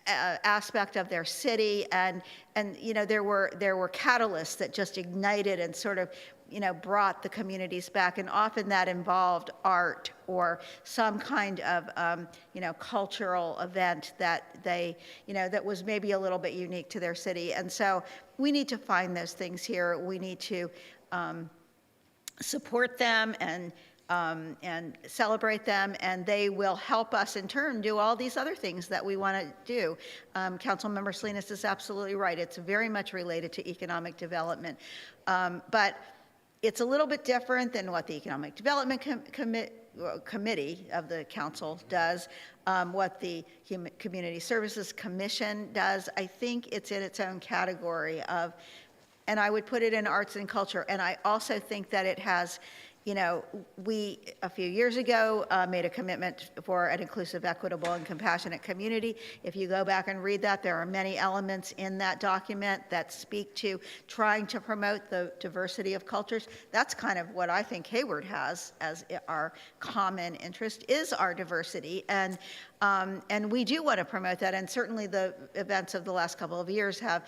aspect of their city, and there were catalysts that just ignited and sort of brought the communities back, and often that involved art or some kind of cultural event that that was maybe a little bit unique to their city. And so we need to find those things here. We need to support them and celebrate them, and they will help us in turn do all these other things that we want to do. Councilmember Salinas is absolutely right. It's very much related to economic development, but it's a little bit different than what the Economic Development Committee of the Council does, what the Community Services Commission does. I think it's in its own category of, and I would put it in arts and culture. And I also think that it has, we, a few years ago, made a commitment for an inclusive, equitable, and compassionate community. If you go back and read that, there are many elements in that document that speak to trying to promote the diversity of cultures. That's kind of what I think Hayward has as our common interest, is our diversity. And we do want to promote that. And certainly the events of the last couple of years have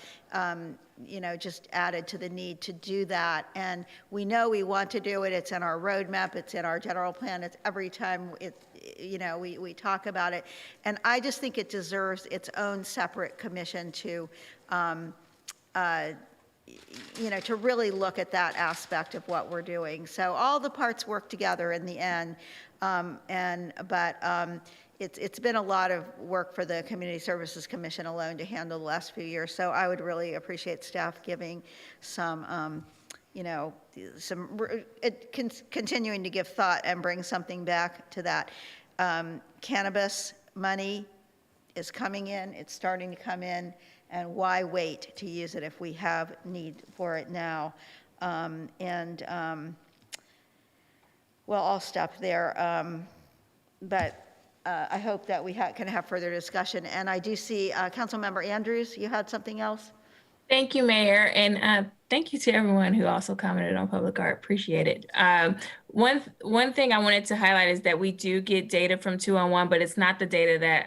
just added to the need to do that. And we know we want to do it. It's in our roadmap. It's in our general plan. It's every time we talk about it. And I just think it deserves its own separate commission to, to really look at that aspect of what we're doing. So all the parts work together in the end. It's been a lot of work for the Community Services Commission alone to handle the last few years. So I would really appreciate staff giving some, continuing to give thought and bring something back to that. Cannabis money is coming in. It's starting to come in. And why wait to use it if we have need for it now? Well, I'll stop there. I hope that we can have further discussion. And I do see Councilmember Andrews, you had something else? Thank you, Mayor. And thank you to everyone who also commented on public art. Appreciate it. One thing I wanted to highlight is that we do get data from 211, but it's not the data that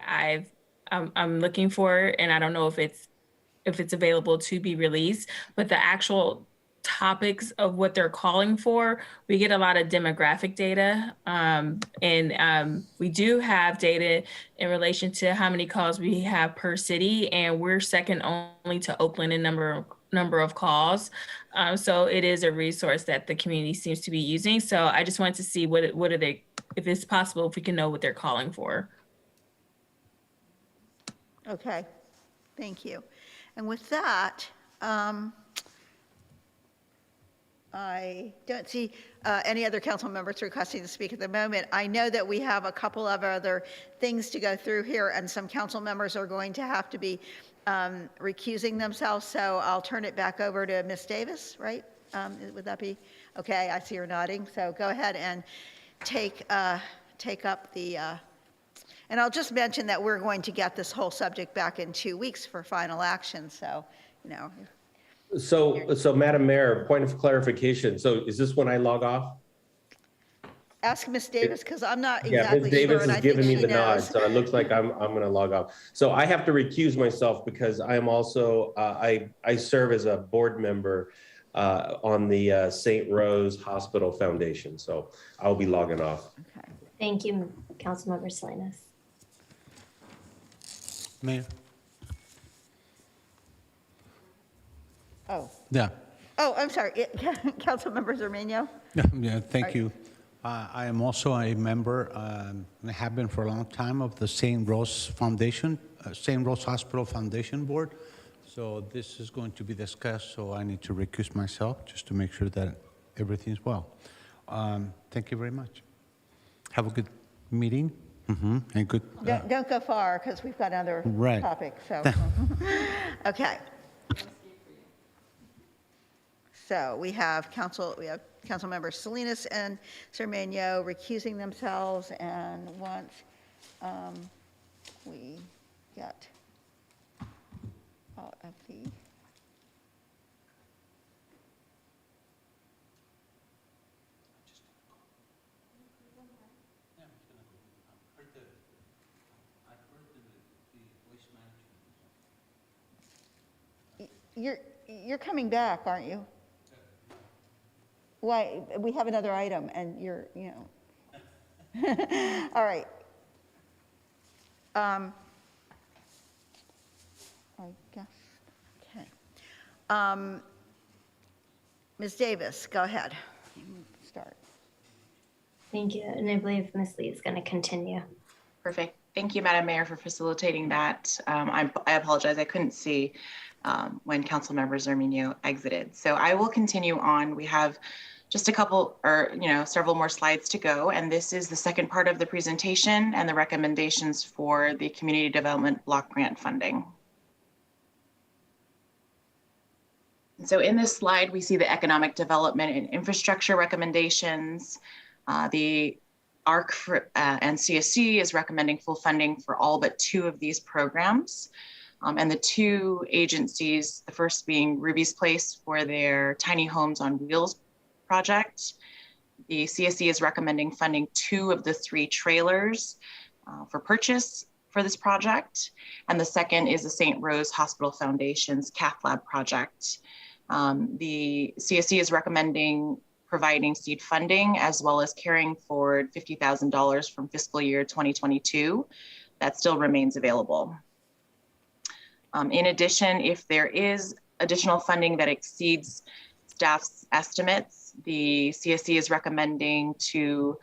I'm looking for. And I don't know if it's available to be released, but the actual topics of what they're calling for. We get a lot of demographic data, and we do have data in relation to how many calls we have per city, and we're second only to Oakland in number of calls. So it is a resource that the community seems to be using. So I just wanted to see what are they, if it's possible, if we can know what they're calling for. Okay, thank you. And with that, I don't see any other council members requesting to speak at the moment. I know that we have a couple of other things to go through here, and some council members are going to have to be recusing themselves, so I'll turn it back over to Ms. Davis, right? Would that be? Okay, I see her nodding, so go ahead and take up the, and I'll just mention that we're going to get this whole subject back in 2 weeks for final action, so, you know. So Madam Mayor, point of clarification. So is this when I log off? Ask Ms. Davis, because I'm not Yeah, exactly Ms. Davis sure, and is I giving think me she the nod, knows. so it looks like I'm going to log off. So I have to recuse myself because I am also, I serve as a board member on the St. Rose Hospital Foundation. So I'll be logging off. Okay. Thank you, Councilmember Salinas. Mayor? Oh. Yeah. Oh, I'm sorry. Councilmember Zermino? Yeah, thank you. I am also a member, and have been for a long time, of the St. Rose Foundation, St. Rose Hospital Foundation Board. So this is going to be discussed, so I need to recuse myself just to make sure that everything's well. Thank you very much. Have a good meeting. And good. Don't go far, because we've got another topic. So, okay. So we have council members Salinas and Cermeño recusing themselves, and once we get all of the You're coming back, aren't you? Why, we have another item, and you're, you know. All right. I guess, okay. Ms. Davis, go ahead. Start. Thank you, and I believe Ms. Lee is going to continue. Perfect. Thank you, Madam Mayor, for facilitating that. I apologize, I couldn't see when Councilmember Zermino exited. So I will continue on. We have just a couple, or several more slides to go, and this is the second part of the presentation and the recommendations for the Community Development Block Grant funding. And so in this slide, we see the economic development and infrastructure recommendations. The ARC and CSC is recommending full funding for all but 2 of these programs. And the 2 agencies, the first being Ruby's Place for their Tiny Homes on Wheels project. The CSC is recommending funding 2 of the 3 trailers for purchase for this project. And the second is the St. Rose Hospital Foundation's Cath Lab project. The CSC is recommending providing seed funding as well as carrying forward $50,000 from fiscal year 2022. That still remains available. In addition, if there is additional funding that exceeds staff's estimates, the CSC is recommending to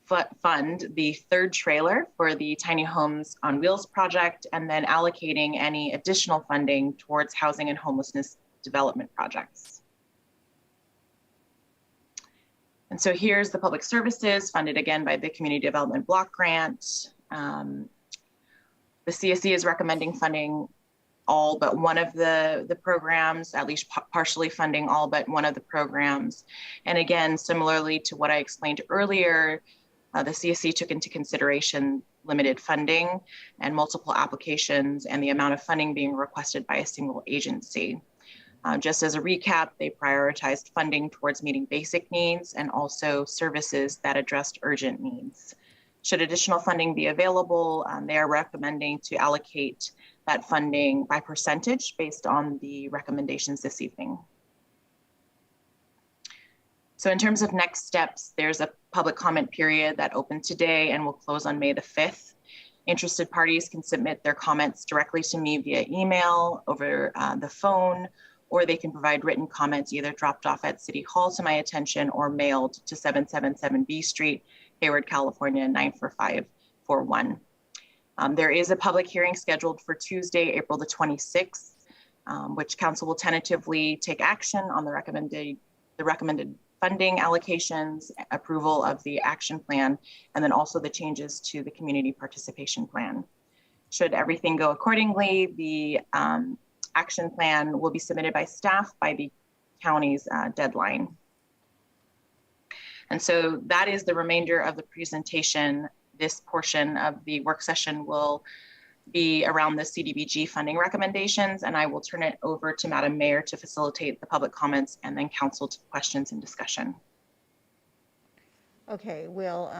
fund the 3rd trailer for the Tiny Homes on Wheels project, and then allocating any additional funding towards housing and homelessness development projects. And so here's the public services funded again by the Community Development Block Grant. The CSC is recommending funding all but one of the programs, at least partially funding all but one of the programs. And again, similarly to what I explained earlier, the CSC took into consideration limited funding and multiple applications and the amount of funding being requested by a single agency. Just as a recap, they prioritized funding towards meeting basic needs and also services that addressed urgent needs. Should additional funding be available, they are recommending to allocate that funding by percentage based on the recommendations this evening. So in terms of next steps, there's a public comment period that opened today and will close on May the 5th. Interested parties can submit their comments directly to me via email, over the phone, or they can provide written comments either dropped off at City Hall to my attention or mailed to 777 B Street, Hayward, California, 94541. There is a public hearing scheduled for Tuesday, April the 26th, which council will tentatively take action on the recommended funding allocations, approval of the action plan, and then also the changes to the community participation plan. Should everything go accordingly, the action plan will be submitted by staff by the county's deadline. And so that is the remainder of the presentation. This portion of the work session will be around the CDBG funding recommendations, and I will turn it over to Madam Mayor to facilitate the public comments and then council to questions and discussion. Okay, we'll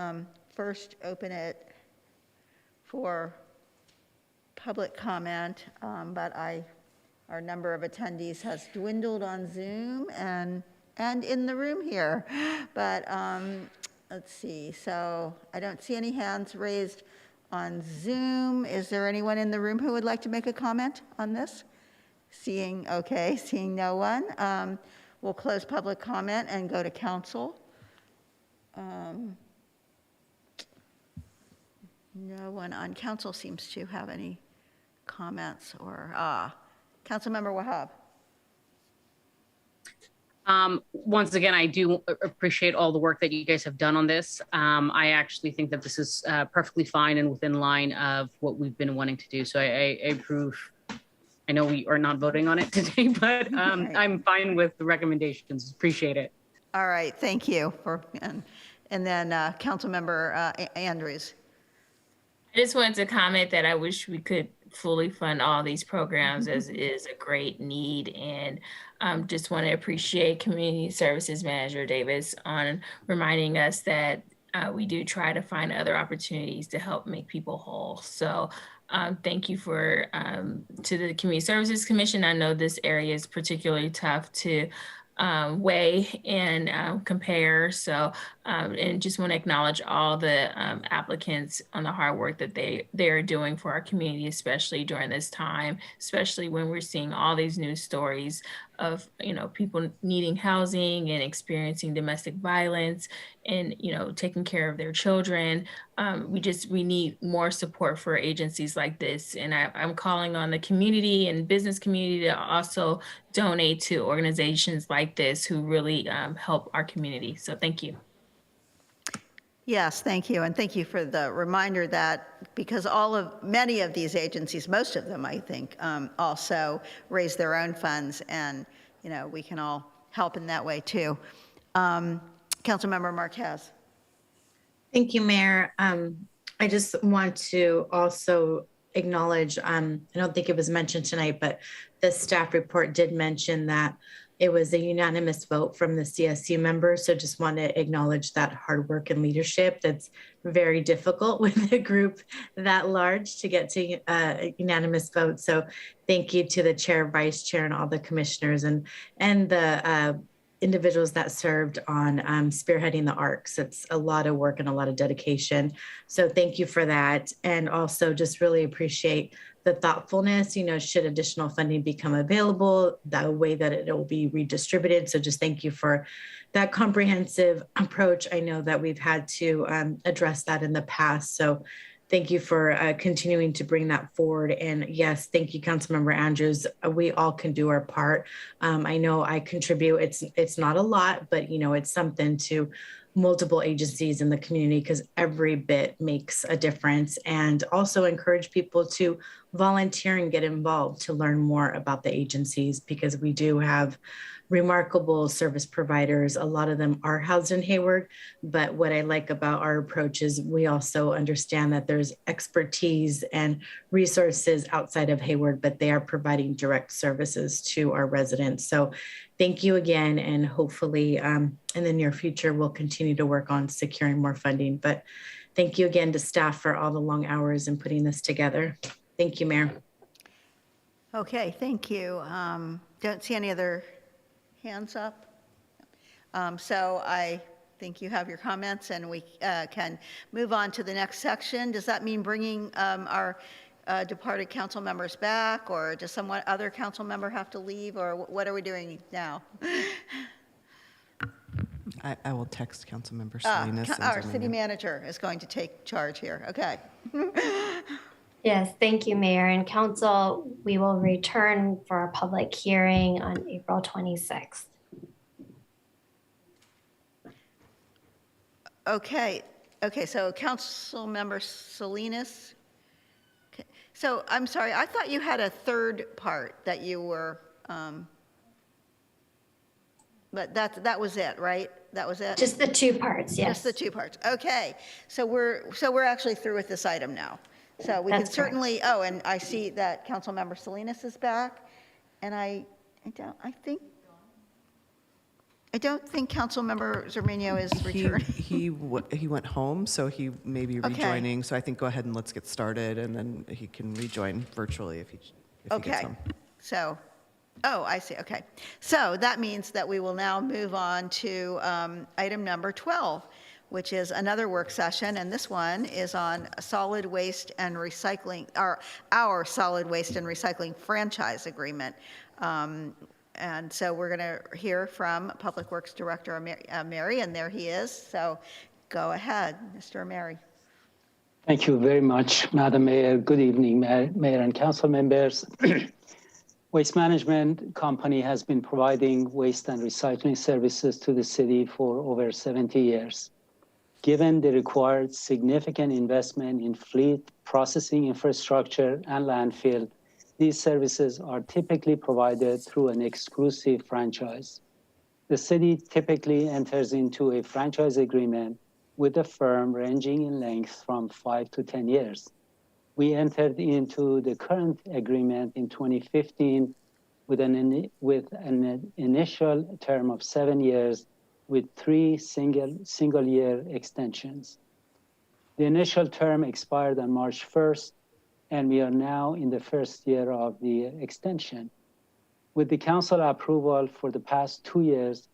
first open it for public comment, but our number of attendees has dwindled on Zoom and in the room here. But let's see, so I don't see any hands raised on Zoom. Is there anyone in the room who would like to make a comment on this? Seeing no one. We'll close public comment and go to council. No one on council seems to have any comments or, Councilmember Wahab. Once again, I do appreciate all the work that you guys have done on this. I actually think that this is perfectly fine and within line of what we've been wanting to do. So I approve. I know we are not voting on it today, but I'm fine with the recommendations. Appreciate it. All right, thank you. And then Councilmember Andrews. I just wanted to comment that I wish we could fully fund all these programs, as it is a great need, and just want to appreciate Community Services Manager Davis on reminding us that we do try to find other opportunities to help make people whole. So thank you to the Community Services Commission. I know this area is particularly tough to weigh and compare. So, and just want to acknowledge all the applicants on the hard work that they are doing for our community, especially during this time, especially when we're seeing all these news stories of, people needing housing and experiencing domestic violence and, taking care of their children. We need more support for agencies like this. And I'm calling on the community and business community to also donate to organizations like this who really help our community. So thank you. Yes, thank you. And thank you for the reminder that because many of these agencies, most of them, I think, also raise their own funds, and, we can all help in that way too. Councilmember Marquez. Thank you, Mayor. I just want to also acknowledge, I don't think it was mentioned tonight, but the staff report did mention that it was a unanimous vote from the CSU members. So just want to acknowledge that hard work and leadership. That's very difficult with a group that large to get to a unanimous vote. So thank you to the chair, vice chair, and all the commissioners and the individuals that served on spearheading the ARCs. It's a lot of work and a lot of dedication. So thank you for that. And also just really appreciate the thoughtfulness, should additional funding become available, the way that it will be redistributed. So just thank you for that comprehensive approach. I know that we've had to address that in the past. So thank you for continuing to bring that forward. And yes, thank you, Councilmember Andrews. We all can do our part. I know I contribute. It's not a lot, but it's something to multiple agencies in the community because every bit makes a difference. And also encourage people to volunteer and get involved to learn more about the agencies, because we do have remarkable service providers. A lot of them are housed in Hayward, but what I like about our approach is we also understand that there's expertise and resources outside of Hayward, but they are providing direct services to our residents. So thank you again, and hopefully in the near future, we'll continue to work on securing more funding. But thank you again to staff for all the long hours in putting this together. Thank you, Mayor. Okay, thank you. Don't see any other hands up. So I think you have your comments, and we can move on to the next section. Does that mean bringing our departed council members back, or does someone other council member have to leave, or what are we doing now? I will text Councilmember Salinas. Our city manager is going to take charge here. Okay. Yes, thank you, Mayor and Council. We will return for a public hearing on April 26th. Okay. Okay, so Councilmember Salinas. Okay. So I'm sorry, I thought you had a third part that you were, but that was it, right? That was it? Just the two parts, yes. Just the two parts. Okay. So we're actually through with this item now. So we can certainly, oh, and I see that Councilmember Salinas is back, and I don't think Councilmember Zermino is returning. He went home, so he may be rejoining. So I think go ahead and let's get started, and then he can rejoin virtually if he gets home. So, oh, I see. Okay. So that means that we will now move on to item number 12, which is another work session, and this one is on solid waste and recycling, our solid waste and recycling franchise agreement. And so we're going to hear from Public Works Director Mary, and there he is. So go ahead, Mr. Mary. Thank you very much, Madam Mayor. Good evening, Mayor and Council members. Waste Management Company has been providing waste and recycling services to the city for over 70 years. Given the required significant investment in fleet, processing infrastructure, and landfill, these services are typically provided through an exclusive franchise. The city typically enters into a franchise agreement with a firm ranging in length from 5 to 10 years. We entered into the current agreement in 2015 with an initial term of 7 years with 3 single-year extensions. The initial term expired on March 1st, and we are now in the first year of the extension. With the council approval for the past 2 years,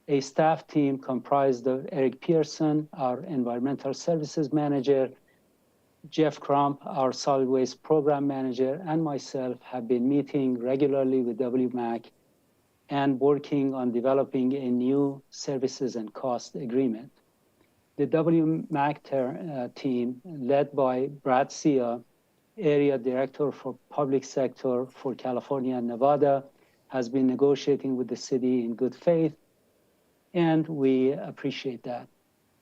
a staff team comprised of Eric Pearson, our environmental services manager, Jeff Crump, our solid waste program manager, and myself have been meeting regularly with WMAC and working on developing a new services and cost agreement. The WMAC team, led by Brad Sia, Area Director for Public Sector for California and Nevada, has been negotiating with the city in good faith, and we appreciate that.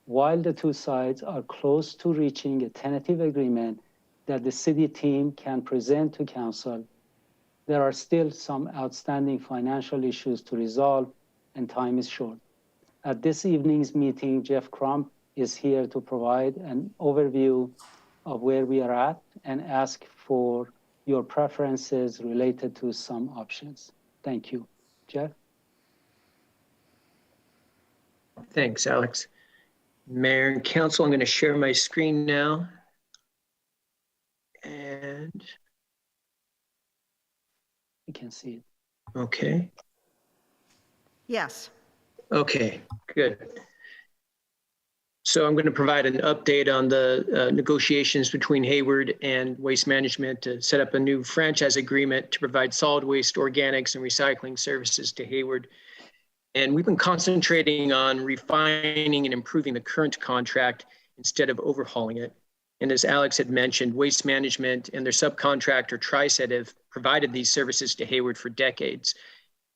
While the two sides are close to reaching a tentative agreement that the city team can present to council, there are still some outstanding financial issues to resolve, and time is short. At this evening's meeting, Jeff Crump is here to provide an overview of where we are at and ask for your preferences related to some options. Thank you. Jeff? Thanks, Alex. Mayor and Council, I'm going to share my screen now. And you can see it. Okay. Yes. Okay, good. So I'm going to provide an update on the negotiations between Hayward and Waste Management to set up a new franchise agreement to provide solid waste, organics, and recycling services to Hayward. And we've been concentrating on refining and improving the current contract instead of overhauling it. And as Alex had mentioned, Waste Management and their subcontractor TriSet have provided these services to Hayward for decades.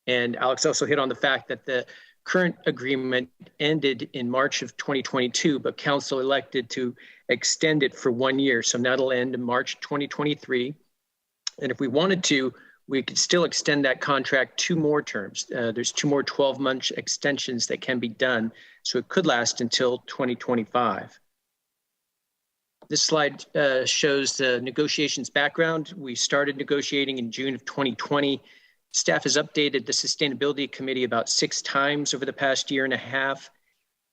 And Alex also hit on the fact that the current agreement ended in March of 2022, but council elected to extend it for 1 year. So now it'll end in March 2023. And if we wanted to, we could still extend that contract 2 more terms. There's 2 more 12-month extensions that can be done. So it could last until 2025. This slide shows the negotiations background. We started negotiating in June of 2020. Staff has updated the Sustainability Committee about 6 times over the past 1.5 years.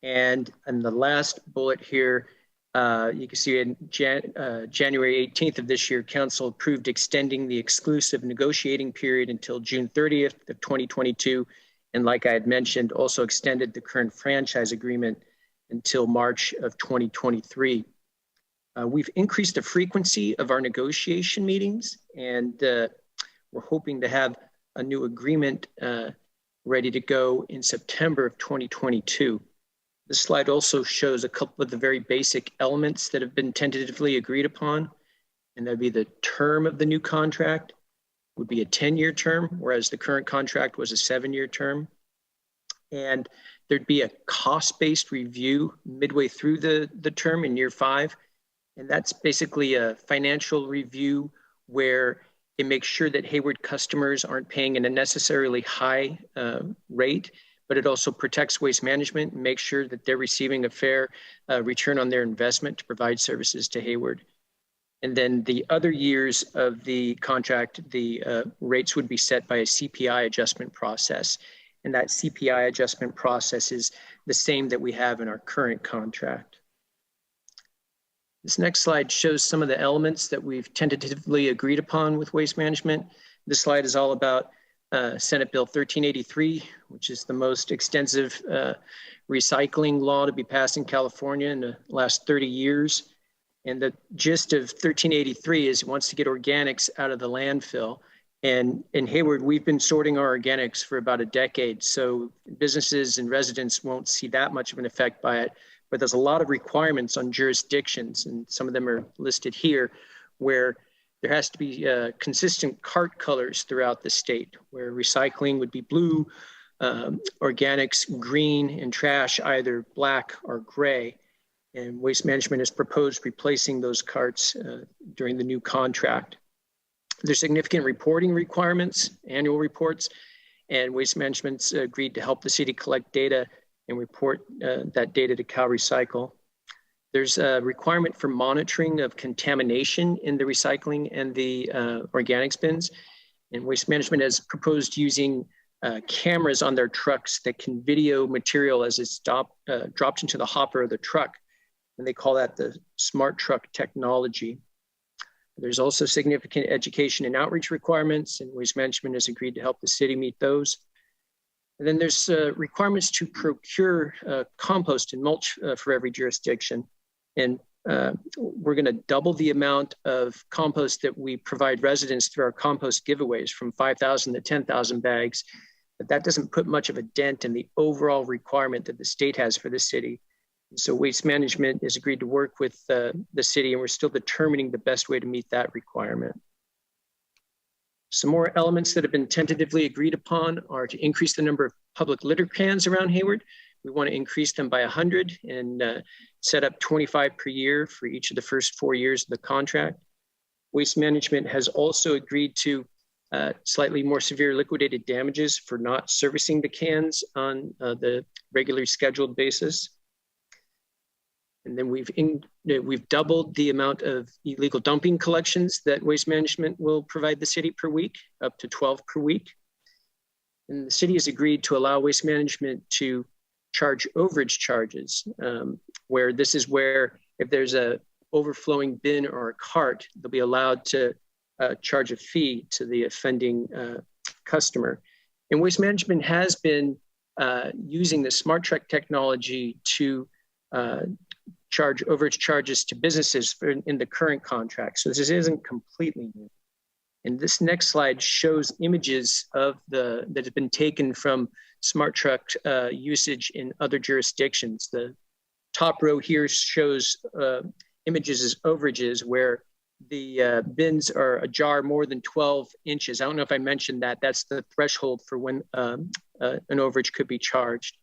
And in the last bullet here, you can see in January 18th of this year, Council approved extending the exclusive negotiating period until June 30th of 2022 And like I had mentioned, also extended the current franchise agreement until March of 2023. We've increased the frequency of our negotiation meetings, and we're hoping to have a new agreement ready to go in September of 2022. This slide also shows a couple of the very basic elements that have been tentatively agreed upon, and that'd be the term of the new contract would be a 10-year term, whereas the current contract was a 7-year term. And there'd be a cost-based review midway through the term in year 5. And that's basically a financial review where it makes sure that Hayward customers aren't paying an unnecessarily high rate, but it also protects Waste Management and makes sure that they're receiving a fair return on their investment to provide services to Hayward. And then the other years of the contract, the rates would be set by a CPI adjustment process. And that CPI adjustment process is the same that we have in our current contract. This next slide shows some of the elements that we've tentatively agreed upon with Waste Management. This slide is all about Senate Bill 1383, which is the most extensive recycling law to be passed in California in the last 30 years. And the gist of 1383 is it wants to get organics out of the landfill. And in Hayward, we've been sorting our organics for about a decade. So businesses and residents won't see that much of an effect by it. But there's a lot of requirements on jurisdictions, and some of them are listed here, where there has to be consistent cart colors throughout the state, where recycling would be blue, organics green, and trash either black or gray. And Waste Management has proposed replacing those carts during the new contract. There's significant reporting requirements, annual reports, and Waste Management's agreed to help the city collect data and report that data to CalRecycle. There's a requirement for monitoring of contamination in the recycling and the organics bins. And Waste Management has proposed using cameras on their trucks that can video material as it's dropped into the hopper of the truck. And they call that the smart truck technology. There's also significant education and outreach requirements, and Waste Management has agreed to help the city meet those. And then there's requirements to procure compost and mulch for every jurisdiction. And we're gonna double the amount of compost that we provide residents through our compost giveaways from 5,000 to 10,000 bags. But that doesn't put much of a dent in the overall requirement that the state has for the city. So Waste Management has agreed to work with the city, and we're still determining the best way to meet that requirement. Some more elements that have been tentatively agreed upon are to increase the number of public litter cans around Hayward. We want to increase them by 100 and set up 25 per year for each of the first 4 years of the contract. Waste Management has also agreed to slightly more severe liquidated damages for not servicing the cans on the regularly scheduled basis. And then we've doubled the amount of illegal dumping collections that Waste Management will provide the city per week, up to 12 per week. And the city has agreed to allow Waste Management to charge overage charges, where this is where if there's a overflowing bin or a cart, they'll be allowed to charge a fee to the offending customer. And Waste Management has been using the smart truck technology to charge overage charges to businesses in the current contract. So this isn't completely new. And this next slide shows images of that have been taken from smart truck usage in other jurisdictions. The top row here shows images as overages where the bins are a jar more than 12 inches. I don't know if I mentioned that. That's the threshold for when an overage could be charged.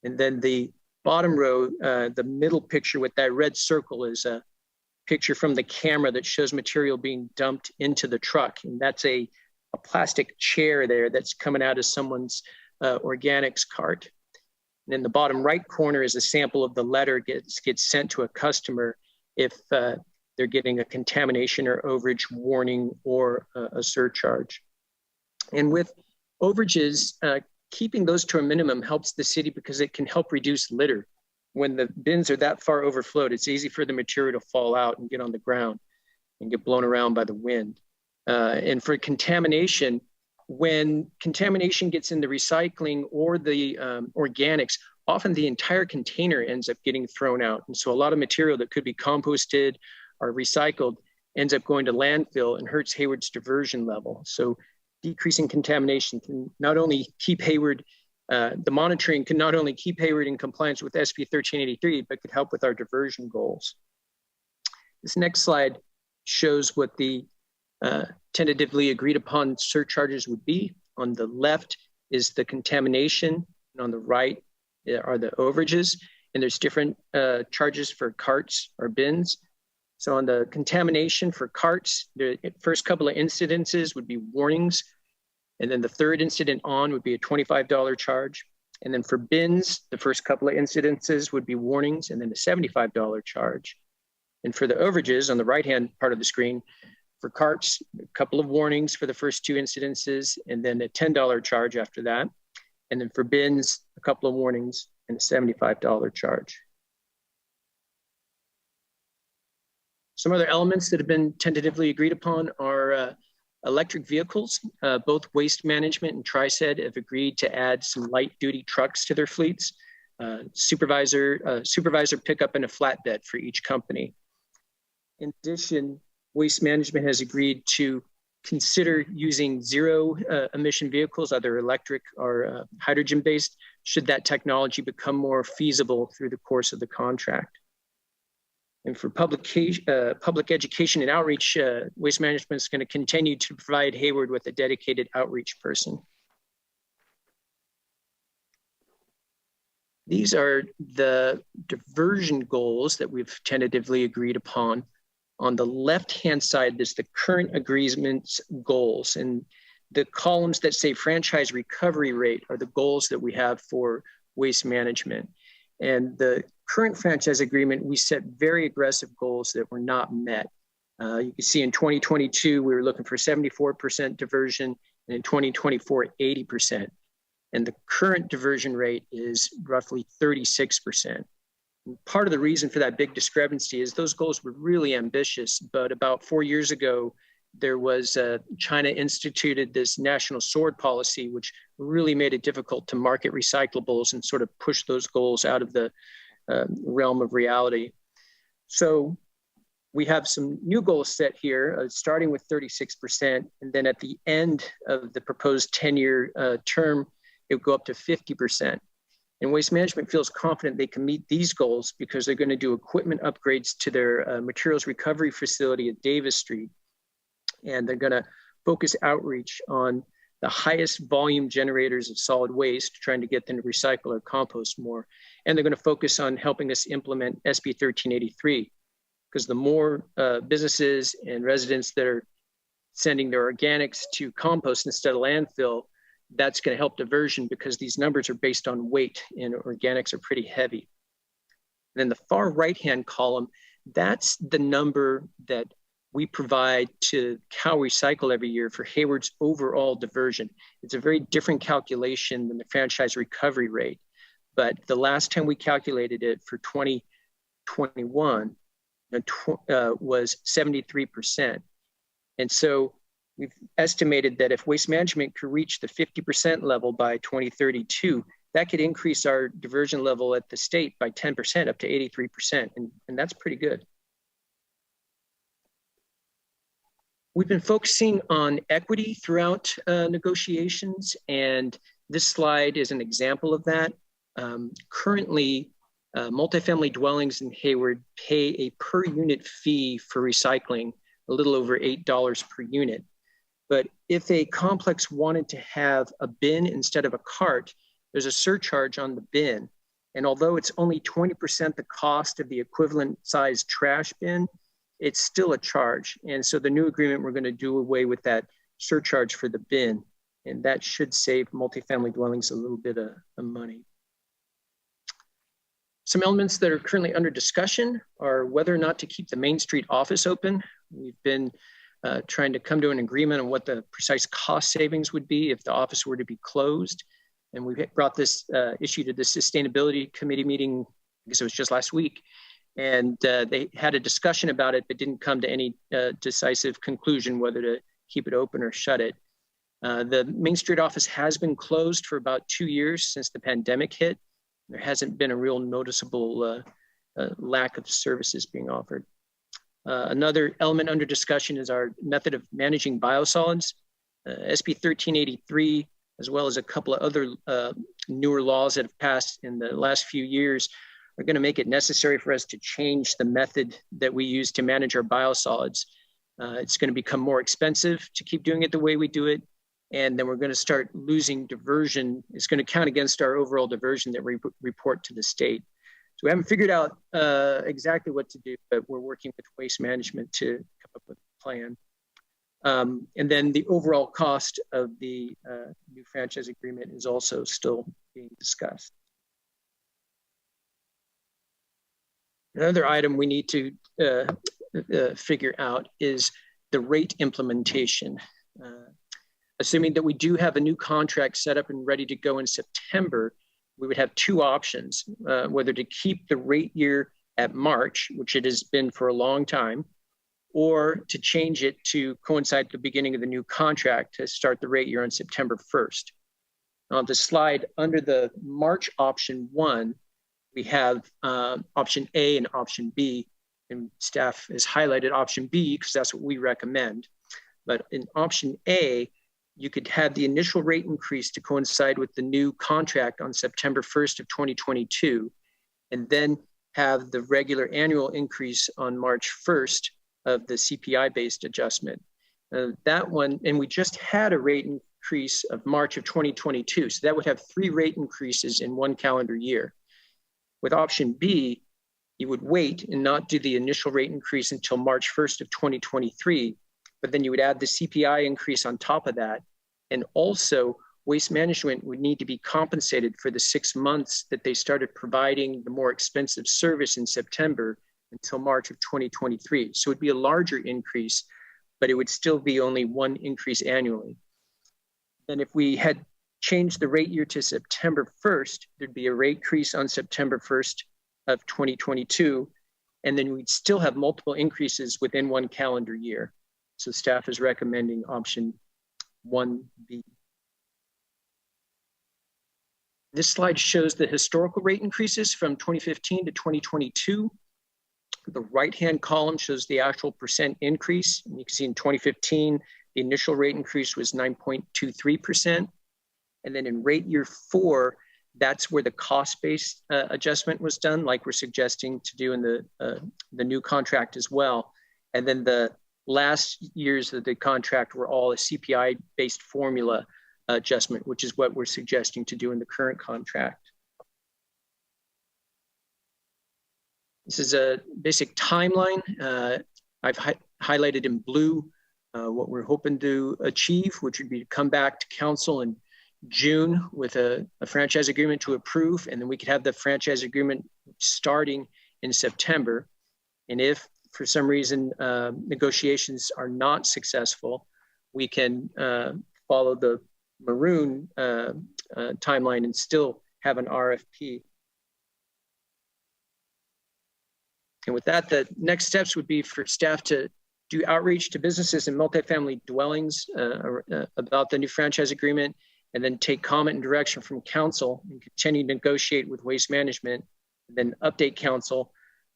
And then the bottom row, the middle picture with that red circle is a picture from the camera that shows material being dumped into the truck. And that's a plastic chair there that's coming out of someone's organics cart. And in the bottom right corner is a sample of the letter gets sent to a customer if they're getting a contamination or overage warning or a surcharge. And with overages, keeping those to a minimum helps the city because it can help reduce litter. When the bins are that far overflowed, it's easy for the material to fall out and get on the ground and get blown around by the wind. And for contamination, when contamination gets in the recycling or the organics, often the entire container ends up getting thrown out. And so a lot of material that could be composted or recycled ends up going to landfill and hurts Hayward's diversion level. So decreasing contamination can not only keep Hayward, the monitoring can not only keep Hayward in compliance with SB 1383, but could help with our diversion goals. This next slide shows what the tentatively agreed upon surcharges would be. On the left is the contamination, and on the right are the overages. And there's different charges for carts or bins. So on the contamination for carts, the first couple of incidences would be warnings. And then the third incident on would be a $25 charge. And then for bins, the first couple of incidences would be warnings and then a $75 charge. And for the overages on the right-hand part of the screen, for carts, a couple of warnings for the first two incidences and then a $10 charge after that. And then for bins, a couple of warnings and a $75 charge. Some other elements that have been tentatively agreed upon are electric vehicles. Both Waste Management and TriSed have agreed to add some light-duty trucks to their fleets. Supervisor pickup and a flatbed for each company. In addition, Waste Management has agreed to consider using zero emission vehicles, either electric or hydrogen-based, should that technology become more feasible through the course of the contract. And for public education and outreach, Waste Management is going to continue to provide Hayward with a dedicated outreach person. These are the diversion goals that we've tentatively agreed upon. On the left-hand side, there's the current agreement's goals. And the columns that say franchise recovery rate are the goals that we have for Waste Management. And the current franchise agreement, we set very aggressive goals that were not met. You can see in 2022, we were looking for 74% diversion, and in 2024, 80%. And the current diversion rate is roughly 36%. And part of the reason for that big discrepancy is those goals were really ambitious, but about 4 years ago, there was China instituted this national sword policy, which really made it difficult to market recyclables and sort of push those goals out of the realm of reality. So we have some new goals set here, starting with 36%, and then at the end of the proposed 10-year term, it would go up to 50%. And Waste Management feels confident they can meet these goals because they're going to do equipment upgrades to their materials recovery facility at Davis Street. And they're going to focus outreach on the highest volume generators of solid waste, trying to get them to recycle or compost more. And they're going to focus on helping us implement SB 1383, because the more businesses and residents that are sending their organics to compost instead of landfill, that's going to help diversion because these numbers are based on weight and organics are pretty heavy. And then the far right-hand column, that's the number that we provide to Cal Recycle every year for Hayward's overall diversion. It's a very different calculation than the franchise recovery rate. But the last time we calculated it for 2021 was 73%. And so we've estimated that if Waste Management could reach the 50% level by 2032, that could increase our diversion level at the state by 10% up to 83%. And that's pretty good. We've been focusing on equity throughout negotiations, and this slide is an example of that. Currently, multifamily dwellings in Hayward pay a per unit fee for recycling, a little over $8 per unit. But if a complex wanted to have a bin instead of a cart, there's a surcharge on the bin. And although it's only 20% the cost of the equivalent size trash bin, it's still a charge. And so the new agreement, we're going to do away with that surcharge for the bin. And that should save multifamily dwellings a little bit of money. Some elements that are currently under discussion are whether or not to keep the Main Street office open. We've been trying to come to an agreement on what the precise cost savings would be if the office were to be closed. And we brought this issue to the Sustainability Committee meeting, I guess it was just last week. And they had a discussion about it, but didn't come to any decisive conclusion whether to keep it open or shut it. The Main Street office has been closed for about 2 years since the pandemic hit. There hasn't been a real noticeable lack of services being offered. Another element under discussion is our method of managing biosolids. SB 1383, as well as a couple of other newer laws that have passed in the last few years, are going to make it necessary for us to change the method that we use to manage our biosolids. It's going to become more expensive to keep doing it the way we do it. And then we're going to start losing diversion. It's going to count against our overall diversion that we report to the state. So we haven't figured out exactly what to do, but we're working with waste management to come up with a plan. And then the overall cost of the new franchise agreement is also still being discussed. Another item we need to figure out is the rate implementation. Assuming that we do have a new contract set up and ready to go in September, we would have two options, whether to keep the rate year at March, which it has been for a long time, or to change it to coincide with the beginning of the new contract to start the rate year on September 1st. On the slide under the March option 1, we have option A and option B, and staff has highlighted option B because that's what we recommend. But in option A, you could have the initial rate increase to coincide with the new contract on September 1st of 2022, and then have the regular annual increase on March 1st of the CPI-based adjustment. That one, and we just had a rate increase of March of 2022, so that would have 3 rate increases in 1 calendar year. With option B, you would wait and not do the initial rate increase until March 1st of 2023, but then you would add the CPI increase on top of that. And also, waste management would need to be compensated for the 6 months that they started providing the more expensive service in September until March of 2023. So it would be a larger increase, but it would still be only 1 increase annually. And if we had changed the rate year to September 1st, there'd be a rate increase on September 1st of 2022, and then we'd still have multiple increases within 1 calendar year. So staff is recommending option 1B. This slide shows the historical rate increases from 2015 to 2022. The right-hand column shows the actual percent increase. And you can see in 2015, the initial rate increase was 9.23%. And then in rate year 4, that's where the cost-based adjustment was done, like we're suggesting to do in the new contract as well. And then the last years of the contract were all a CPI-based formula adjustment, which is what we're suggesting to do in the current contract. This is a basic timeline. I've highlighted in blue what we're hoping to achieve, which would be to come back to council in June with a franchise agreement to approve, and then we could have the franchise agreement starting in September. And if for some reason negotiations are not successful, we can follow the maroon timeline and still have an RFP. And with that, the next steps would be for staff to do outreach to businesses and multifamily dwellings about the new franchise agreement, and then take comment and direction from council and continue to negotiate with waste management, and then update council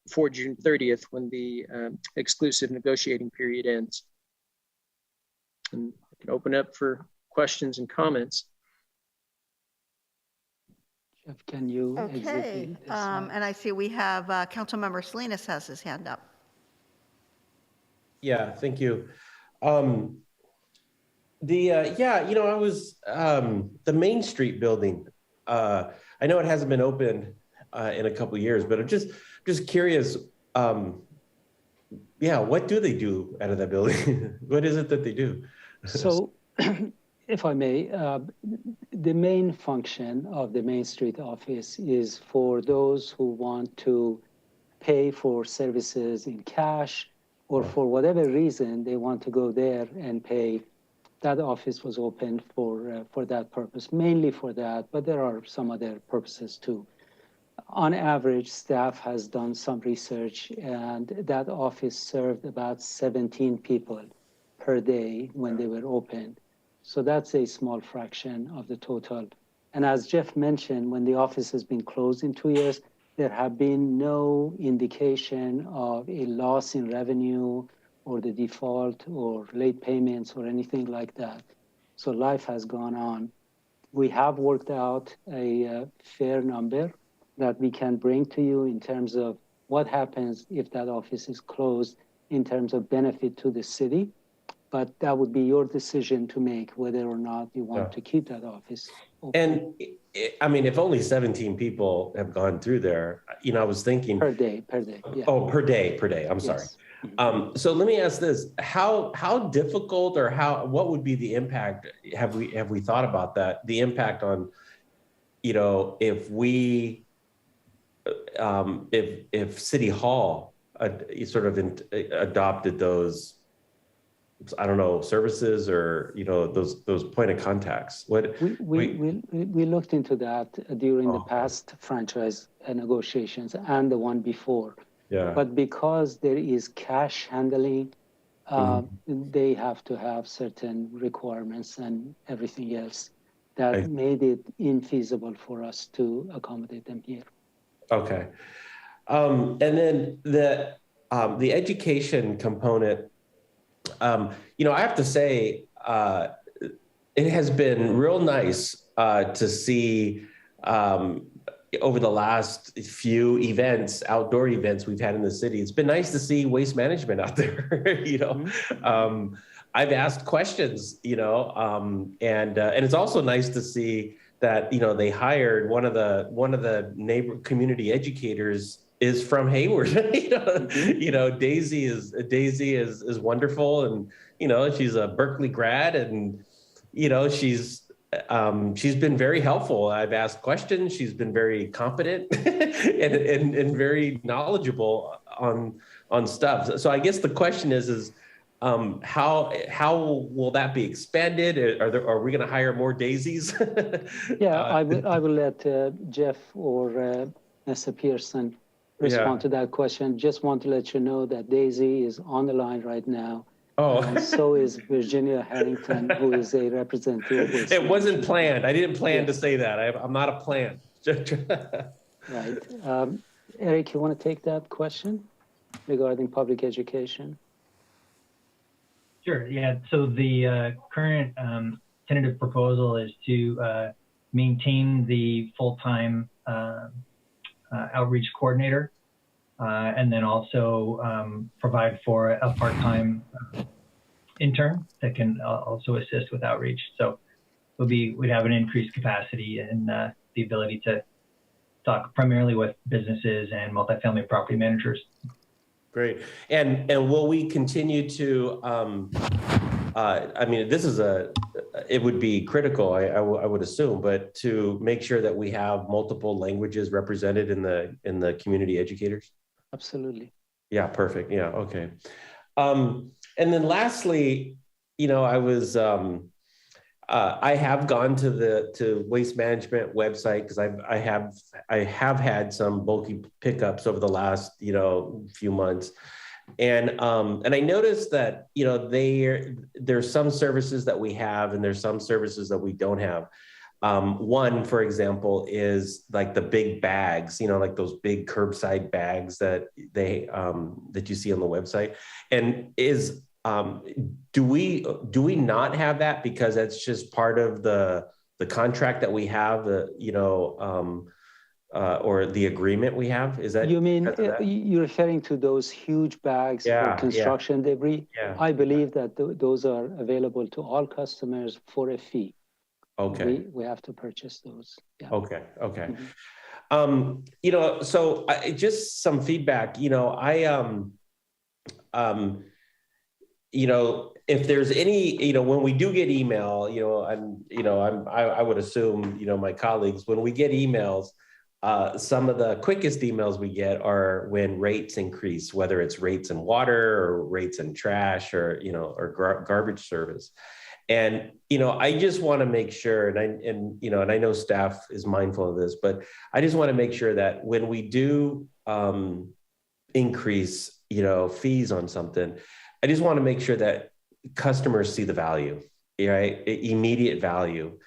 before June 30th when the exclusive negotiating period ends. And I can open up for questions and comments. Jeff, can you Okay, and I see we have Councilmember Salinas has his hand up. Yeah, thank you. Yeah, you know, I was the Main Street building. I know it hasn't been open in a couple of years, but I'm just curious. Yeah, what do they do out of that building? What is it that they do? So, if I may, the main function of the Main Street office is for those who want to pay for services in cash, or for whatever reason they want to go there and pay. That office was opened for that purpose, mainly for that, but there are some other purposes too. On average, staff has done some research, and that office served about 17 people per day when they were open. So that's a small fraction of the total. And as Jeff mentioned, when the office has been closed in 2 years, there have been no indication of a loss in revenue or the default or late payments or anything like that. So life has gone on. We have worked out a fair number that we can bring to you in terms of what happens if that office is closed in terms of benefit to the city. But that would be your decision to make whether or not you want to keep that office open. And I mean, if only 17 people have gone through there, you know, I was thinking per day. Yeah. Oh, per day. I'm sorry. So let me ask this: how difficult or what would be the impact? Have we thought about that? The impact on, you know, if City Hall sort of adopted those, I don't know, services or, you know, those point of contacts. We looked into that during the past franchise negotiations and the one before. Yeah. But because there is cash handling, they have to have certain requirements and everything else that made it infeasible for us to accommodate them here. Okay. And then the education component, you know, I have to say, it has been real nice to see over the last few outdoor events we've had in the city. It's been nice to see waste management out there. You know, I've asked questions, you know, and it's also nice to see that, you know, they hired one of the neighbor community educators is from Hayward. You know, Daisy is wonderful, and you know, she's a Berkeley grad, and you know, she's been very helpful. I've asked questions. She's been very competent and very knowledgeable on stuff. So I guess the question is how will that be expanded? Are we going to hire more Daisies? Yeah, I will let Jeff or Mr. Pearson respond to that question. Just want to let you know that Daisy is on the line right now. Oh. And so is Virginia Harrington, who is a representative of It wasn't planned. I didn't plan to say that. I'm not a plant. Right. Eric, you want to take that question regarding public education? Sure. Yeah. So the current tentative proposal is to maintain the full-time outreach coordinator, and then also provide for a part-time intern that can also assist with outreach. So we'd have an increased capacity and the ability to talk primarily with businesses and multifamily property managers. Great. And will we continue to, I mean, it would be critical, I would assume, but to make sure that we have multiple languages represented in the community educators? Absolutely. Yeah, perfect. Yeah, okay. And then lastly, you know, I have gone to Waste Management website because I have had some bulky pickups over the last, you know, few months. And I noticed that, you know, there's some services that we have and there's some services that we don't have. One, for example, is like the big bags, you know, like those big curbside bags that that you see on the website. And do we not have that because that's just part of the contract that we have, you know, or the agreement we have? Is that you mean you're referring to those huge bags for construction debris? Yeah. I believe that those are available to all customers for a fee. Okay. We have to purchase those. Yeah. Okay. Okay. You know, so just some feedback. You know, you know, if there's any, you know, when we do get email, you know, I would assume, you know, my colleagues, when we get emails, some of the quickest emails we get are when rates increase, whether it's rates in water or rates in trash or, you know, or garbage service. And, you know, I just want to make sure, and you know, and I know staff is mindful of this, but I just want to make sure that when we do increase, you know, fees on something, I just want to make sure that customers see the value right? Immediate value.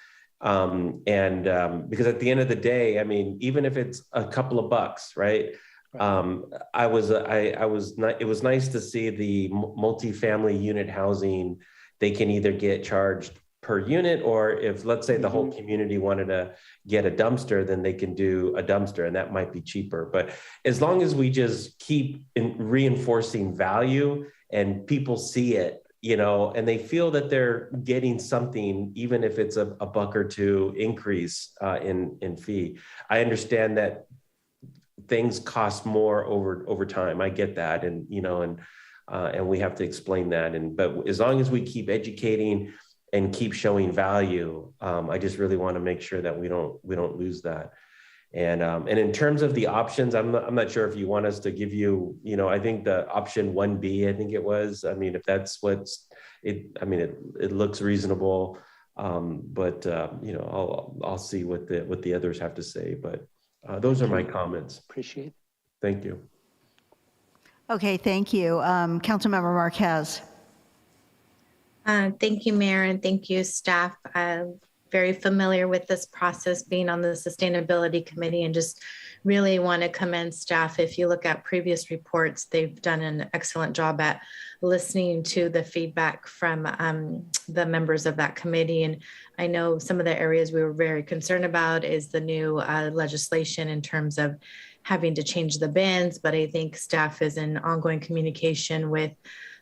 Because at the end of the day, I mean, even if it's a couple of bucks, right? It was nice to see the multifamily unit housing. They can either get charged per unit, or if, let's say, the whole community wanted to get a dumpster, then they can do a dumpster, and that might be cheaper. But as long as we just keep reinforcing value and people see it, you know, and they feel that they're getting something, even if it's a buck or two increase in fee. I understand that things cost more over time. I get that, and you know, and we have to explain that. But as long as we keep educating and keep showing value, I just really want to make sure that we don't lose that. And in terms of the options, I'm not sure if you want us to give you, you know, I think the option 1B, I think it was. I mean, if that's what's it, I mean, it looks reasonable, but you know, I'll see what the others have to say. But those are my comments. Appreciate it. Thank you. Okay, thank you. Councilmember Marquez. Thank you, Mayor, and thank you, staff. I'm very familiar with this process, being on the Sustainability Committee, and just really want to commend staff. If you look at previous reports, they've done an excellent job at listening to the feedback from the members of that committee. And I know some of the areas we were very concerned about is the new legislation in terms of having to change the bins, but I think staff is in ongoing communication with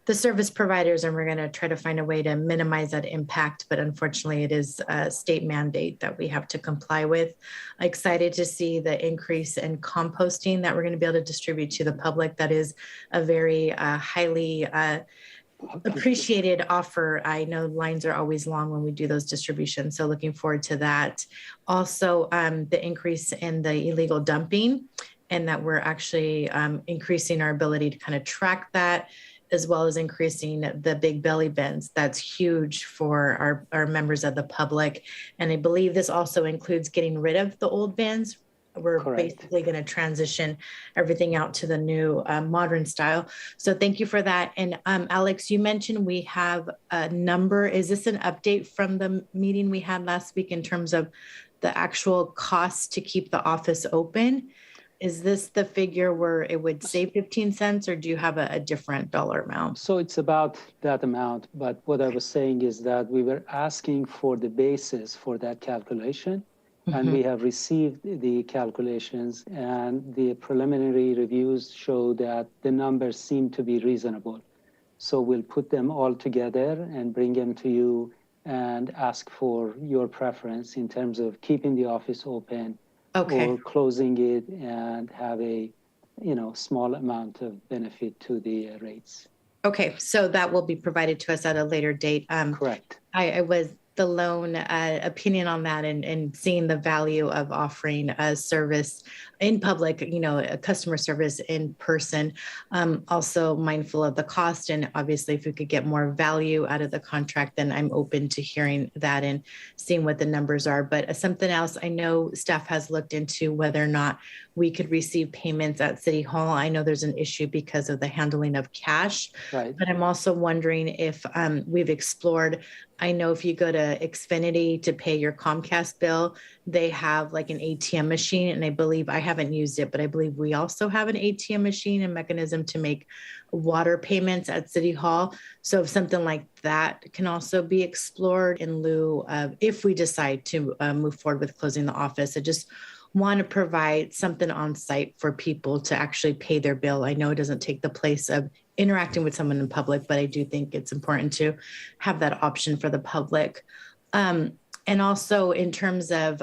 the service providers, and we're going to try to find a way to minimize that impact. But unfortunately, it is a state mandate that we have to comply with. Excited to see the increase in composting that we're going to be able to distribute to the public. That is a very highly appreciated offer. I know lines are always long when we do those distributions, so looking forward to that. Also, the increase in the illegal dumping, and that we're actually increasing our ability to kind of track that, as well as increasing the big belly bins. That's huge for our members of the public. And I believe this also includes getting rid of the old bins. We're basically going to transition everything out to the new modern style. So thank you for that. And Alex, you mentioned we have a number. Is this an update from the meeting we had last week in terms of the actual cost to keep the office open? Is this the figure where it would save 15 cents, or do you have a different dollar amount? So it's about that amount, but what I was saying is that we were asking for the basis for that calculation, and we have received the calculations, and the preliminary reviews show that the numbers seem to be reasonable. So we'll put them all together and bring them to you and ask for your preference in terms of keeping the office open, or closing it and have a, you know, small amount of benefit to the rates. Okay, so that will be provided to us at a later date. Correct. I was the lone opinion on that, and seeing the value of offering a service in public, you know, a customer service in person. Also mindful of the cost, and obviously if we could get more value out of the contract, then I'm open to hearing that and seeing what the numbers are. But something else, I know staff has looked into whether or not we could receive payments at City Hall. I know there's an issue because of the handling of cash, but I'm also wondering if we've explored, I know if you go to Xfinity to pay your Comcast bill, they have like an ATM machine, and I believe, I haven't used it, but I believe we also have an ATM machine and mechanism to make water payments at City Hall. So if something like that can also be explored in lieu of, if we decide to move forward with closing the office. I just want to provide something on site for people to actually pay their bill. I know it doesn't take the place of interacting with someone in public, but I do think it's important to have that option for the public. And also in terms of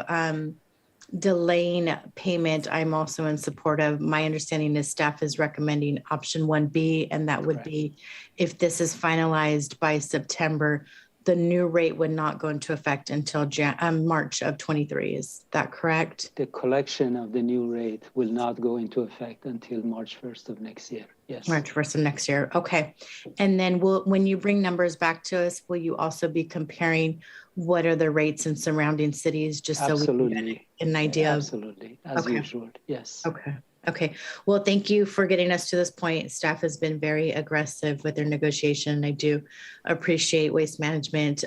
delaying payment, I'm also in support of, my understanding is staff is recommending option 1B, and that would be, if this is finalized by September, the new rate would not go into effect until March of 23. Is that correct? The collection of the new rate will not go into effect until March 1st of next year. Yes. March 1st of next year. Okay. And then when you bring numbers back to us, will you also be comparing what are the rates in surrounding cities, just so we can get an idea? Absolutely. As usual. Yes. Okay. Okay, well, thank you for getting us to this point. Staff has been very aggressive with their negotiation. I do appreciate Waste Management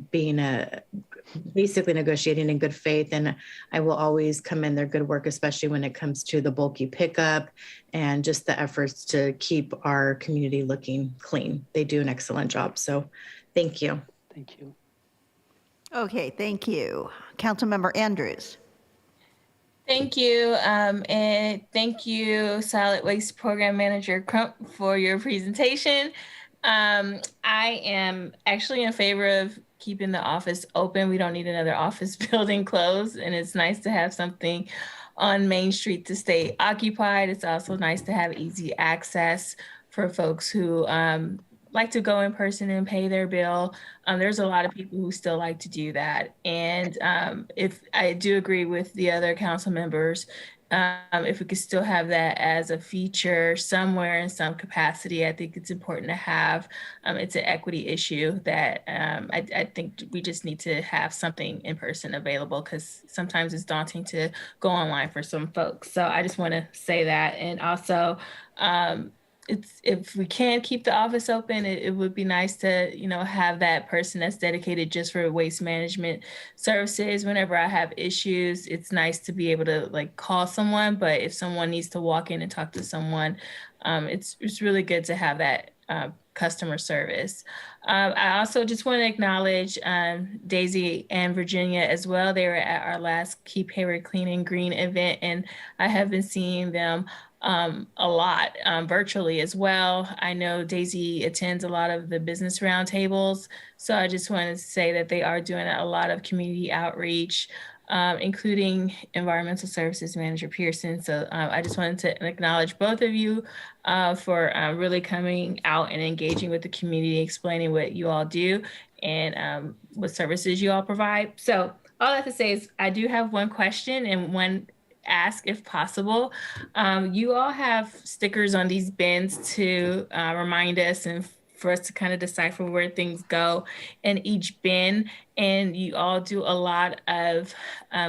being basically negotiating in good faith, and I will always commend their good work, especially when it comes to the bulky pickup and just the efforts to keep our community looking clean. They do an excellent job, so thank you. Thank you. Okay, thank you. Councilmember Andrews. Thank you. And thank you, Solid Waste Program Manager Crump, for your presentation. I am actually in favor of keeping the office open. We don't need another office building closed, and it's nice to have something on Main Street to stay occupied. It's also nice to have easy access for folks who like to go in person and pay their bill. There's a lot of people who still like to do that. And if I do agree with the other council members, if we could still have that as a feature somewhere in some capacity, I think it's important to have. It's an equity issue that I think we just need to have something in person available, because sometimes it's daunting to go online for some folks. So I just want to say that. And also, if we can keep the office open, it would be nice to, have that person that's dedicated just for waste management services. Whenever I have issues, it's nice to be able to call someone. But if someone needs to walk in and talk to someone, it's really good to have that customer service. I also just want to acknowledge Daisy and Virginia as well. They were at our last Keep Hayward Clean and Green event, and I have been seeing them a lot virtually as well. I know Daisy attends a lot of the business roundtables, so I just want to say that they are doing a lot of community outreach, including Environmental Services Manager Pearson. So I just wanted to acknowledge both of you for really coming out and engaging with the community, explaining what you all do and what services you all provide. So all I have to say is I do have one question and one ask, if possible. You all have stickers on these bins to remind us and for us to kind of decipher where things go in each bin. And you all do a lot of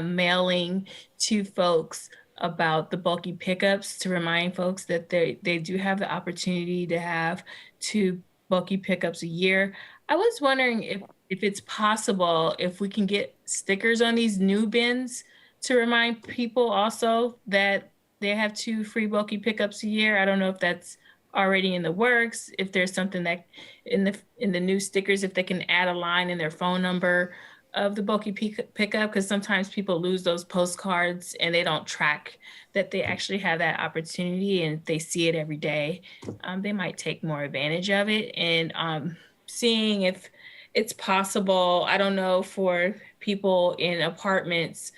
mailing to folks about the bulky pickups to remind folks that they do have the opportunity to have 2 bulky pickups a year. I was wondering if it's possible, if we can get stickers on these new bins to remind people also that they have 2 free bulky pickups a year. I don't know if that's already in the works, if there's something that in the new stickers, if they can add a line in their phone number of the bulky pickup, because sometimes people lose those postcards and they don't track that they actually have that opportunity, and if they see it every day, they might take more advantage of it. And seeing if it's possible, I don't know, for people in apartments,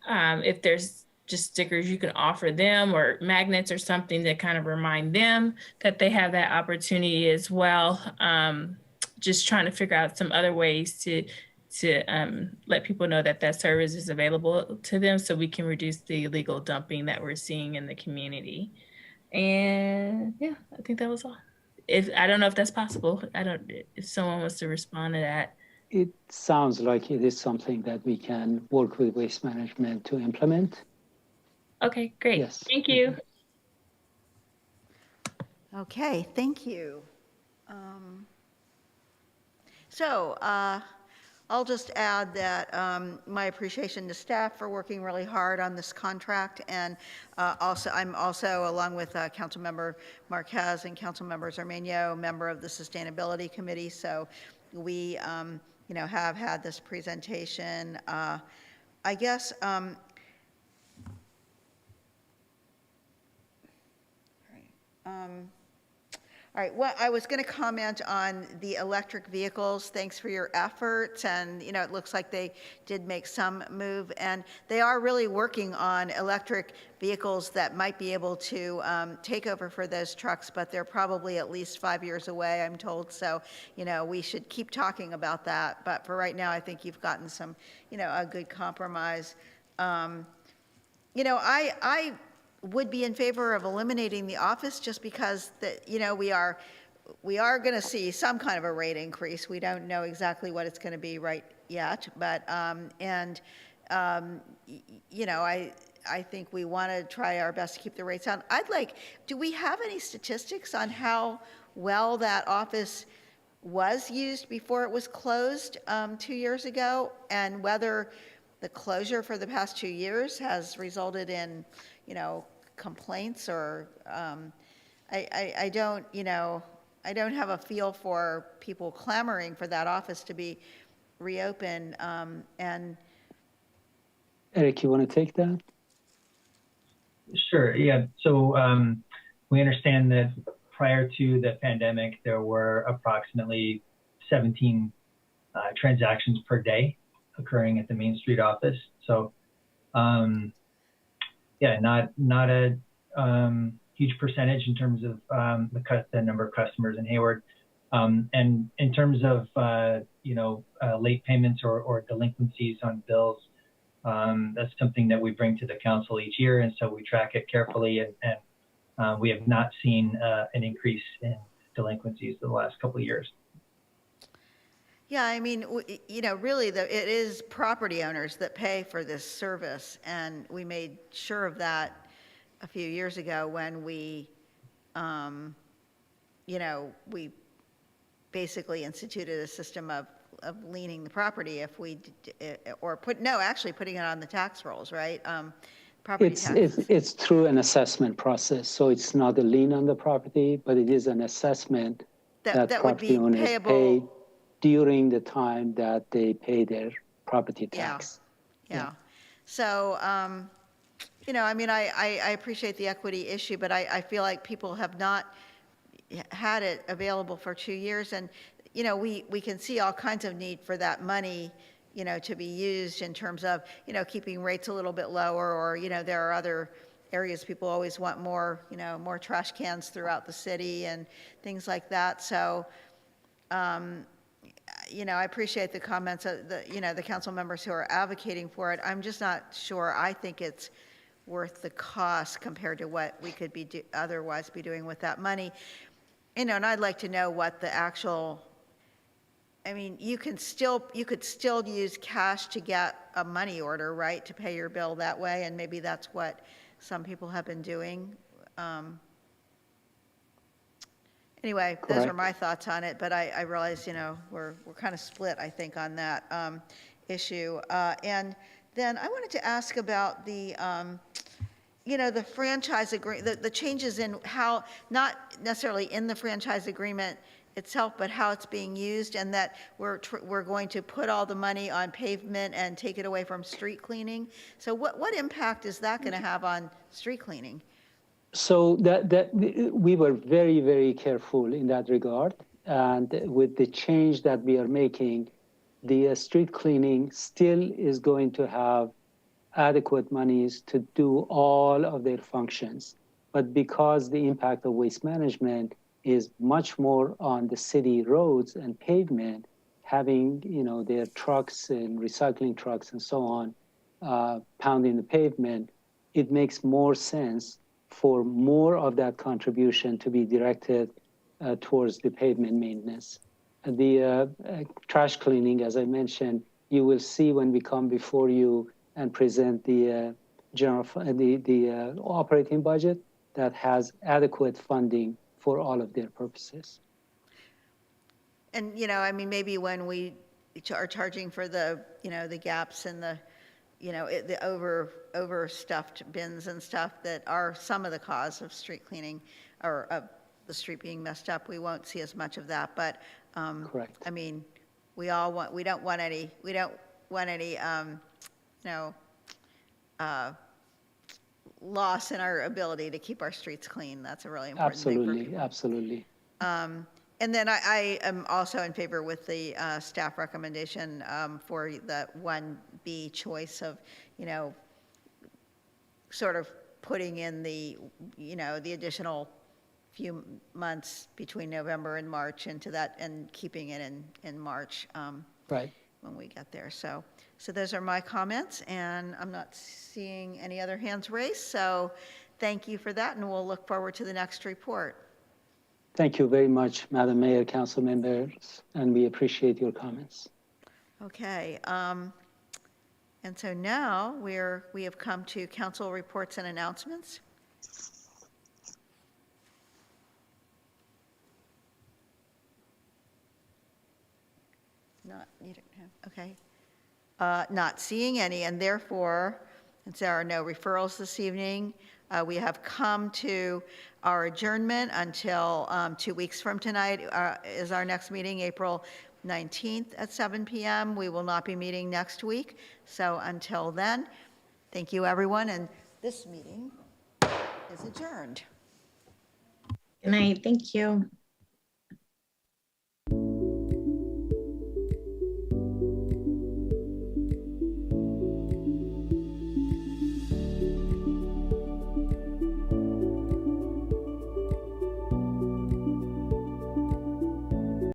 if there's just stickers you can offer them or magnets or something that kind of remind them that they have that opportunity as well. Just trying to figure out some other ways to let people know that that service is available to them, so we can reduce the illegal dumping that we're seeing in the community. And yeah, I think that was all. I don't know if that's possible. If someone wants to respond to that. It sounds like it is something that we can work with Waste Management to implement. Okay, great. Yes. Thank you. Okay, thank you. I'll just add that my appreciation to staff for working really hard on this contract, and I'm also, along with Councilmember Marquez and Councilmember Armenio, member of the Sustainability Committee. So we, have had this presentation. I guess. All right, well, I was going to comment on the electric vehicles. Thanks for your efforts. And, it looks like they did make some move. And they are really working on electric vehicles that might be able to take over for those trucks, but they're probably at least 5 years away, I'm told. So, we should keep talking about that. But for right now, I think you've gotten some, a good compromise. I would be in favor of eliminating the office, just because we are going to see some kind of a rate increase. We don't know exactly what it's going to be right yet, but I think we want to try our best to keep the rates down. Do we have any statistics on how well that office was used before it was closed 2 years ago, and whether the closure for the past 2 years has resulted in, complaints or, I don't, I don't have a feel for people clamoring for that office to be reopened, and. Eric, you want to take that? Sure. Yeah. So we understand that prior to the pandemic, there were approximately 17 transactions per day occurring at the Main Street office. So, yeah, not a huge percentage in terms of the number of customers in Hayward. And in terms of late payments or delinquencies on bills, that's something that we bring to the council each year, and so we track it carefully, and we have not seen an increase in delinquencies in the last couple of years. Yeah, I mean, really, it is property owners that pay for this service, and we made sure of that a few years ago when we, we basically instituted a system of leaning the property if we, actually putting it on the tax rolls, right? Property taxes. It's through an assessment process, so it's not a lien on the property, but it is an assessment that property owners pay during the time that they pay their property tax. Yeah. So, I mean, I appreciate the equity issue, but I feel like people have not had it available for 2 years, and we can see all kinds of need for that money, to be used in terms of, keeping rates a little bit lower, or, there are other areas people always want more, more trash cans throughout the city and things like that. So, I appreciate the comments of the council members who are advocating for it. I'm just not sure. I think it's worth the cost compared to what we could be otherwise be doing with that money. And I'd like to know what the actual, I mean, you could still use cash to get a money order, right, to pay your bill that way, and maybe that's what some people have been doing. Anyway, those are my thoughts on it, but I realize, we're kind of split, I think, on that issue. And then I wanted to ask about the, the franchise agreement, the changes in how, not necessarily in the franchise agreement itself, but how it's being used, and that we're going to put all the money on pavement and take it away from street cleaning. So what impact is that going to have on street cleaning? So that we were very, very careful in that regard, and with the change that we are making, the street cleaning still is going to have adequate monies to do all of their functions. But because the impact of waste management is much more on the city roads and pavement, having their trucks and recycling trucks and so on pounding the pavement, it makes more sense for more of that contribution to be directed towards the pavement maintenance. The trash cleaning, as I mentioned, you will see when we come before you and present the the operating budget that has adequate funding for all of their purposes. And I mean, maybe when we are charging for the the gaps and the the overstuffed bins and stuff that are some of the cause of street cleaning or of the street being messed up, we won't see as much of that. But correct. I mean, we don't want any loss in our ability to keep our streets clean. That's a really important thing for people. Absolutely. And then I am also in favor with the staff recommendation for the 1B choice of, sort of putting in the, the additional few months between November and March into that, and keeping it in March right when we get there. So those are my comments, and I'm not seeing any other hands raised. So thank you for that, and we'll look forward to the next report. Thank you very much, Madam Mayor, council members, and we appreciate your comments. Okay. And so now we have come to council reports and announcements. You don't have, okay. Not seeing any, and therefore, since there are no referrals this evening, we have come to our adjournment until 2 weeks from tonight is our next meeting, April 19th at 7 p.m. We will not be meeting next week. So until then, thank you, everyone, and this meeting is adjourned. Good night. Thank you.